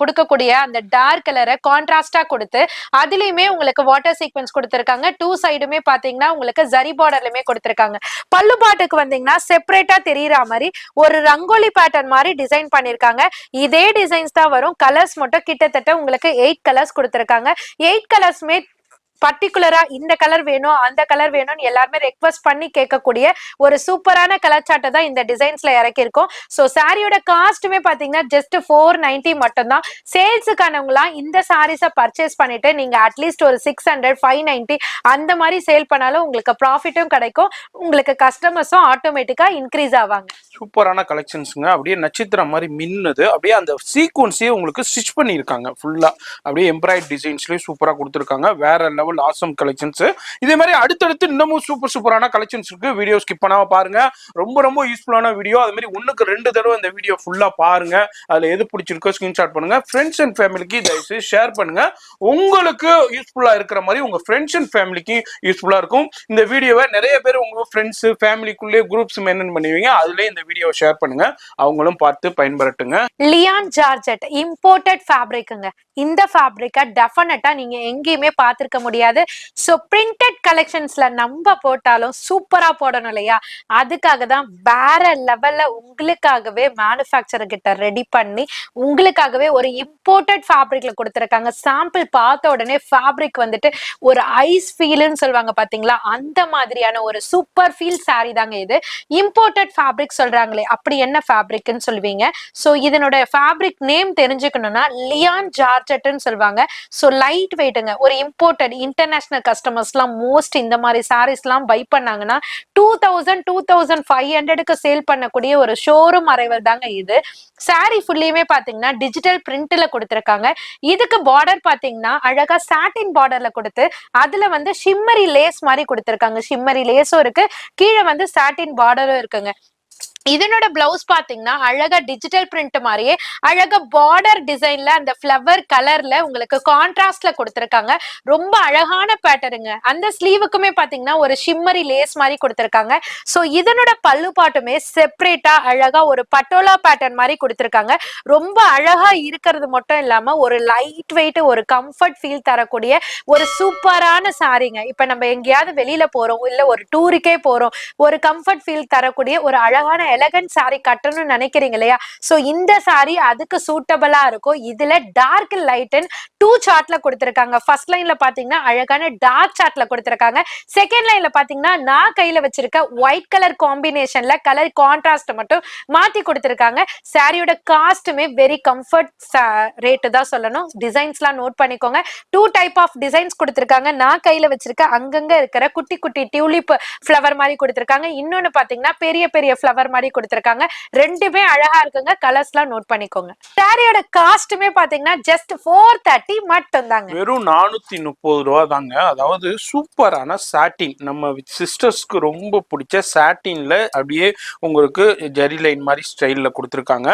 [SPEAKER 1] கொடுக்கக்கூடிய அந்த டார்க் கலரை கான்ட்ராஸ்டா கொடுத்து அதுலயுமே உங்களுக்கு வாட்டர் சீக்வன்ஸ் கொடுத்திருக்காங்க. டூ சைடுமே பாத்தீங்கன்னா உங்களுக்கு ஜரி பார்டர்லயுமே கொடுத்திருக்காங்க. பல்லு பாட்டுக்கு வந்தீங்கன்னா செப்பரேட்டா தெரியற மாதிரி ஒரு ரங்கோலி பேட்டர்ன் மாதிரி டிசைன் பண்ணிருக்காங்க. இதே டிசைன்ஸ் தான் வரும். கலர்ஸ் மட்டும் கிட்டத்தட்ட உங்களுக்கு 8 கலர்ஸ் கொடுத்திருக்காங்க. 8 கலர்ஸ்மே பர்டிகுலரா இந்த கலர் வேணும் அந்த கலர் வேணும்னு எல்லாருமே ரெக்வஸ்ட் பண்ணி கேட்கக்கூடிய ஒரு சூப்பரான கலர் சார்ட்டை தான் இந்த டிசைன்ஸ்ல இறக்கிருக்கோம். ஸோ சாரியோட காஸ்ட்டுமே பாத்தீங்கன்னா ஜஸ்ட் 490 மட்டும் தான். சேல்ஸுக்கானவங்களாம் இந்த சாரீஸை பர்ச்சேஸ் பண்ணிட்டு நீங்க அட்லீஸ்ட் ஒரு 600, 590 அந்த மாதிரி சேல் பண்ணாலும் உங்களுக்கு ப்ராஃபிட்டும் கிடைக்கும், உங்களுக்கு கஸ்டமர்ஸும் ஆட்டோமேட்டிக்கா இன்க்ரீஸ் ஆவாங்க.
[SPEAKER 2] சூப்பரான கலெக்ஷன்ஸுங்க. அப்படியே நட்சத்திரம் மாதிரி மின்னுது. அப்படியே அந்த சீக்வன்ஸே உங்களுக்கு ஸ்டிச் பண்ணியிருக்காங்க ஃபுல்லா. அப்படியே எம்ப்ராய்ட் டிசைன்ஸ்லயே சூப்பரா கொடுத்துருக்காங்க. வேற லெவல் ஆசம் கலெக்ஷன்ஸ். இதே மாதிரி அடுத்தடுத்து இன்னமும் சூப்பரான கலெக்ஷன்ஸ் இருக்கு. வீடியோ ஸ்கிப் பண்ணாம பாருங்க. ரொம்ப யூஸ்ஃபுல்லான வீடியோ. அது மாதிரி 1க்கு 2 தடவை இந்த வீடியோ ஃபுல்லா பாருங்க. அதுல எது பிடிச்சிருக்கோ ஸ்கிரீன்ஷாட் பண்ணுங்க. ஃப்ரெண்ட்ஸ் அண்ட் ஃபேமிலிக்கு தயவுசெய்து ஷேர் பண்ணுங்க. உங்களுக்கு யூஸ்ஃபுல்லா இருக்கிற மாதிரி உங்க ஃப்ரெண்ட்ஸ் அண்ட் ஃபேமிலிக்கு யூஸ்ஃபுல்லா இருக்கும். இந்த வீடியோவை நிறைய பேர் உங்க ஃப்ரெண்ட்ஸ் ஃபேமிலிக்குள்ளே குரூப்ஸ் மெயின்டைன் பண்ணுவீங்க. அதுல இந்த வீடியோவை ஷேர் பண்ணுங்க, அவங்களும் பார்த்து பயன்பெறட்டுங்க.
[SPEAKER 1] லியான் ஜார்ஜெட் இம்போர்ட்டட் ஃபேப்ரிக்குங்க. இந்த ஃபேப்ரிக்கை டெஃபினட்டா நீங்க எங்கேயுமே பார்த்திருக்க முடியாது. சோ பிரிண்டட் கலெக்ஷன்ஸ்ல நம்ம போட்டாலும் சூப்பரா போடணும் இல்லையா, அதுக்காக தான் வேற லெவல்ல உங்களுக்காகவே மேனுஃபேக்சரர் கிட்ட ரெடி பண்ணி உங்களுக்காகவே ஒரு இம்போர்ட்டட் ஃபேப்ரிக்ல கொடுத்திருக்காங்க. சாம்பிள் பார்த்த உடனே ஃபேப்ரிக் வந்துட்டு ஒரு ஐஸ் ஃபீல்னு சொல்லுவாங்க பாத்தீங்களா, அந்த மாதிரியான ஒரு சூப்பர் ஃபீல் சாரி தாங்க இது. இம்போர்ட்டட் ஃபேப்ரிக் சொல்றாங்களே, அப்படி என்ன ஃபேப்ரிக்னு சொல்லுவீங்க. சோ இதனோட ஃபேப்ரிக் நேம் தெரிஞ்சுக்கணும்னா லியான் ஜார்ஜெட்னு சொல்லுவாங்க. சோ லைட் வெயிட்டுங்க. ஒரு இம்போர்ட்டட் இன்டர்நேஷனல் கஸ்டமர்ஸ்லாம் மோஸ்ட் இந்த மாதிரி சாரீஸ்லாம் பை பண்ணாங்கன்னா 2000, 2500க்கு சேல் பண்ணக்கூடிய ஒரு ஷோரூம் அரைவல் தாங்க இது. சாரி ஃபுல்லியுமே பாத்தீங்கன்னா டிஜிட்டல் பிரிண்ட்ல கொடுத்திருக்காங்க. இதுக்கு பார்டர் பாத்தீங்கன்னா அழகா சாட்டின் பார்டர்ல கொடுத்து அதுல வந்து ஷிம்மரி லேஸ் மாதிரி கொடுத்திருக்காங்க. ஷிம்மரி லேஸும் இருக்கு, கீழே வந்து சாட்டின் பார்டரும் இருக்குங்க. இதனோட பிளவுஸ் பாத்தீங்கன்னா அழகா டிஜிட்டல் பிரிண்ட் மாதிரியே அழகா பார்டர் டிசைன்ல அந்த ஃபிளவர் கலர்ல உங்களுக்கு கான்ட்ராஸ்ட்ல கொடுத்திருக்காங்க. ரொம்ப அழகான பேட்டர்னுங்க. அந்த ஸ்லீவுக்குமே பாத்தீங்கன்னா ஒரு ஷிம்மரி லேஸ் மாதிரி கொடுத்திருக்காங்க. சோ இதனோட பல்லு பாட்டுமே செப்பரேட்டா அழகா ஒரு பட்டோலா பேட்டர்ன் மாதிரி கொடுத்திருக்காங்க. ரொம்ப அழகா இருக்கிறது மட்டும் இல்லாம ஒரு லைட் வெயிட் ஒரு கம்ஃபர்ட் ஃபீல் தரக்கூடிய ஒரு சூப்பரான சாரீங்க. இப்ப நம்ம எங்கேயாவது வெளியில போறோம் இல்ல ஒரு டூருக்கே போறோம், ஒரு கம்ஃபர்ட் ஃபீல் தரக்கூடிய ஒரு அழகான எலகன்ட் சாரி கட்டணும்னு நினைக்கிறீங்க இல்லையா? சோ இந்த சாரி அதுக்கு சூட்டபிளா இருக்கும். இதுல டார்க் லைட் அண்ட் 2 சார்ட்ல கொடுத்திருக்காங்க. ஃபர்ஸ்ட் லைன்ல பாத்தீங்கன்னா அழகான டார்க் சார்ட்ல கொடுத்திருக்காங்க. செகண்ட் லைன்ல பாத்தீங்கன்னா நான் கையில வச்சிருக்க ஒயிட் கலர் காம்பினேஷன்ல கலர் கான்ட்ராஸ்ட் மட்டும் மாத்தி கொடுத்திருக்காங்க. சாரியோட காஸ்ட்டுமே வெரி கம்ஃபர்ட் ரேட் தான் சொல்லணும். டிசைன்ஸ்லாம் நோட் பண்ணிக்கோங்க. 2 டைப் ஆஃப் டிசைன்ஸ் கொடுத்திருக்காங்க. நான் கையில வச்சிருக்க அங்கங்க இருக்கிற குட்டி குட்டி டியூலிப் ஃப்ளவர் மாதிரி கொடுத்திருக்காங்க. இன்னொன்னு பாத்தீங்கன்னா பெரிய பெரிய ஃப்ளவர் மாதிரி கொடுத்திருக்காங்க. ரெண்டுமே அழகா இருக்குங்க. கலர்ஸ்லாம் நோட் பண்ணிக்கோங்க. சாரியோட காஸ்ட்டுமே பாத்தீங்கன்னா ஜஸ்ட் 430 மட்டும் தாங்க.
[SPEAKER 2] வெறும் 430 ரூபா தாங்க. அதாவது சூப்பரான சாட்டின், நம்ம சிஸ்டர்ஸ்க்கு ரொம்ப பிடிச்ச சாட்டின்ல அப்படியே உங்களுக்கு ஜெரி லைன் மாதிரி ஸ்டைல்ல கொடுத்துருக்காங்க.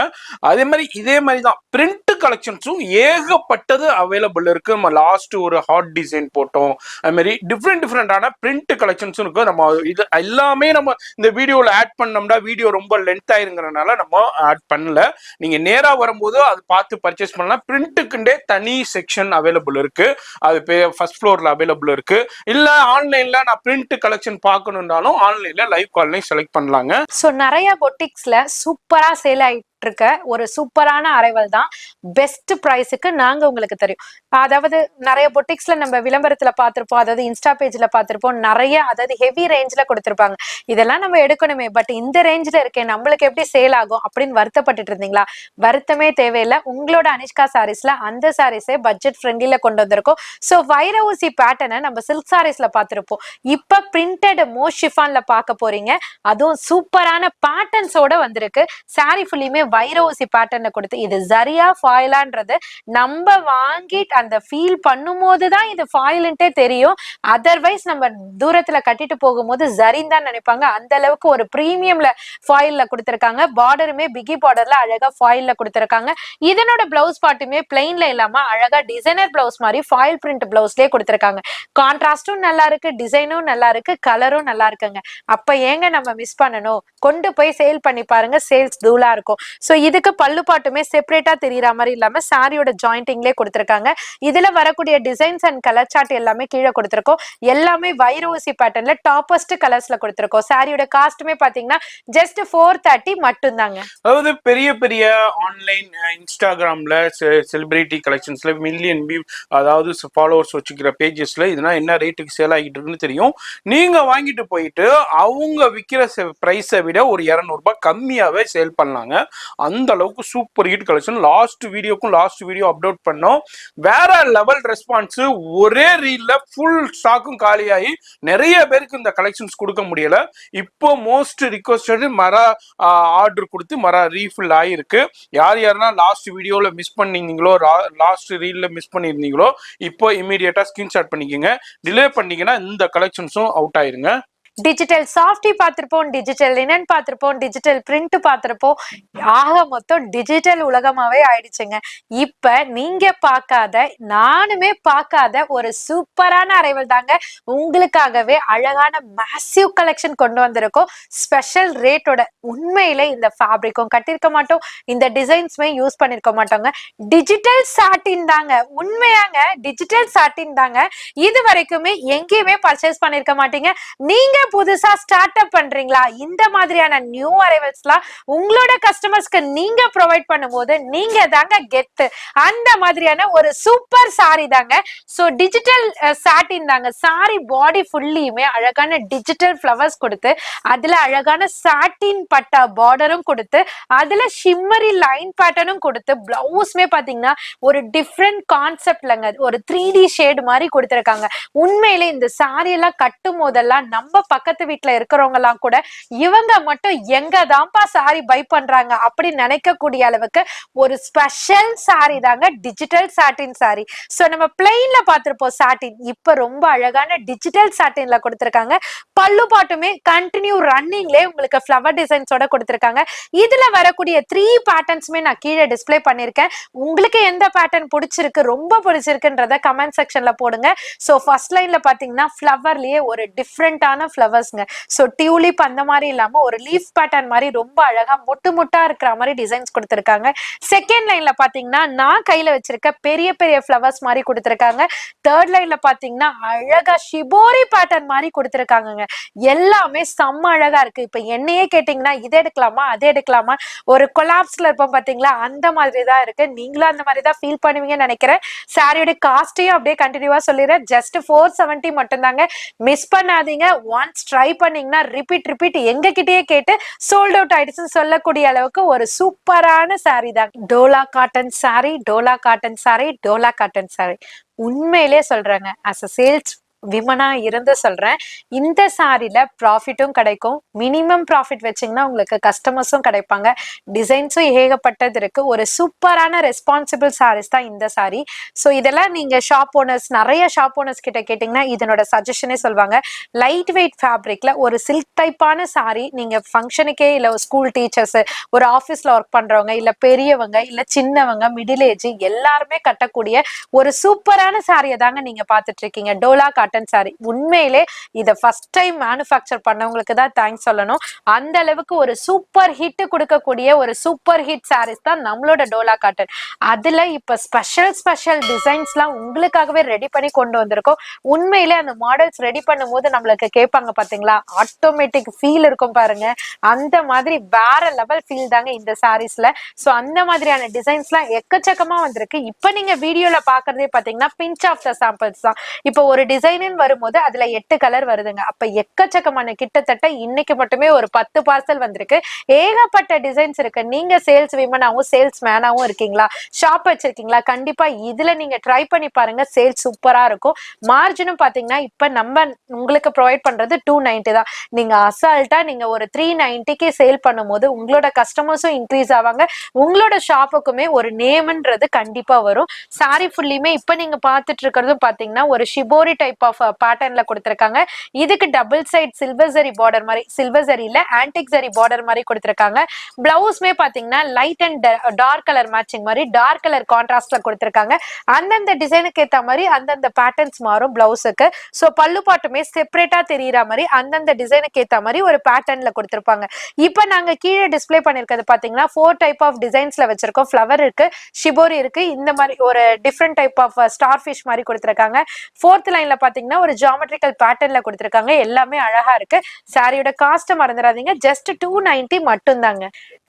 [SPEAKER 2] அதே மாதிரி இதே மாதிரி தான் பிரிண்ட் கலெக்ஷன்ஸும் ஏகப்பட்டது அவைலபிள் இருக்கு. நம்ம லாஸ்ட் ஒரு ஹாட் டிசைன் போட்டோம். அது மாதிரி டிஃப்ரெண்டான பிரிண்ட் கலெக்ஷன்ஸும் இருக்கு. நம்ம இது எல்லாமே நம்ம இந்த வீடியோவில் ஆட் பண்ணோம்னா வீடியோ ரொம்ப லென்த் ஆயிருங்கிறனால நம்ம ஆட் பண்ணல. நீங்க நேரா வரும்போது அது பார்த்து பர்ச்சேஸ் பண்ணலாம். பிரிண்ட்டுக்குண்டே தனி செக்ஷன் அவைலபிள் இருக்கு. அது ஃபர்ஸ்ட் ஃப்ளோர்ல அவைலபிள் இருக்கு. இல்ல ஆன்லைன்ல நான் பிரிண்ட் கலெக்ஷன் பார்க்கணும்னாலும் ஆன்லைன்ல லைவ் கால்லையும் செலக்ட் பண்ணலாங்க.
[SPEAKER 1] சோ நிறைய பொட்டிக்ஸ்ல சூப்பரா சேல் ஆயிட்டு இருக்க ஒரு சூப்பரான அரைவல் தான். பெஸ்ட் பிரைஸுக்கு நாங்க உங்களுக்கு தெரியும். அதாவது நிறைய பொட்டிக்ஸ்ல நம்ம விளம்பரத்துல பார்த்திருப்போம், அதாவது இன்ஸ்டா பேஜ்ல பார்த்திருப்போம். நிறைய அதாவது ஹெவி ரேஞ்ச்ல கொடுத்திருப்பாங்க. இதெல்லாம் நம்ம எடுக்கணுமே, பட் இந்த ரேஞ்ச்ல இருக்கேன் நம்மளுக்கு எப்படி சேல் ஆகும் அப்படின்னு வருத்தப்பட்டுட்டு இருந்தீங்களா? வருத்தமே தேவையில்லை. உங்களோட அனிஷ்கா சாரீஸ்ல அந்த சாரீஸே பட்ஜெட் ஃப்ரெண்ட்லில கொண்டு வந்திருக்கோம். ஸோ வைர ஊசி பேட்டர்னை நம்ம சில்க் சாரீஸ்ல பார்த்திருப்போம். இப்ப பிரிண்டட் மோஸ்ட் ஷிஃபான்ல பார்க்க போறீங்க. அதுவும் சூப்பரான பேட்டர்ன்ஸோட வந்திருக்கு. சாரி ஃபுல்லியுமே வைர ஊசி பேட்டர்னை கொடுத்து இது ஜரியா ஃபாயிலான்றது நம்ம வாங்கி அந்த ஃபீல் பண்ணும் போதுதான் இது ஃபாயில்ன்ட்டே தெரியும். அதர்வைஸ் நம்ம தூரத்துல கட்டிட்டு போகும்போது ஜரின்னு தான் நினைப்பாங்க. அந்த அளவுக்கு ஒரு பிரீமியம்ல ஃபாயில்ல கொடுத்திருக்காங்க. பார்டருமே பிகி பார்டர்ல அழகா ஃபாயில்ல கொடுத்திருக்காங்க. இதனோட பிளவுஸ் பாட்டுமே பிளெயின்ல இல்லாம அழகா டிசைனர் பிளவுஸ் மாதிரி ஃபாயில் பிரிண்ட் பிளவுஸ்லயே கொடுத்திருக்காங்க. கான்ட்ராஸ்டும் நல்லா இருக்கு, டிசைனும் நல்லா இருக்கு, கலரும் நல்லா இருக்குங்க. அப்ப ஏங்க நம்ம மிஸ் பண்ணணும்? கொண்டு போய் சேல் பண்ணி பாருங்க, சேல்ஸ் தூளா இருக்கும். சோ இதுக்கு பல்லு பாட்டுமே செப்பரேட்டா தெரியற மாதிரி இல்லாம சாரியோட ஜாயிண்டிங்லேயே கொடுத்திருக்காங்க. இதுல வரக்கூடிய டிசைன்ஸ் அண்ட் கலர் சார்ட் எல்லாமே கீழே கொடுத்திருக்கோம். எல்லாமே வைர ஊசி பேட்டர்ன்ல டாப்பஸ்ட் கலர்ஸ்ல கொடுத்திருக்கோம். சாரியோட காஸ்ட்டுமே பாத்தீங்கன்னா ஜஸ்ட் 430 மட்டும் தாங்க.
[SPEAKER 2] அதாவது பெரிய பெரிய ஆன்லைன் இன்ஸ்டாகிராம்ல செலிபிரிட்டி கலெக்ஷன்ஸ்ல மில்லியன் வியூ அதாவது ஃபாலோவர்ஸ் வச்சுக்கிற பேஜஸ்ல இதெல்லாம் என்ன ரேட்டுக்கு சேல் ஆகிட்டு இருக்குன்னு தெரியும். நீங்க வாங்கிட்டு போயிட்டு அவங்க விற்கிற பிரைஸை விட ஒரு 200 ரூபாய் கம்மியாவே சேல் பண்ணலாங்க. அந்த அளவுக்கு super hit collection. Last video upload பண்ணோம். வேற லெவல் ரெஸ்பான்ஸ். ஒரே ரீல்ல ஃபுல் ஸ்டாக்கும் காலியாகி நிறைய பேருக்கு இந்த கலெக்ஷன்ஸ் கொடுக்க முடியல. இப்போ மோஸ்ட் ரிக்வஸ்டட் மரா ஆர்டர் கொடுத்து மரா ரீஃபில் ஆகிருக்கு. யாரெல்லாம் லாஸ்ட் வீடியோவில் மிஸ் பண்ணியிருந்தீங்களோ, லாஸ்ட் ரீல்ல மிஸ் பண்ணியிருந்தீங்களோ இப்போ இமீடியட்டா ஸ்கிரீன்ஷாட் பண்ணிக்கோங்க. டிலே பண்ணீங்கன்னா இந்த கலெக்ஷன்ஸும் அவுட் ஆயிருங்க.
[SPEAKER 1] டிஜிட்டல் சாஃப்டி பார்த்திருப்போம், டிஜிட்டல் லினன் பார்த்திருப்போம், டிஜிட்டல் பிரிண்ட் பார்த்திருப்போம். ஆக மொத்தம் டிஜிட்டல் உலகமாவே ஆயிடுச்சுங்க. இப்ப நீங்க பார்க்காத, நானுமே பார்க்காத ஒரு சூப்பரான அரைவல் தாங்க உங்களுக்காகவே அழகான மேசிவ் கலெக்ஷன் கொண்டு வந்திருக்கோம். ஸ்பெஷல் ரேட்டோட. உண்மையிலே இந்த ஃபேப்ரிக்கும் கட்டிருக்க மாட்டோம், இந்த டிசைன்ஸுமே யூஸ் பண்ணிருக்க மாட்டோங்க. டிஜிட்டல் சாட்டின் தாங்க, உண்மையாங்க டிஜிட்டல் சாட்டின் தாங்க. இது வரைக்குமே எங்கேயுமே பர்ச்சேஸ் பண்ணிருக்க மாட்டீங்க. நீங்க புதுசா ஸ்டார்ட் அப் பண்றீங்களா? இந்த மாதிரியான நியூ அரைவல்ஸ்லாம் உங்களோட கஸ்டமர்ஸ்க்கு நீங்க ப்ரொவைட் பண்ணும்போது நீங்க தாங்க கெத்து. அந்த மாதிரியான ஒரு சூப்பர் சாரி தாங்க. சோ டிஜிட்டல் சாட்டின் தாங்க. சாரி பாடி ஃபுல்லியுமே அழகான டிஜிட்டல் ஃப்ளவர்ஸ் கொடுத்து அதுல அழகான சாட்டின் பட்டா பார்டரும் கொடுத்து அதுல ஷிம்மரி லைன் பேட்டர்னும் கொடுத்து பிளவுஸ்மே பாத்தீங்கன்னா ஒரு டிஃப்ரெண்ட் கான்செப்ட்லங்க ஒரு 3D ஷேடு மாதிரி கொடுத்திருக்காங்க. உண்மையிலே இந்த சாரி எல்லாம் கட்டும் போதெல்லாம் நம்ம பக்கத்து வீட்டுல இருக்கிறவங்க எல்லாம் கூட இவங்க மட்டும் எங்க தான்ப்பா சாரி பை பண்றாங்க அப்படின்னு நினைக்கக்கூடிய அளவுக்கு ஒரு ஸ்பெஷல் சாரி தாங்க டிஜிட்டல் சாட்டின் சாரி. சோ நம்ம பிளெயின்ல பார்த்திருப்போம் சாட்டின், இப்ப ரொம்ப அழகான டிஜிட்டல் சாட்டின்ல கொடுத்திருக்காங்க. பல்லு பாட்டுமே கண்டினியூ ரன்னிங்லே உங்களுக்கு ஃப்ளவர் டிசைன்ஸோட கொடுத்திருக்காங்க. இதுல வரக்கூடிய 3 பேட்டர்ன்ஸ்மே நான் கீழே டிஸ்ப்ளே பண்ணிருக்கேன். உங்களுக்கு எந்த பேட்டர்ன் பிடிச்சிருக்கு, ரொம்ப பிடிச்சிருக்குன்றத கமெண்ட் செக்ஷன்ல போடுங்க. சோ ஃபர்ஸ்ட் லைன்ல பாத்தீங்கன்னா ஃப்ளவர்லயே ஒரு டிஃப்ரெண்டான ஃப்ளவர்ஸ்ங்க. சோ டியூலிப் அந்த மாதிரி இல்லாம ஒரு லீஃப் பேட்டர்ன் மாதிரி ரொம்ப அழகா மொட்டு மொட்டா இருக்கிற மாதிரி டிசைன்ஸ் கொடுத்திருக்காங்க. செகண்ட் லைன்ல பாத்தீங்கன்னா நான் கையில வச்சிருக்க பெரிய பெரிய ஃப்ளவர்ஸ் மாதிரி கொடுத்திருக்காங்க. தேர்ட் லைன்ல பாத்தீங்கன்னா அழகா ஷிபோரி பேட்டர்ன் மாதிரி கொடுத்திருக்காங்க. எல்லாமே செம்ம அழகா இருக்கு. இப்ப என்னையே கேட்டீங்கன்னா இதை எடுக்கலாமா அதை எடுக்கலாமா, ஒரு கொலாப்ஸ்ல இருப்போம் பாத்தீங்களா, அந்த மாதிரி தான் இருக்கு. நீங்களும் அந்த மாதிரி தான் ஃபீல் பண்ணுவீங்கன்னு நினைக்கிறேன். சாரியோட காஸ்டையும் அப்படியே கண்டினியூவா சொல்லிடுறேன். ஜஸ்ட் 470 மட்டும் தாங்க. மிஸ் பண்ணாதீங்க. ஒன்ஸ் ட்ரை பண்ணீங்கன்னா ரிப்பீட் எங்க கிட்டயே கேட்டு சோல்ட் அவுட் ஆயிடுச்சுன்னு சொல்லக்கூடிய அளவுக்கு ஒரு சூப்பரான சாரி தான். Dola cotton sorry, Dola cotton sorry, Dola cotton sorry. உண்மையிலே சொல்றேங்க, அஸ் அ சேல்ஸ் விமனா இருந்து சொல்றேன், இந்த சாரில ப்ராஃபிட்டும் கிடைக்கும். மினிமம் ப்ராஃபிட் வச்சீங்கன்னா உங்களுக்கு கஸ்டமர்ஸும் கிடைப்பாங்க. டிசைன்ஸும் ஏகப்பட்டது இருக்கு. ஒரு சூப்பரான ரெஸ்பான்சிபிள் சாரீஸ் தான் இந்த சாரி. ஸோ இதெல்லாம் நீங்க ஷாப் ஓனர்ஸ், நிறைய ஷாப் ஓனர்ஸ் கிட்ட கேட்டீங்கன்னா இதனோட சஜஷனே சொல்லுவாங்க. லைட் வெயிட் ஃபேப்ரிக்ல ஒரு சில்க் டைப்பான சாரி, நீங்க ஃபங்க்ஷனுக்கே இல்ல ஸ்கூல் டீச்சர்ஸ், ஒரு ஆஃபீஸ்ல ஒர்க் பண்றவங்க, இல்ல பெரியவங்க, இல்ல சின்னவங்க, மிடில் ஏஜ் எல்லாருமே கட்டக்கூடிய ஒரு சூப்பரான சாரியை தாங்க நீங்க பாத்துட்டு இருக்கீங்க. Dola cotton sorry. உண்மையிலே இத ஃபர்ஸ்ட் டைம் மேனுஃபேக்சர் பண்ணவங்களுக்கு தான் தேங்க்ஸ் சொல்லணும். அந்த அளவுக்கு ஒரு சூப்பர் ஹிட் கொடுக்கக்கூடிய ஒரு சூப்பர் ஹிட் சாரீஸ் தான் நம்மளோட டோலா காட்டன். அதுல இப்ப ஸ்பெஷல் டிசைன்ஸ்லாம் உங்களுக்காகவே ரெடி பண்ணி கொண்டு வந்திருக்கோம். உண்மையிலே அந்த மாடல்ஸ் ரெடி பண்ணும் போது நம்மளுக்கு கேட்பாங்க பாத்தீங்களா, ஆட்டோமேட்டிக் ஃபீல் இருக்கும் பாருங்க, அந்த மாதிரி வேற லெவல் ஃபீல் தாங்க இந்த சாரீஸ்ல. சோ அந்த மாதிரியான டிசைன்ஸ்லாம் எக்கச்சக்கமா வந்திருக்கு. இப்ப நீங்க வீடியோல பாக்குறதே பாத்தீங்கன்னா பிஞ்ச் ஆஃப் த சாம்பிள்ஸ் தான். இப்போ ஒரு டிசைன் வரும்போது அதுல 8 கலர் வருதுங்க. அப்ப எக்கச்சக்கமான, கிட்டத்தட்ட இன்னைக்கு மட்டுமே ஒரு 10 பார்சல் வந்திருக்கு. ஏகப்பட்ட டிசைன்ஸ் இருக்கு. நீங்க சேல்ஸ் விமனாவும் சேல்ஸ் மேனாவும் இருக்கீங்களா, ஷாப் வச்சிருக்கீங்களா, கண்டிப்பா இதுல நீங்க ட்ரை பண்ணி பாருங்க. சேல்ஸ் சூப்பரா இருக்கும். மார்ஜினும் பாத்தீங்கன்னா இப்ப நம்ம உங்களுக்கு ப்ரொவைட் பண்றது 290 தான். நீங்க அசால்ட்டா நீங்க ஒரு 390க்கு சேல் பண்ணும்போது உங்களோட கஸ்டமர்ஸும் இன்க்ரீஸ் ஆவாங்க. உங்களோட ஷாப்புக்குமே ஒரு நேம்ன்றது கண்டிப்பா வரும். சாரி ஃபுல்லியுமே இப்ப நீங்க பாத்துட்டு இருக்கிறதும் பாத்தீங்கன்னா ஒரு ஷிபோரி டைப் ஆஃப் பேட்டர்ன்ல கொடுத்திருக்காங்க. இதுக்கு double side silver zari border மாதிரி, சில்வர் ஜரியில ஆன்டிக் ஜரி பார்டர் மாதிரி கொடுத்திருக்காங்க. பிளவுஸ்மே பாத்தீங்கன்னா light and dark colour matching மாதிரி டார்க் கலர் கான்ட்ராஸ்ட்ல கொடுத்திருக்காங்க. அந்தந்த டிசைனுக்கு ஏத்த மாதிரி அந்தந்த பேட்டர்ன்ஸ் மாறும் பிளவுஸுக்கு. சோ பல்லு பாட்டுமே செப்பரேட்டா தெரியற மாதிரி அந்தந்த டிசைனுக்கு ஏத்த மாதிரி ஒரு பேட்டர்ன்ல கொடுத்திருப்பாங்க. இப்ப நாங்க கீழே டிஸ்ப்ளே பண்ணிருக்கிறது பாத்தீங்கன்னா 4 டைப் ஆஃப் டிசைன்ஸ்ல வச்சிருக்கோம். ஃப்ளவர் இருக்கு, ஷிபோரி இருக்கு, இந்த மாதிரி ஒரு different type of starfish மாதிரி கொடுத்திருக்காங்க. ஃபோர்த் லைன்ல பாத்தீங்கன்னா ஒரு ஜியோமெட்ரிக்கல் பேட்டர்ன்ல கொடுத்திருக்காங்க. எல்லாமே அழகா இருக்கு. சாரியோட காஸ்ட் மறந்துடாதீங்க, ஜஸ்ட் 290 மட்டும் தாங்க.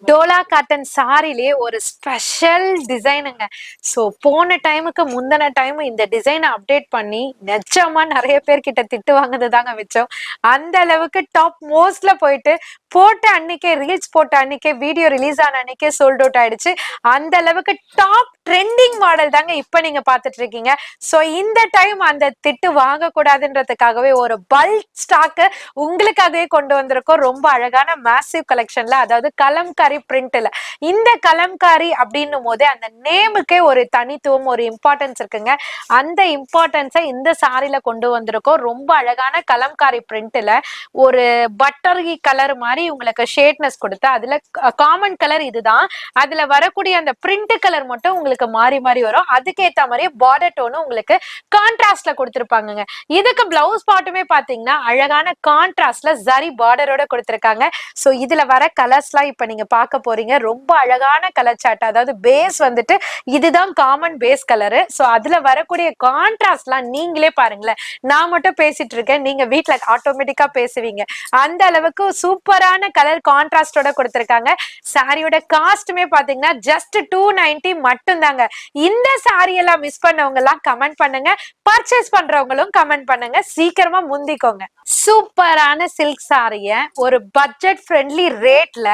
[SPEAKER 1] டோலா காட்டன் சாரிலேயே ஒரு ஸ்பெஷல் டிசைனுங்க. சோ போன டைமுக்கு முந்தின டைம் இந்த டிசைனை அப்டேட் பண்ணி நிஜமா நிறைய பேர்கிட்ட திட்டு வாங்குறது தாங்க மிச்சம். அந்த அளவுக்கு டாப் மோஸ்ட்ல போயிட்டு போட்ட அன்னைக்கே, ரீல்ஸ் போட்ட அன்னைக்கே, வீடியோ ரிலீஸ் ஆன அன்னைக்கே சோல்ட் அவுட் ஆயிடுச்சு. அந்த அளவுக்கு டாப் ட்ரெண்டிங் மாடல் தாங்க இப்ப நீங்க பாத்துட்டு இருக்கீங்க. சோ இந்த டைம் அந்த திட்டு வாங்க கூடாதுன்றதுக்காகவே ஒரு பல்க் ஸ்டாக் உங்களுக்காகவே கொண்டு வந்திருக்கோம். ரொம்ப அழகான மேசிவ் கலெக்ஷன்ல, அதாவது கலம்காரி பிரிண்ட்ல. இந்த கலம்காரி அப்படின்னும் போதே அந்த நேமுக்கே ஒரு தனித்துவம், ஒரு இம்பார்ட்டன்ஸ் இருக்குங்க. அந்த இம்பார்ட்டன்ஸை இந்த சாரில கொண்டு வந்திருக்கோம். ரொம்ப அழகான கலம்காரி பிரிண்ட்ல ஒரு பட்டரி கலர் மாதிரி உங்களுக்கு ஷேட்னஸ் கொடுத்து, அதுல காமன் கலர் இதுதான், அதுல வரக்கூடிய அந்த பிரிண்ட் கலர் மட்டும் உங்களுக்கு மாறி மாறி வரும். அதுக்கு ஏத்த மாதிரி பார்டர் டோனும் உங்களுக்கு கான்ட்ராஸ்ட்ல கொடுத்திருப்பாங்க. இதுக்கு பிளவுஸ் பாட்டுமே பாத்தீங்கன்னா அழகான கான்ட்ராஸ்ட்ல ஜரி பார்டரோட கொடுத்திருக்காங்க. சோ இதுல வர கலர்ஸ்லாம் இப்ப நீங்க பார்க்க போறீங்க. ரொம்ப அழகான கலர் சார்ட், அதாவது பேஸ் வந்துட்டு இதுதான் காமன் பேஸ் கலரு. சோ அதுல வரக்கூடிய கான்ட்ராஸ்ட்லாம் நீங்களே பாருங்களேன். நான் மட்டும் பேசிட்டு இருக்கேன், நீங்க வீட்டுல ஆட்டோமேட்டிக்கா பேசுவீங்க. அந்த அளவுக்கு சூப்பரான கலர் கான்ட்ராஸ்டோட கொடுத்திருக்காங்க. சாரியோட காஸ்ட்டுமே பாத்தீங்கன்னா ஜஸ்ட் 290 மட்டும் தாங்க. இந்த சாரி எல்லாம் மிஸ் பண்ணவங்க எல்லாம் கமெண்ட் பண்ணுங்க, பர்ச்சேஸ் பண்றவங்களும் கமெண்ட் பண்ணுங்க, சீக்கிரமா முந்திக்கோங்க. சூப்பரான சில்க் சாரிய ஒரு பட்ஜெட் ஃப்ரெண்ட்லி ரேட்ல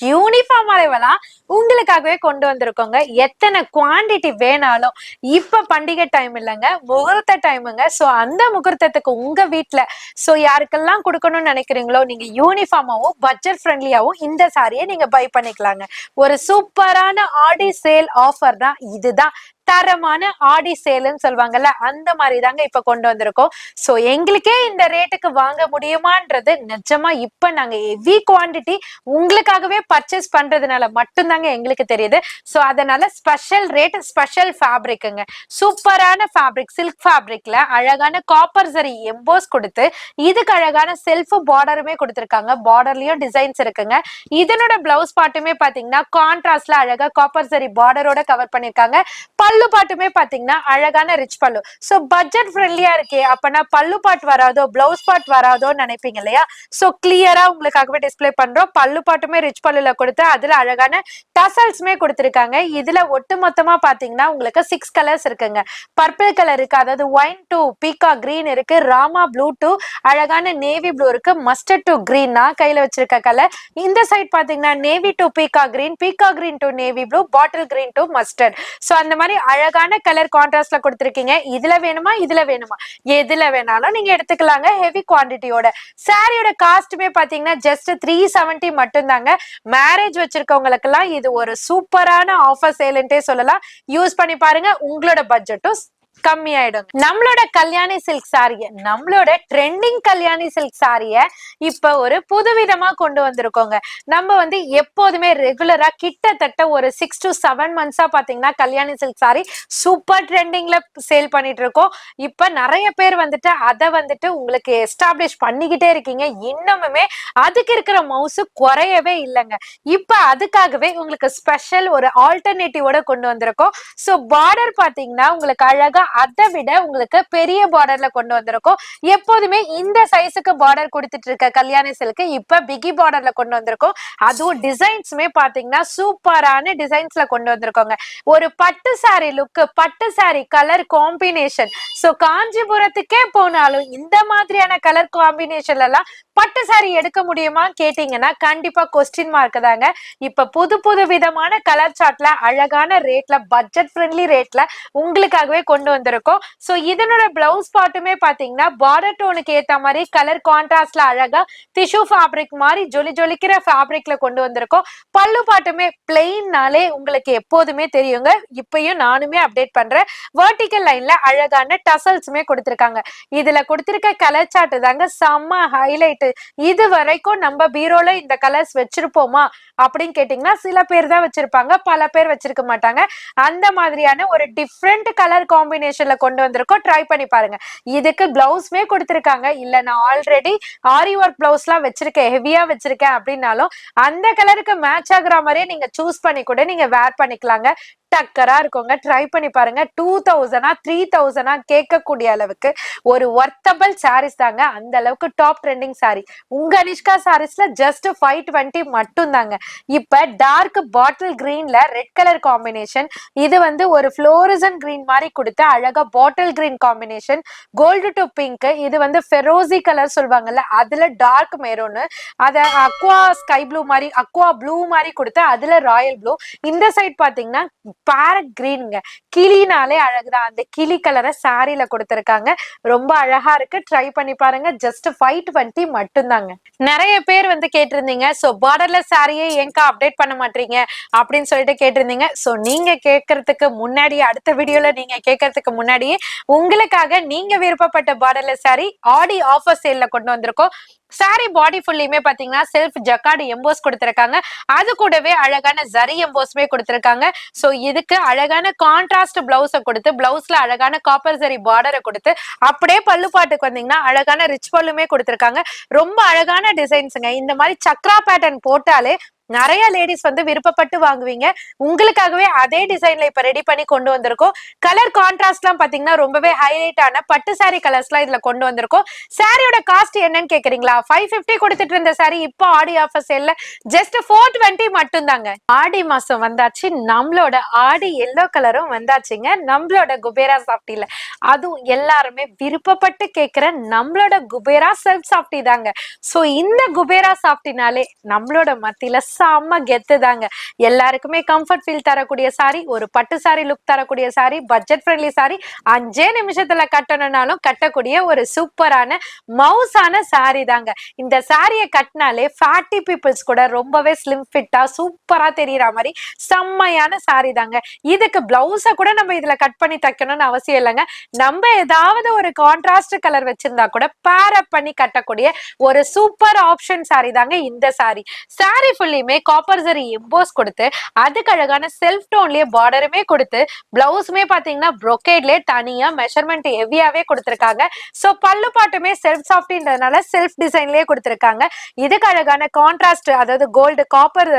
[SPEAKER 1] யூனிக் யூனிஃபார்ம் அளவெல்லாம் உங்களுக்காகவே கொண்டு வந்திருக்கோங்க. எத்தனை குவாண்டிட்டி வேணாலும் இப்ப பண்டிகை டைம் இல்லைங்க, முகூர்த்த டைமுங்க. சோ அந்த முகூர்த்தத்துக்கு உங்க வீட்ல சோ யாருக்கெல்லாம் கொடுக்கணும்னு நினைக்கிறீங்களோ நீங்க யூனிஃபார்மாவும் பட்ஜெட் ஃப்ரெண்ட்லியாவும் இந்த சாரியை நீங்க பை பண்ணிக்கலாங்க. ஒரு சூப்பரான ஆடி சேல் ஆஃபர் தான் இதுதான். தரமான ஆடி சேல்னு சொல்லுவாங்கல்ல, அந்த மாதிரி தாங்க இப்ப கொண்டு வந்திருக்கோம். சோ எங்களுக்கே இந்த ரேட்டுக்கு வாங்க முடியுமான்றது நிஜமா இப்ப நாங்க ஹெவி குவாண்டிட்டி உங்களுக்காகவே பர்ச்சேஸ் பண்றதுனால மட்டும்தாங்க எங்களுக்கு தெரியுது. சோ அதனால ஸ்பெஷல் ரேட், ஸ்பெஷல் ஃபேப்ரிக்குங்க. சூப்பரான ஃபேப்ரிக், சில்க் ஃபேப்ரிக்ல அழகான காப்பர் சரி எம்போஸ் கொடுத்து இதுக்கு அழகான செல்ஃப் பார்டருமே கொடுத்திருக்காங்க. பார்டர்லயும் டிசைன்ஸ் இருக்குங்க. இதனோட பிளவுஸ் பாட்டுமே பாத்தீங்கன்னா கான்ட்ராஸ்ட்ல அழகா காப்பர் சரி பார்டரோட கவர் பண்ணிருக்காங்க. பல்லு பாட்டுமே பாத்தீங்கன்னா அழகான ரிச் பல்லு. சோ பட்ஜெட் ஃப்ரெண்ட்லியா இருக்கே, அப்பனா பல்லு பாட் வராதோ, பிளவுஸ் பாட் வராதோன்னு நினைப்பீங்க இல்லையா? சோ கிளியரா உங்களுக்காகவே டிஸ்பிளே பண்றோம். பல்லு பாட்டுமே ரிச் பல்லுல கொடுத்து அதுல அழகான டசல்ஸ்மே கொடுத்திருக்காங்க. இதுல ஒட்டு மொத்தமா பாத்தீங்கன்னா உங்களுக்கு 6 கலர்ஸ் இருக்குங்க. பர்பிள் கலர் இருக்கு, அதாவது ஒயின் டு பீகா கிரீன் இருக்கு, ராமா ப்ளூ டு அழகான நேவி ப்ளூ இருக்கு, மஸ்டர்ட் டு கிரீன் நான் கையில வச்சிருக்க கலர். இந்த சைட் பாத்தீங்கன்னா நேவி டு பீகா green to navy blue, bottle green to mustard. So அந்த மாதிரி அழகான கலர் கான்ட்ராஸ்ட்ல கொடுத்திருக்கீங்க. இதுல வேணுமா, இதுல வேணுமா, எதுல வேணாலும் நீங்க எடுத்துக்கலாங்க ஹெவி குவாண்டிட்டியோட. சாரியோட காஸ்ட்டுமே பாத்தீங்கன்னா ஜஸ்ட் 370 மட்டும் தாங்க. மேரேஜ் வச்சிருக்கவங்களுக்கு எல்லாம் இது ஒரு சூப்பரான ஆஃபர் சேல்ன்ட்டே சொல்லலாம். யூஸ் பண்ணி பாருங்க, உங்களோட பட்ஜெட்டும் கம்மியாயிடும். நம்மளோட கல்யாணி சில்க் சாரிய, நம்மளோட ட்ரெண்டிங் கல்யாணி சில்க் சாரிய இப்ப ஒரு புதுவிதமா கொண்டு வந்திருக்கோங்க. நம்ம வந்து எப்போதுமே ரெகுலரா கிட்டத்தட்ட ஒரு 6 to 7 மந்த்ஸா பாத்தீங்கன்னா கல்யாணி சில்க் சாரி சூப்பர் ட்ரெண்டிங்ல சேல் பண்ணிட்டு இருக்கோம். இப்ப நிறைய பேர் வந்துட்டு அதை வந்துட்டு உங்களுக்கு எஸ்டாப்ளிஷ் பண்ணிக்கிட்டே இருக்கீங்க. இன்னமுமே அதுக்கு இருக்கிற மவுசு குறையவே இல்லைங்க. இப்ப அதுக்காகவே உங்களுக்கு ஸ்பெஷல் ஒரு ஆல்டர்னேட்டிவோட கொண்டு வந்திருக்கோம். சோ பார்டர் பாத்தீங்கன்னா உங்களுக்கு அழகா அதை விட உங்களுக்கு பெரிய பார்டர்ல கொண்டு வந்திருக்கோம். எப்போதுமே இந்த சைஸுக்கு பார்டர் கொடுத்துட்டு இருக்க கல்யாணி சில்க் இப்ப பிகி பார்டர்ல கொண்டு வந்திருக்கோம். அதுவும் டிசைன்ஸ்மே பாத்தீங்கன்னா சூப்பரான டிசைன்ஸ்ல கொண்டு வந்திருக்கோங்க. ஒரு பட்டு சாரி லுக், பட்டு சாரி கலர் காம்பினேஷன். சோ காஞ்சிபுரத்துக்கே போனாலும் இந்த மாதிரியான கலர் காம்பினேஷன்ல எல்லாம் பட்டு சாரி எடுக்க முடியுமா கேட்டீங்கன்னா கண்டிப்பா கொஸ்டின் மார்க் தாங்க. இப்ப புது புது விதமான கலர் சார்ட்ல அழகான ரேட்ல பட்ஜெட் ஃப்ரெண்ட்லி ரேட்ல உங்களுக்காகவே கொண்டு வந்திருக்கோம். சோ இதனோட பிளவுஸ் பாட்டுமே பாத்தீங்கன்னா பார்டர் டோனுக்கு ஏத்த மாதிரி கலர் கான்ட்ராஸ்ட்ல அழகா டிஷ்யூ ஃபேப்ரிக் மாதிரி ஜொலி ஜொலிக்கிற ஃபேப்ரிக்ல கொண்டு வந்திருக்கோம். பல்லு பாட்டுமே பிளெயின்னாலே உங்களுக்கு எப்போதுமே தெரியுங்க. இப்பயும் நானுமே அப்டேட் பண்றேன். வெர்டிகல் லைன்ல அழகான டசல்ஸ்மே கொடுத்திருக்காங்க. இதுல கொடுத்திருக்க கலர் சார்ட் தாங்க செம்ம ஹைலைட். இது வரைக்கும் நம்ம பீரோல இந்த கலர்ஸ் வச்சிருப்போமா அப்படின்னு கேட்டீங்கன்னா சில பேர் தான் வச்சிருப்பாங்க, பல பேர் வச்சிருக்க மாட்டாங்க. அந்த மாதிரியான ஒரு டிஃப்ரெண்ட் கலர் காம்பினேஷன்ல கொண்டு வந்திருக்கோம். ட்ரை பண்ணி பாருங்க. இதுக்கு பிளவுஸ்மே கொடுத்திருக்காங்க. இல்ல நான் ஆல்ரெடி ஆரி ஒர்க் பிளவுஸ் எல்லாம் வச்சிருக்கேன், ஹெவியா வச்சிருக்கேன் அப்படின்னாலும் அந்த கலருக்கு மேட்ச் ஆகுற மாதிரியே நீங்க சூஸ் பண்ணி கூட நீங்க வேர் பண்ணிக்கலாங்க. டக்கரா இருக்குங்க. ட்ரை பண்ணி பாருங்க. 2000 3000 கேட்கக்கூடிய அளவுக்கு ஒரு ஒர்த்தபிள் சாரீஸ் தாங்க. அந்த அளவுக்கு டாப் ட்ரெண்டிங் சாரி உங்க அனிஷ்கா சாரீஸ்ல ஜஸ்ட் 520 மட்டும் தாங்க. இப்ப டார்க் பாட்டில் கிரீன்ல ரெட் கலர் காம்பினேஷன், இது வந்து ஒரு ஃப்ளோரசன் கிரீன் மாதிரி கொடுத்த அழகா bottle green combination, gold to pink, இது வந்து ஃபெரோசி கலர் சொல்லுவாங்கல்ல அதுல டார்க் மெரூன், அத அக்வா ஸ்கை ப்ளூ மாதிரி அக்வா ப்ளூ மாதிரி கொடுத்த அதுல ராயல் ப்ளூ, இந்த சைட் பாத்தீங்கன்னா பேரட் கிரீனுங்க. கிளினாலே அழகுதான். அந்த கிளி கலரை சாரியில கொடுத்திருக்காங்க. ரொம்ப அழகா இருக்கு. ட்ரை பண்ணி பாருங்க. ஜஸ்ட் 520 மட்டும் தாங்க. நிறைய பேர் வந்து கேட்டிருந்தீங்க, சோ பார்டர்ல சாரியே ஏங்கா அப்டேட் பண்ண மாட்டீங்க அப்படின்னு சொல்லிட்டு கேட்டிருந்தீங்க. சோ நீங்க கேட்கறதுக்கு முன்னாடி, அடுத்த வீடியோல நீங்க கேட்கறதுக்கு முன்னாடியே உங்களுக்காக நீங்க விருப்பப்பட்ட பார்டர்ல சாரி ஆடி ஆஃபர் சேல்ல கொண்டு வந்திருக்கோம். சாரி பாடி ஃபுல்லியுமே பாத்தீங்கன்னா செல்ஃப் ஜக்கார்டு எம்போஸ் கொடுத்திருக்காங்க. அது கூடவே அழகான ஜரி எம்போஸ்மே கொடுத்திருக்காங்க. சோ இதுக்கு அழகான கான்ட்ராஸ்ட் பிளவுஸ கொடுத்து பிளவுஸ்ல அழகான காப்பர் ஜரி பார்டரை கொடுத்து அப்படியே பல்லு பாட்டுக்கு வந்தீங்கன்னா அழகான ரிச் பல்லுமே கொடுத்திருக்காங்க. ரொம்ப அழகான டிசைன்ஸுங்க. இந்த மாதிரி சக்ரா பேட்டர்ன் போட்டாலே நிறைய லேடிஸ் வந்து விருப்பப்பட்டு வாங்குவீங்க. உங்களுக்காகவே அதே டிசைன்ல இப்ப ரெடி பண்ணி கொண்டு வந்திருக்கோம். கலர் கான்ட்ராஸ்ட் எல்லாம் பாத்தீங்கன்னா ரொம்பவே ஹைலைட் ஆன பட்டு சாரி கலர்ஸ் எல்லாம் இதுல கொண்டு வந்திருக்கோம். சாரியோட காஸ்ட் என்னன்னு கேக்குறீங்களா? 550 கொடுத்துட்டு இருந்த சாரி இப்போ ஆடி ஆஃபர் சேல்ல ஜஸ்ட் 420 மட்டும் தாங்க. ஆடி மாசம் வந்தாச்சு. நம்மளோட ஆடி எல்லோ கலரும் வந்தாச்சுங்க. நம்மளோட குபேரா சாஃப்டில அதுவும் எல்லாருமே விருப்பப்பட்டு கேட்கிற நம்மளோட குபேரா செல்ஃப் சாஃப்டி தாங்க. சோ இந்த குபேரா சாஃப்டினாலே நம்மளோட மத்தியில செம்ம கெத்து தாங்க. எல்லாருக்குமே கம்ஃபர்ட் ஃபீல் தரக்கூடிய சாரி, ஒரு பட்டு சாரி லுக் தரக்கூடிய சாரி, பட்ஜெட் ஃப்ரெண்ட்லி சாரி, 5 நிமிஷத்துல கட்டணும்னாலும் கட்டக்கூடிய ஒரு சூப்பரான மவுசான சாரி தாங்க. இந்த சாரியை கட்டினாலே ஃபேட்டி பீப்புள்ஸ் கூட ரொம்பவே ஸ்லிம் ஃபிட்டா சூப்பரா தெரியற மாதிரி செம்மையான சாரி தாங்க. இதுக்கு பிளவுஸ கூட நம்ம இதுல கட் பண்ணி தைக்கணும்னு அவசியம் இல்லைங்க. நம்ம ஏதாவது ஒரு கான்ட்ராஸ்ட் கலர் வச்சிருந்தா கூட பேர் அப் பண்ணி கட்டக்கூடிய ஒரு சூப்பர் ஆப்ஷன் சாரி தாங்க இந்த சாரி. சாரி ஃபுல்லியுமே காப்பர் ஜரி எம்போஸ் கொடுத்து அதுக்கு அழகான செல்ஃப் டோன்லயே பார்டருமே கொடுத்து பிளவுஸுமே பாத்தீங்கன்னா brocade-லயே தனியா மெஷர்மெண்ட் ஹெவியாவே கொடுத்திருக்காங்க. சோ பல்லு பாட்டுமே செல்ஃப் சாஃப்ட்ன்றதுனால செல்ஃப் டிசைன்லயே கொடுத்திருக்காங்க. இதுக்கு அழகான கான்ட்ராஸ்ட் அதாவது கோல்டு காப்பர்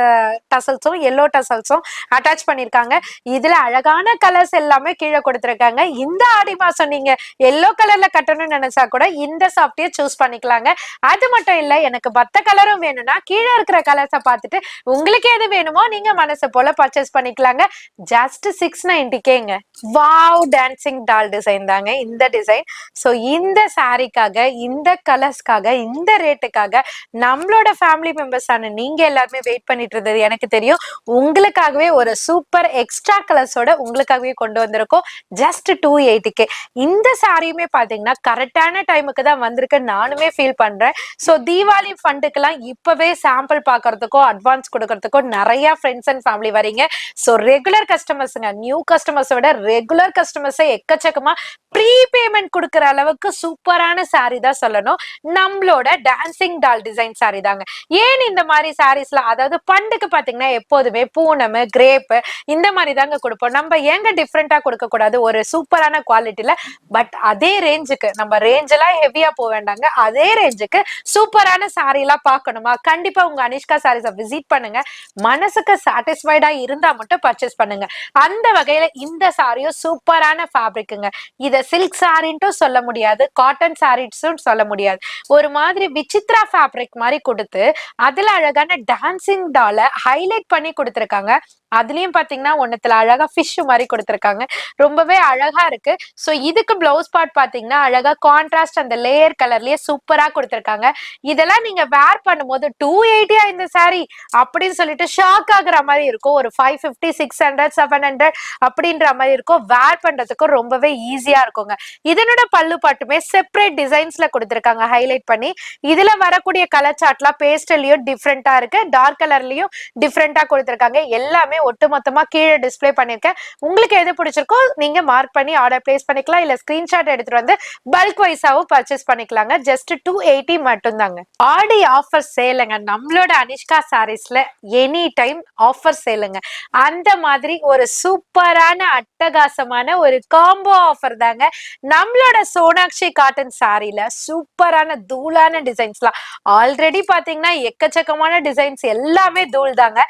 [SPEAKER 1] டசல்ஸும் எல்லோ டசல்ஸும் அட்டாச் பண்ணிருக்காங்க. இதுல அழகான கலர்ஸ் எல்லாமே கீழே கொடுத்திருக்காங்க. இந்த ஆடி மாசம் நீங்க எல்லோ கலர்ல கட்டணும்னு நினைச்சா கூட இந்த சாஃப்டியை சூஸ் பண்ணிக்கலாங்க. அது மட்டும் இல்ல, எனக்கு மத்த கலரும் வேணும்னா கீழே இருக்கிற கலர்ஸை பார்த்துட்டு உங்களுக்கு எது வேணுமோ நீங்க மனசு போல பர்ச்சேஸ் பண்ணிக்கலாங்க. ஜஸ்ட் 690Kங்க. வாவ், டான்சிங் டால் டிசைன் தாங்க இந்த டிசைன். ஸோ இந்த சாரிக்காக, இந்த கலர்ஸ்க்காக, இந்த ரேட்டுக்காக நம்மளோட ஃபேமிலி மெம்பர்ஸான நீங்க எல்லாருமே வெயிட் பண்ணிட்டு இருந்தது எனக்கு தெரியும். உங்களுக்காகவே ஒரு சூப்பர் எக்ஸ்ட்ரா கலர்ஸோட உங்களுக்காகவே கொண்டு வந்திருக்கோம். Just 280K. இந்த சாரியுமே பாத்தீங்கன்னா கரெக்டான டைமுக்கு தான் வந்திருக்கு நானுமே ஃபீல் பண்றேன். ஸோ தீபாவளி ஃபண்டுக்கெல்லாம் இப்பவே சாம்பிள் பாக்குறதுக்கோ அட்வான்ஸ் கொடுக்கறதுக்கோ நிறைய ஃப்ரெண்ட்ஸ் அண்ட் ஃபேமிலி வரீங்க. ஸோ ரெகுலர் கஸ்டமர்ஸுங்க, நியூ கஸ்டமர்ஸை விட ரெகுலர் கஸ்டமர்ஸை எக்கச்சக்கமா ப்ரீ பேமெண்ட் கொடுக்குற அளவுக்கு சூப்பரான சாரி தான் சொல்லணும். நம்மளோட டான்சிங் டால் டிசைன் சாரி தாங்க. ஏன் இந்த மாதிரி சாரீஸ்ல, அதாவது பண்டுக்கு பாத்தீங்கன்னா எப்போதுமே பூனம், கிரேப் இந்த மாதிரி தாங்க கொடுப்போம். நம்ம ஏங்க டிஃப்ரெண்டா கொடுக்க கூடாது ஒரு சூப்பரான குவாலிட்டியில? பட் அதே ரேஞ்சுக்கு நம்ம ரேஞ்ச் எல்லாம் ஹெவியா போக வேண்டாங்க. அதே ரேஞ்சுக்கு சூப்பரான சாரி எல்லாம் பார்க்கணுமா, கண்டிப்பா உங்க அனிஷ்கா சாரீஸை விசிட் பண்ணுங்க. மனசுக்கு சாட்டிஸ்ஃபைடா இருந்தா மட்டும் பர்ச்சேஸ் பண்ணுங்க. அந்த வகையில இந்த சாரியும் சூப்பரான ஃபேப்ரிக்குங்க. இத சில்க் சாரின்ட்டும் சொல்ல முடியாது, காட்டன் சாரீஸும் சொல்ல முடியாது. ஒரு மாதிரி விசித்ரா ஃபேப்ரிக் மாதிரி கொடுத்து அதுல அழகான டான்சிங் டால ஹைலைட் பண்ணி கொடுத்திருக்காங்க. அதுலயும் பாத்தீங்கன்னா ஒன்னத்துல அழகா ஃபிஷ் மாதிரி கொடுத்திருக்காங்க. ரொம்பவே அழகா இருக்கு. சோ இதுக்கு பிளவுஸ் பார்ட் பாத்தீங்கன்னா அழகா கான்ட்ராஸ்ட் அந்த லேயர் கலர்லயே சூப்பரா கொடுத்திருக்காங்க. இதெல்லாம் நீங்க வேர் பண்ணும்போது 280 இந்த சாரி அப்படின்னு சொல்லிட்டு ஷாக் ஆகுற மாதிரி இருக்கும். ஒரு 550, 600, 700 அப்படின்ற மாதிரி இருக்கும். வேர் பண்றதுக்கு ரொம்பவே ஈஸியா இருக்குங்க. இதனோட பல்லு பாட்டுமே செப்பரேட் டிசைன்ஸ்ல கொடுத்திருக்காங்க ஹைலைட் பண்ணி. இதுல வரக்கூடிய கலர் சார்ட்லாம் பேஸ்டல்லயும் டிஃப்ரெண்டா இருக்கு, டார்க் கலர்லயும் டிஃப்ரெண்டா கொடுத்திருக்காங்க. எல்லாமே ஒட்டு மொத்தமா கீழே டிஸ்பிளே பண்ணிருக்கேன். உங்களுக்கு எது பிடிச்சிருக்கோ நீங்க மார்க் பண்ணி ஆர்டர் பிளேஸ் பண்ணிக்கலாம். இல்ல ஸ்கிரீன்ஷாட் எடுத்துட்டு வந்து பல்க் வைஸாவும் பர்ச்சேஸ் பண்ணிக்கலாங்க. ஜஸ்ட் 280 மட்டும் தாங்க. ஆடி ஆஃபர் சேலுங்க நம்மளோட அனிஷ்கா சாரீஸ்ல. எனி டைம் ஆஃபர் சேலுங்க. அந்த மாதிரி ஒரு சூப்பரான அட்டகாசமான ஒரு காம்போ ஆஃபர் தாங்க நம்மளோட சோனாக்ஷி காட்டன் சாரில. சூப்பரான தூளான டிசைன்ஸ்லாம் ஆல்ரெடி பாத்தீங்கன்னா எக்கச்சக்கமான டிசைன்ஸ் எல்லாமே தூள் தாங்க.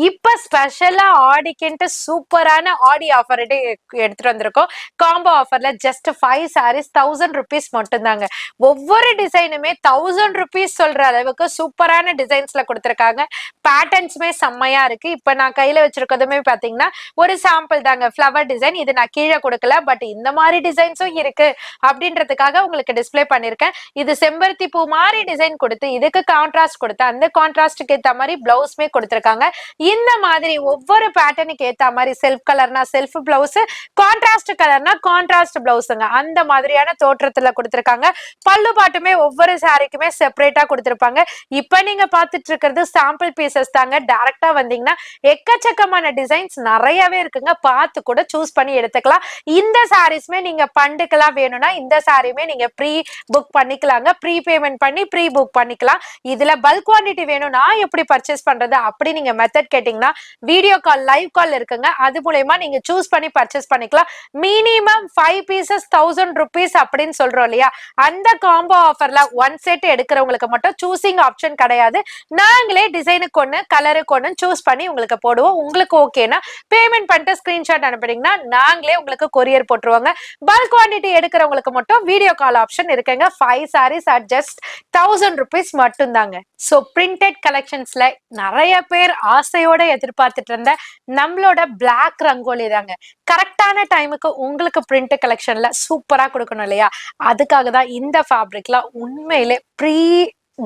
[SPEAKER 1] இப்ப ஸ்பெஷலா ஆடிக்கின்ட்டு சூப்பரான ஆடி ஆஃபர் எடுத்துட்டு வந்திருக்கோம். காம்போ ஆஃபர்ல ஜஸ்ட் 5 சாரீஸ் 1000 rupees மட்டும் தாங்க. ஒவ்வொரு டிசைனுமே 1000 rupees சொல்ற அளவுக்கு சூப்பரான டிசைன்ஸ்ல கொடுத்திருக்காங்க. பேட்டர்ன்ஸுமே செம்மையா இருக்கு. இப்ப நான் கையில வச்சிருக்கதுமே பாத்தீங்கன்னா ஒரு சாம்பிள் தாங்க, ஃபிளவர் டிசைன். இது நான் கீழே கொடுக்கல, பட் இந்த மாதிரி டிசைன்ஸும் இருக்கு அப்படின்றதுக்காக உங்களுக்கு டிஸ்பிளே பண்ணிருக்கேன். இது செம்பருத்தி பூ மாதிரி டிசைன் கொடுத்து இதுக்கு கான்ட்ராஸ்ட் கொடுத்து அந்த கான்ட்ராஸ்டுக்கு ஏத்த மாதிரி பிளவுஸ்மே கொடுத்திருக்காங்க. இந்த மாதிரி ஒவ்வொரு பேட்டர்னுக்கு ஏத்த மாதிரி செல்ஃப் கலர்னா செல்ஃப் பிளவுஸ், கான்ட்ராஸ்ட் கலர்னா கான்ட்ராஸ்ட் பிளவுஸுங்க. அந்த மாதிரியான தோற்றத்துல கொடுத்திருக்காங்க. பல்லு பாட்டுமே ஒவ்வொரு சாரிக்குமே செப்பரேட்டா கொடுத்திருப்பாங்க. இப்ப நீங்க பாத்துட்டு இருக்கிறது சாம்பிள் பீசஸ் தாங்க. டைரக்டா வந்தீங்கன்னா எக்கச்சக்கமான டிசைன்ஸ் நிறையவே இருக்குங்க. பார்த்து கூட சூஸ் பண்ணி எடுத்துக்கலாம். இந்த சாரீஸ்மே நீங்க பண்டுக்கெல்லாம் வேணும்னா இந்த சாரியுமே நீங்க ப்ரீ புக் பண்ணிக்கலாங்க. ப்ரீ பேமெண்ட் பண்ணி ப்ரீ புக் பண்ணிக்கலாம். இதுல பல்க் குவான்டிட்டி வேணும்னா எப்படி பர்ச்சேஸ் பண்றது அப்படி நீங்க மெத்தட் கேட்டீங்கன்னா வீடியோ கால், லைவ் கால் இருக்குங்க. அது மூலமா நீங்க சூஸ் பண்ணி பர்ச்சேஸ் பண்ணிக்கலாம். மினிமம் 5 pieces 1000 rupees அப்படின்னு சொல்றோம் இல்லையா, அந்த காம்போ ஆஃபர்ல 1 set எடுக்கிறவங்களுக்கு மட்டும் சூசிங் ஆப்ஷன் கிடையாது. நாங்களே டிசைனுக்கு ஒண்ணு கலருக்கு ஒண்ணு சூஸ் பண்ணி உங்களுக்கு போடுவோம். உங்களுக்கு ஓகேனா பேமெண்ட் பண்ணிட்டு ஸ்கிரீன்ஷாட் அனுப்புறீங்கன்னா நாங்களே உங்களுக்கு கொரியர் போட்டுருவாங்க. பல்க் குவான்டிட்டி எடுக்கிறவங்களுக்கு மட்டும் வீடியோ கால் ஆப்ஷன் இருக்குங்க. 5 sarees at just 1000 rupees மட்டும் தாங்க. சோ பிரிண்டட் கலெக்ஷன்ஸ்ல நிறைய பேர் ஆசையோட எதிர்பார்த்துட்டு இருந்த நம்மளோட பிளாக் ரங்கோலி தாங்க. கரெக்டான டைமுக்கு உங்களுக்கு பிரிண்ட் கலெக்ஷன்ல சூப்பரா கொடுக்கணும் இல்லையா, அதுக்காக தான் இந்த ஃபேப்ரிக்ல உண்மையிலே ப்ரீ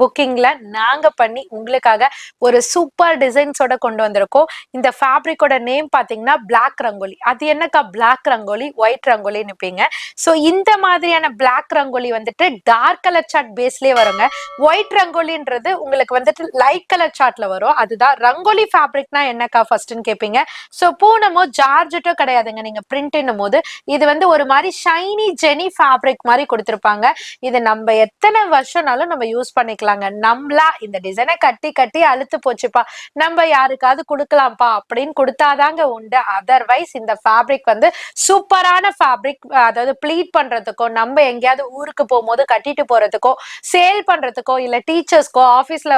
[SPEAKER 1] புக்கிங்ல நாங்க பண்ணி உங்களுக்காக ஒரு சூப்பர் டிசைன்ஸோட கொண்டு வந்திருக்கோம். இந்த ஃபேப்ரிக்கோட நேம் பாத்தீங்கன்னா பிளாக் ரங்கோலி. அது என்னக்கா பிளாக் ரங்கோலி ஒயிட் ரங்கோலி நிப்பீங்க. சோ இந்த மாதிரியான பிளாக் ரங்கோலி வந்துட்டு டார்க் கலர் சார்ட் பேஸ்லயே வருங்க. ஒயிட் ரங்கோலின்றது உங்களுக்கு வந்துட்டு லைட் கலர் சார்ட்ல வரும். அதுதான் ரங்கோலி ஃபேப்ரிக்னா என்னக்கா ஃபர்ஸ்ட்னு கேட்பீங்க. சோ பூனமோ ஜார்ஜெட்டோ கிடையாதுங்க. நீங்க பிரிண்ட்னும் போது இது வந்து ஒரு மாதிரி ஷைனி ஜெனி ஃபேப்ரிக் மாதிரி கொடுத்திருப்பாங்க. இது நம்ம எத்தனை வருஷம்னாலும் நம்ம யூஸ் பண்ணிக்கலாங்க. நம்மளா இந்த டிசைனை கட்டி கட்டி அழுத்து போச்சுப்பா, நம்ம யாருக்காவது கொடுக்கலாம்ப்பா அப்படின்னு கொடுத்தாதாங்க உண்டு. அதர்வைஸ் இந்த ஃபேப்ரிக் வந்து சூப்பரான ஃபேப்ரிக். அதாவது ப்ளீட் பண்றதுக்கோ, நம்ம எங்கேயாவது ஊருக்கு போகும்போது கட்டிட்டு போறதுக்கோ, சேல் பண்றதுக்கோ, இல்ல டீச்சர்ஸ்க்கோ ஆபீஸ்ல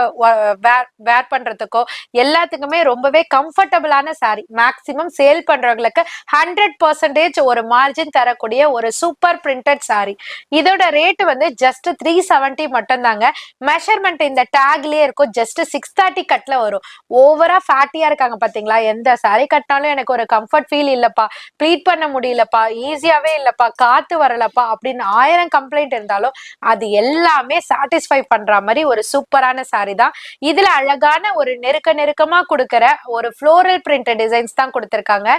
[SPEAKER 1] வேர் பண்றதுக்கோ எல்லாத்துக்குமே ரொம்பவே கம்ஃபர்டபுளான சாரி. மேக்சிமம் சேல் பண்றவங்களுக்கு 100% ஒரு மார்ஜின் தரக்கூடிய ஒரு சூப்பர் பிரிண்டட் சாரி. இதோட ரேட் வந்து ஜஸ்ட் 370 மட்டும் தாங்க. மெஷர்மெண்ட் இந்த டேக்லயே இருக்கும். ஜஸ்ட் 630 கட்ல வரும். ஓவரா ஃபேட்டியா இருக்காங்க பாத்தீங்களா, எந்த சாரி கட்டினாலும் எனக்கு ஒரு கம்ஃபர்ட் ஃபீல் இல்லப்பா, ப்ளீட் பண்ண முடியலப்பா, ஈஸியாவே இல்லப்பா, காத்து வரலப்பா அப்படின்னு 1000 கம்ப்ளைண்ட் இருந்தாலும் அது எல்லாமே சாட்டிஸ்ஃபை பண்ற மாதிரி ஒரு சூப்பரான சாரி தான். இதுல அழகான ஒரு நெருக்கமா கொடுக்கிற ஒரு ஃப்ளோரல் பிரிண்ட் டிசைன்ஸ் தான் கொடுத்திருக்காங்க.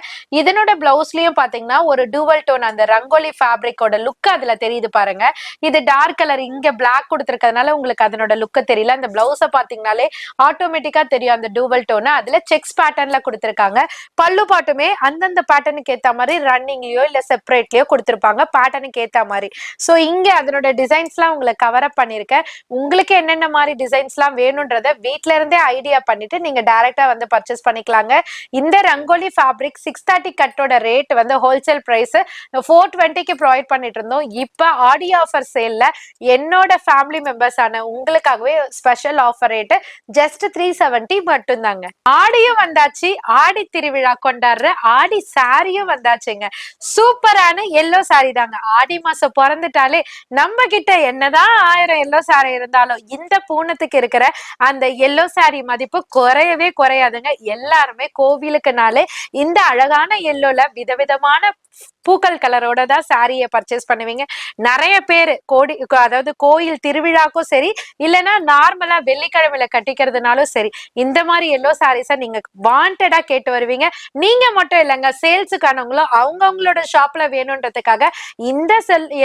[SPEAKER 1] இதனோட பிளவுஸ்லயும் பாத்தீங்கன்னா ஒரு டூவல் டோன் அந்த ரங்கோலி ஃபேப்ரிக்கோட லுக் அதுல தெரியுது பாருங்க. இது டார்க் கலர் இங்க பிளாக் கொடுத்திருக்கிறதுனால உங்களுக்கு அதனோட லுக் தெரியல. அந்த பிளவுஸ பாத்தீங்கன்னாலே ஆட்டோமேட்டிக்கா தெரியும் அந்த டூவல் டோன். அதுல செக்ஸ் பேட்டர்ன்ல கொடுத்திருக்காங்க. பல்லு பாட்டுமே அந்தந்த பேட்டர்னுக்கு ஏத்த மாதிரி ரன்னிங்லயோ இல்ல செப்பரேட்லயோ கொடுத்திருப்பாங்க பேட்டர்னுக்கு ஏத்த மாதிரி. சோ இங்க அதனோட டிசைன்ஸ் எல்லாம் உங்களுக்கு கவர் அப் பண்ணிருக்கேன். உங்களுக்கு என்னென்ன மாதிரி டிசைன்ஸ் எல்லாம் வேணும்ன்றத வீட்ல இருந்தே ஐடியா பண்ணிட்டு நீங்க டைரக்டா வந்து பர்ச்சேஸ் பண்ணிக்கலாங்க. இந்த ரங்கோலி ஃபேப்ரிக் 630 கட்டோட ரேட் வந்து ஹோல்சேல் பிரைஸ் 420க்கு ப்ரொவைட் பண்ணிட்டு இருந்தோம். இப்ப ஆடியோ ஆஃபர் சேல்ல என்னோட ஃபேமிலி மெம்பர்ஸ் ஆன உங்களுக்காகவே ஸ்பெஷல் ஆஃபர் ரேட் ஜஸ்ட் 370 மட்டும் தாங்க. ஆடியும் வந்தாச்சு, ஆடி திருவிழா கொண்டாடுற ஆடி சாரியும் வந்தாச்சுங்க. சூப்பரான எல்லோ சாரி தாங்க. ஆடி மாசம் பிறந்துட்டாலே நம்ம கிட்ட என்னதான் 1000 எல்லோ சாரி இருந்தாலும் இந்த பூனத்துக்கு இருக்கிற அந்த எல்லோ சாரி மதிப்பு குறையவே குறையாதுங்க. எல்லாருமே கோவிலுக்குனாலே இந்த அழகான எல்லோல விதவிதமான பூக்கள் கலரோட தான் சாரியை பர்ச்சேஸ் பண்ணுவீங்க. நிறைய பேர் அதாவது கோயில் திருவிழாக்கும் சரி, இல்லைன்னா நார்மலா வெள்ளிக்கிழமையில கட்டிக்கிறதுனாலும் சரி, இந்த மாதிரி எல்லோ சாரீஸை நீங்க வாண்டடா கேட்டு வருவீங்க. நீங்க மட்டும் இல்லைங்க, சேல்ஸுக்கானவங்களும் அவங்கவுங்களோட ஷாப்ல வேணும்ன்றதுக்காக இந்த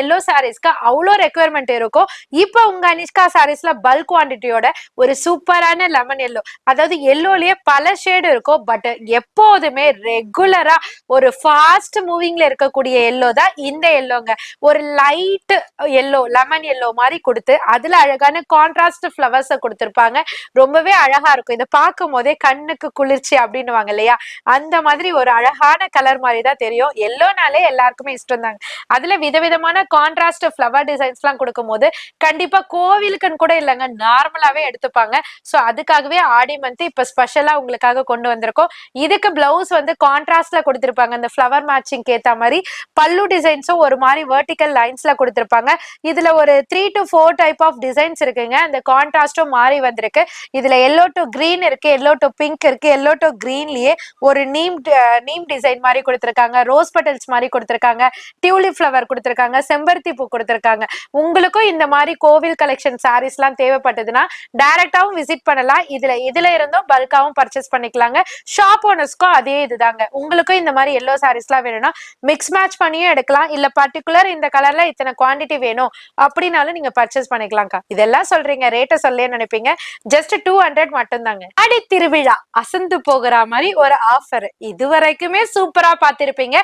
[SPEAKER 1] எல்லோ சாரீஸ்க்கு அவ்வளோ ரெக்குவயர்மெண்ட் இருக்கும். இப்போ உங்க அனிஷ்கா சாரீஸ்ல பல்க் குவான்டிட்டியோட ஒரு சூப்பரான லெமன் எல்லோ, அதாவது எல்லோலயே பல ஷேடு இருக்கும். பட் எப்போதுமே ரெகுலரா ஒரு ஃபாஸ்ட் மூவிங்ல இருக்கக்கூடிய எல்லோ தான் இந்த எல்லோங்க. ஒரு லைட் எல்லோ, லெமன் எல்லோ மாதிரி கொடுத்து அதுல அழகான கான்ட்ராஸ்ட் ஃபிளவர்ஸ் கொடுத்திருப்பாங்க. ரொம்பவே அழகா இருக்கும். இதை பார்க்கும் போதே கண்ணுக்கு குளிர்ச்சி அப்படின்னுவாங்க இல்லையா, அந்த மாதிரி ஒரு அழகான கலர் மாதிரி தான் தெரியும். எல்லோனாலே எல்லாருக்குமே இஷ்டம் தாங்க. அதுல விதவிதமான கான்ட்ராஸ்ட் ஃபிளவர் டிசைன்ஸ் எல்லாம் கொடுக்கும் போது கண்டிப்பா கோவிலுக்குன்னு கூட இல்லைங்க, நார்மலாவே எடுத்துப்பாங்க. சோ அதுக்காகவே ஆடி மந்த் இப்ப ஸ்பெஷலா உங்களுக்காக கொண்டு வந்திருக்கோம். இதுக்கு பிளவுஸ் வந்து கான்ட்ராஸ்ட்ல கொடுத்திருப்பாங்க. அந்த ஃபிளவர் மேட்சிங் ஏத்த மாதிரி பல்லு டிசைன்ஸும் ஒரு மாதிரி வெர்டிகல் லைன்ஸ்ல கொடுத்திருப்பாங்க. இதுல ஒரு 3 to 4 டைப் ஆஃப் டிசைன்ஸ் இருக்குங்க. அந்த கான்ட்ராஸ்டும் மாறி வந்திருக்கு. இதுல எல்லோ டு கிரீன் இருக்கு, எல்லோ டு பிங்க் இருக்கு, எல்லோ டு கிரீன்லயே ஒரு நீம் டிசைன் மாதிரி கொடுத்திருக்காங்க, ரோஸ் பெட்டல்ஸ் மாதிரி கொடுத்திருக்காங்க, டியூலிப் ஃபிளவர் கொடுத்திருக்காங்க, செம்பருத்தி பூ கொடுத்திருக்காங்க. உங்களுக்கும் இந்த மாதிரி கோவில் கலெக்ஷன் சாரீஸ் எல்லாம் தேவைப்பட்டதுன்னா டைரக்டாவும் விசிட் பண்ணலாம். இதுல இருந்தும் பல்காவும் பர்ச்சேஸ் பண்ணிக்கலாங்க. ஷாப் ஓனர்ஸ்க்கும் அதே இதுதாங்க. உங்களுக்கும் இந்த மாதிரி எல்லோ சாரீஸ் எல்லாம் வேணும்னா மிக்ஸ் மேட்ச் பண்ணியும் எடுக்கலாம். இல்ல பர்டிகுலர் இந்த கலர்ல இத்தனை குவான்டிட்டி வேணும் அப்படின்னாலும் நீங்க பர்ச்சேஸ் பண்ணிக்கலாம்க்கா. இதெல்லாம் சொல்றீங்க, ரேட்டை சொல்ல நினைப்பீங்க. ஜஸ்ட் 200 மட்டும் தாங்க. ஆடி திருவிழா அசந்து போகிற மாதிரி ஒரு ஆஃபர் இது வரைக்குமே சூப்பரா பார்த்திருப்பீங்க.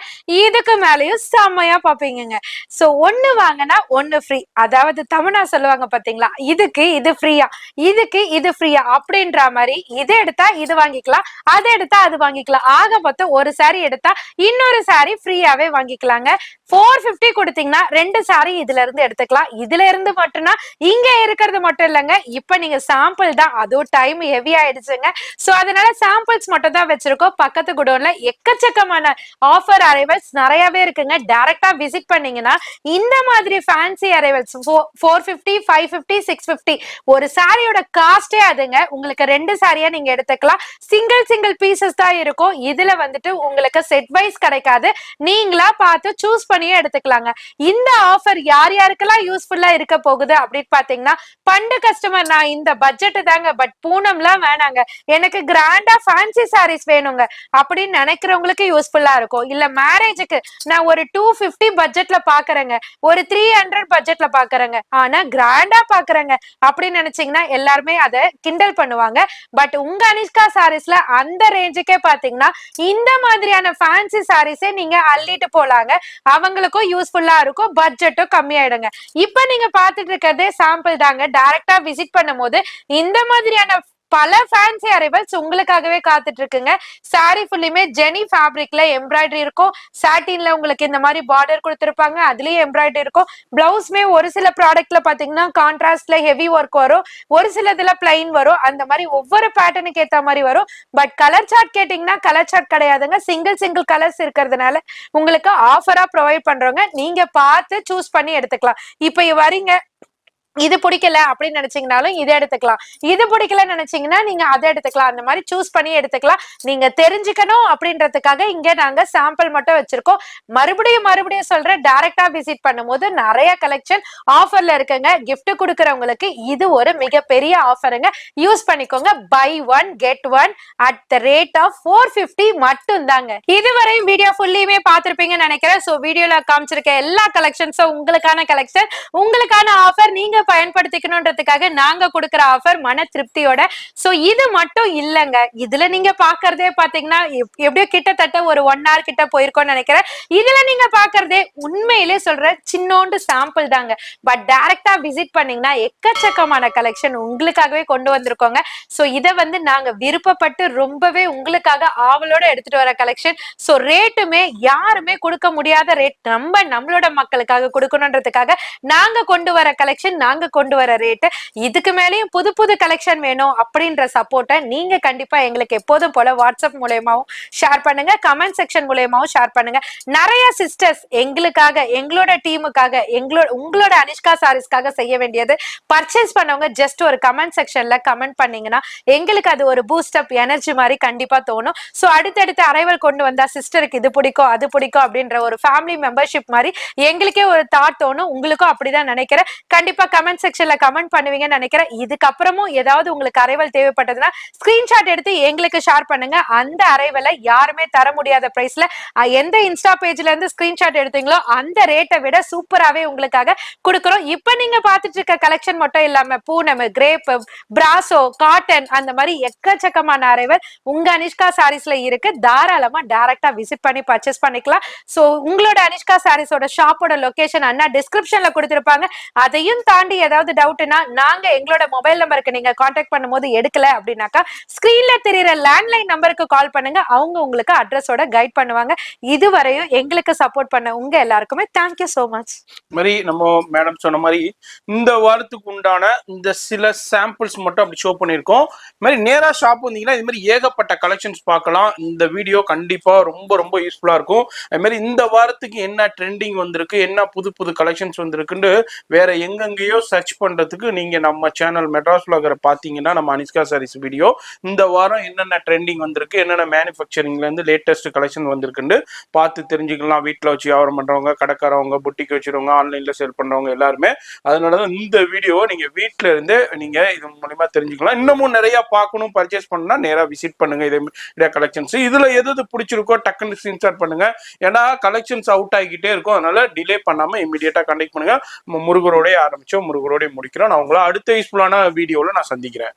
[SPEAKER 1] இதுக்கு மேலேயும் செம்மையா பாப்பீங்க. சோ ஒண்ணு வாங்கினா ஒண்ணு ஃப்ரீ, அதாவது தமிழா சொல்லுவாங்க பாத்தீங்களா, இதுக்கு இது ஃப்ரீயா, இதுக்கு இது ஃப்ரீயா அப்படின்ற மாதிரி இது எடுத்தா இது வாங்கிக்கலாம், அது எடுத்தா அது வாங்கிக்கலாம். ஆக மொத்தம் ஒரு சாரி எடுத்தா இன்னொரு சாரி ஃப்ரீயாவே வாங்கிக்கலாங்க. 450 கொடுத்தீங்கன்னா 2 சாரி இதுல இருந்து எடுத்துக்கலாம். இதுல இருந்து மட்டும்னா இங்க இருக்கிறது மட்டும் இல்லைங்க, இப்ப நீங்க சாம்பிள் தான், அதுவும் டைம் ஹெவி ஆயிடுச்சுங்க. சோ அதனால சாம்பிள்ஸ் மட்டும் தான் வச்சிருக்கோம். பக்கத்து குடோன்ல எக்கச்சக்கமான ஆஃபர் அரைவல்ஸ் நிறையவே இருக்குங்க. டைரக்டா விசிட் பண்ணீங்கன்னா இந்த மாதிரி ஃபேன்சி அரைவல்ஸ் 450, 550, 650 ஒரு சாரியோட காஸ்டே அதுங்க. உங்களுக்கு 2 சாரியா நீங்க எடுத்துக்கலாம். சிங்கிள் பீசஸ் தான் இருக்கும். இதுல வந்துட்டு உங்களுக்கு செட் வைஸ் கிடைக்காது. நீங்களா நீங்களா பார்த்து சூஸ் பண்ணியே எடுத்துக்கலாங்க. இந்த ஆஃபர் யார் யாருக்கெல்லாம் யூஸ்ஃபுல்லா இருக்க போகுது அப்படின்னு பாத்தீங்கன்னா, பண்டு கஸ்டமர் நான் இந்த பட்ஜெட் தாங்க, பட் பூனம்லாம் வேணாங்க, எனக்கு கிராண்டா ஃபேன்சி சாரீஸ் வேணுங்க அப்படின்னு நினைக்கிறவங்களுக்கு யூஸ்ஃபுல்லா இருக்கும். இல்ல மேரேஜுக்கு நான் ஒரு 250 பட்ஜெட்ல பாக்குறேங்க, ஒரு 300 பட்ஜெட்ல பாக்குறேங்க, ஆனா கிராண்டா பாக்குறேங்க அப்படின்னு நினைச்சீங்கன்னா எல்லாருமே அதை கிண்டல் பண்ணுவாங்க. பட் உங்க அனிஷ்கா சாரீஸ்ல அந்த ரேஞ்சுக்கே பாத்தீங்கன்னா இந்த மாதிரியான ஃபேன்சி சாரீஸே நீங்க அள்ளிட்டு போலாங்க. அவங்களுக்கும் யூஸ்ஃபுல்லா இருக்கும், பட்ஜெட்டும் கம்மியாயிடுங்க. இப்ப நீங்க பாத்துட்டு இருக்கிறதே சாம்பிள் தாங்க. டைரக்டா விசிட் பண்ணும்போது இந்த மாதிரியான பல ஃபேன்சி அரைவல்ஸ் உங்களுக்காகவே காத்துட்டு இருக்குங்க. சாரி ஃபுல்லுமே ஜெனி ஃபேப்ரிக்ல எம்ப்ராய்டரி இருக்கும், சாட்டின்ல உங்களுக்கு இந்த மாதிரி பார்டர் கொடுத்திருப்பாங்க, அதுலயே எம்ப்ராய்டரி இருக்கும். பிளவுஸ்மே ஒரு சில ப்ராடக்ட்ல பாத்தீங்கன்னா கான்ட்ராஸ்ட்ல ஹெவி ஒர்க் வரும், ஒரு சில இதுல பிளைன் வரும், அந்த மாதிரி ஒவ்வொரு பேட்டர்னுக்கு ஏத்த மாதிரி வரும். பட் கலர் சார்ட் கேட்டீங்கன்னா கலர் சார்ட் கிடையாதுங்க, சிங்கிள் கலர்ஸ் இருக்கிறதுனால உங்களுக்கு ஆஃபரா ப்ரொவைட் பண்றோங்க. நீங்க பார்த்து சூஸ் பண்ணி எடுத்துக்கலாம். இப்ப வரீங்க, இது பிடிக்கல அப்படின்னு நினைச்சீங்கனாலும் இதை எடுத்துக்கலாம், இது பிடிக்கல நினைச்சீங்கன்னா நீங்க அதை எடுத்துக்கலாம், அந்த மாதிரி சூஸ் பண்ணி எடுத்துக்கலாம். நீங்க தெரிஞ்சுக்கணும் அப்படின்றதுக்காக இங்க நாங்க சாம்பிள் மட்டும் வச்சிருக்கோம். மறுபடியும் சொல்றேன், டைரக்டா விசிட் பண்ணும்போது நிறைய கலெக்ஷன் ஆஃபர்ல இருக்குங்க. கிஃப்ட் கொடுக்கறவங்களுக்கு இது ஒரு மிகப்பெரிய ஆஃபருங்க, யூஸ் பண்ணிக்கோங்க. Buy one get one at the rate of 450 மட்டும் தாங்க. இதுவரை வீடியோ ஃபுல்லியுமே பார்த்திருப்பீங்கன்னு நினைக்கிறேன். சோ வீடியோல காமிச்சிருக்க எல்லா கலெக்ஷன்ஸும் உங்களுக்கான கலெக்ஷன், உங்களுக்கான ஆஃபர், நீங்க பயன்படுத்திக்கணும்ன்றதுக்காக நாங்க கொடுக்கிற ஆஃபர் மன திருப்தியோட. சோ இது மட்டும் இல்லங்க, இதுல நீங்க பாக்குறதே பாத்தீங்கன்னா எப்படியோ கிட்டத்தட்ட ஒரு 1 hour கிட்ட போயிருக்கோம்னு நினைக்கிறேன். இதுல நீங்க பாக்குறதே உண்மையிலே சொல்ற சின்னோண்டு சாம்பிள் தாங்க. பட் டைரக்டா விசிட் பண்ணீங்கன்னா எக்கச்சக்கமான கலெக்ஷன் உங்களுக்காகவே கொண்டு வந்திருக்கோங்க. சோ இதை நாங்க விருப்பப்பட்டு ரொம்பவே உங்களுக்காக ஆவலோட எடுத்துட்டு வர கலெக்ஷன். சோ ரேட்டுமே யாருமே கொடுக்க முடியாத ரேட், நம்மளோட மக்களுக்காக கொடுக்கணும்ன்றதுக்காக நாங்க கொண்டு வர கலெக்ஷன், நாங்க கொண்டு வர ரேட். இதுக்கு மேலேயும் புது கலெக்ஷன் வேணும் அப்படின்ற சப்போர்ட்டை நீங்க கண்டிப்பா எங்களுக்கு எப்போதும் போல வாட்ஸ்அப் மூலமாவும் ஷேர் பண்ணுங்க, கமெண்ட் செக்ஷன் மூலமாவும் ஷேர் பண்ணுங்க. நிறைய சிஸ்டர்ஸ் எங்களுக்காக, எங்களோட டீமுக்காக, உங்களோட அனிஷ்கா சாரீஸ்க்காக செய்ய வேண்டியது, பர்ச்சேஸ் பண்ணவங்க ஜஸ்ட் ஒரு கமெண்ட் செக்ஷன்ல கமெண்ட் பண்ணீங்கன்னா எங்களுக்கு அது ஒரு பூஸ்ட் அப் எனர்ஜி மாதிரி கண்டிப்பா தோணும். சோ அடுத்தடுத்து அரைவல் கொண்டு வந்தா சிஸ்டருக்கு இது பிடிக்கும் அது பிடிக்கும் அப்படின்ற ஒரு ஃபேமிலி மெம்பர்ஷிப் மாதிரி எங்களுக்கே ஒரு தாட் தோணும். உங்களுக்கும் அப்படிதான் நினைக்கிறேன். கண்டிப்பா கமெண்ட் செக்ஷன்ல கமெண்ட் பண்ணுவீங்கன்னு நினைக்கிறேன். இதுக்கப்புறமும் ஏதாவது உங்களுக்கு அரைவல் தேவைப்பட்டதுன்னா ஸ்கிரீன்ஷாட் எடுத்து எங்களுக்கு ஷேர் பண்ணுங்க. அந்த அரைவலை யாருமே தர முடியாத பிரைஸ்ல எந்த இன்ஸ்டா பேஜ்ல இருந்து ஸ்கிரீன்ஷாட் எடுத்தீங்களோ அந்த ரேட்டை விட சூப்பராவே உங்களுக்காக கொடுக்குறோம். இப்ப நீங்க பாத்துட்டு இருக்க கலெக்ஷன் மட்டும் இல்லாம பூனம், கிரேப், பிராசோ, காட்டன், அந்த மாதிரி எக்கச்சக்கமான அரைவல் உங்க அனிஷ்கா சாரீஸ்ல இருக்கு. தாராளமா டைரக்டா விசிட் பண்ணி பர்ச்சேஸ் பண்ணிக்கலாம். சோ உங்களோட அனிஷ்கா சாரீஸோட ஷாப்போட லொகேஷன் அண்ணா டிஸ்கிரிப்ஷன்ல கொடுத்திருப்பாங்க. அதையும் தாண்டி ஏதாவது டவுட்னா நாங்க எங்களோட மொபைல் நம்பருக்கு நீங்க கான்டாக்ட் பண்ணும்போது எடுக்கல அப்படின்னாக்கா ஸ்கிரீன்ல தெரியுற லேண்ட்லைன் நம்பருக்கு கால் பண்ணுங்க, அவங்க உங்களுக்கு அட்ரஸோட கைட் பண்ணுவாங்க. இதுவரையும் எங்களுக்கு சப்போர்ட் பண்ண உங்க எல்லாருக்குமே தேங்க்யூ சோ மச்.
[SPEAKER 2] மாதிரி நம்ம மேடம் சொன்ன மாதிரி இந்த வாரத்துக்கு உண்டான இந்த சில சாம்பிள்ஸ் மட்டும் அப்படி ஷோ பண்ணியிருக்கோம். இது மாதிரி நேரா ஷாப் வந்தீங்கன்னா இது மாதிரி ஏகப்பட்ட கலெக்ஷன்ஸ் பார்க்கலாம். இந்த வீடியோ கண்டிப்பா ரொம்ப யூஸ்ஃபுல்லா இருக்கும். அது மாதிரி இந்த வாரத்துக்கு என்ன ட்ரெண்டிங் வந்திருக்கு, என்ன புது கலெக்ஷன்ஸ் வந்திருக்குன்னு வேற எங்கெங்கேயோ சர்ச் பண்றதுக்கு நீங்க நம்ம சேனல் மெட்ராஸ் vlogger பாத்தீங்கன்னா நம்ம அனிஷ்கா சாரீஸ் வீடியோ இந்த வாரம் என்னென்ன ட்ரெண்டிங் வந்திருக்கு, என்னென்ன மேனுஃபேக்சரிங்ல இருந்து லேட்டஸ்ட் கலெக்ஷன் வந்திருக்குன்னு பார்த்து தெரிஞ்சுக்கலாம். வீட்டில் வச்சு வியாபாரம் பண்றவங்க, கடைக்காரவங்க, புட்டிக்கு வச்சிருவங்க, ஆன்லைன்ல சேல் பண்றவங்க எல்லாருமே. அதனாலதான் இந்த வீடியோவை நீங்க வீட்டுல இருந்தே நீங்க இது மூலமா தெரிஞ்சுக்கலாம். இன்னமும் நிறைய பார்க்கணும், பர்ச்சேஸ் பண்ணா நேரா விசிட் பண்ணுங்க. இதே கலெக்ஷன்ஸ் இதுல எது பிடிச்சிருக்கோ டக்குன்னு ஸ்கிரீன்ஷாட் பண்ணுங்க. ஏன்னா கலெக்ஷன்ஸ் அவுட் ஆகிக்கிட்டே இருக்கும். அதனால டிலே பண்ணாம இமீடியட்டா கான்டாக்ட் பண்ணுங்க. முருகரோட ஆரம்பிச்சோம், முருகரோட முடிக்கிறோம். நான் உங்களை அடுத்த யூஸ்ஃபுல்லான வீடியோல நான் சந்திக்கிறேன்.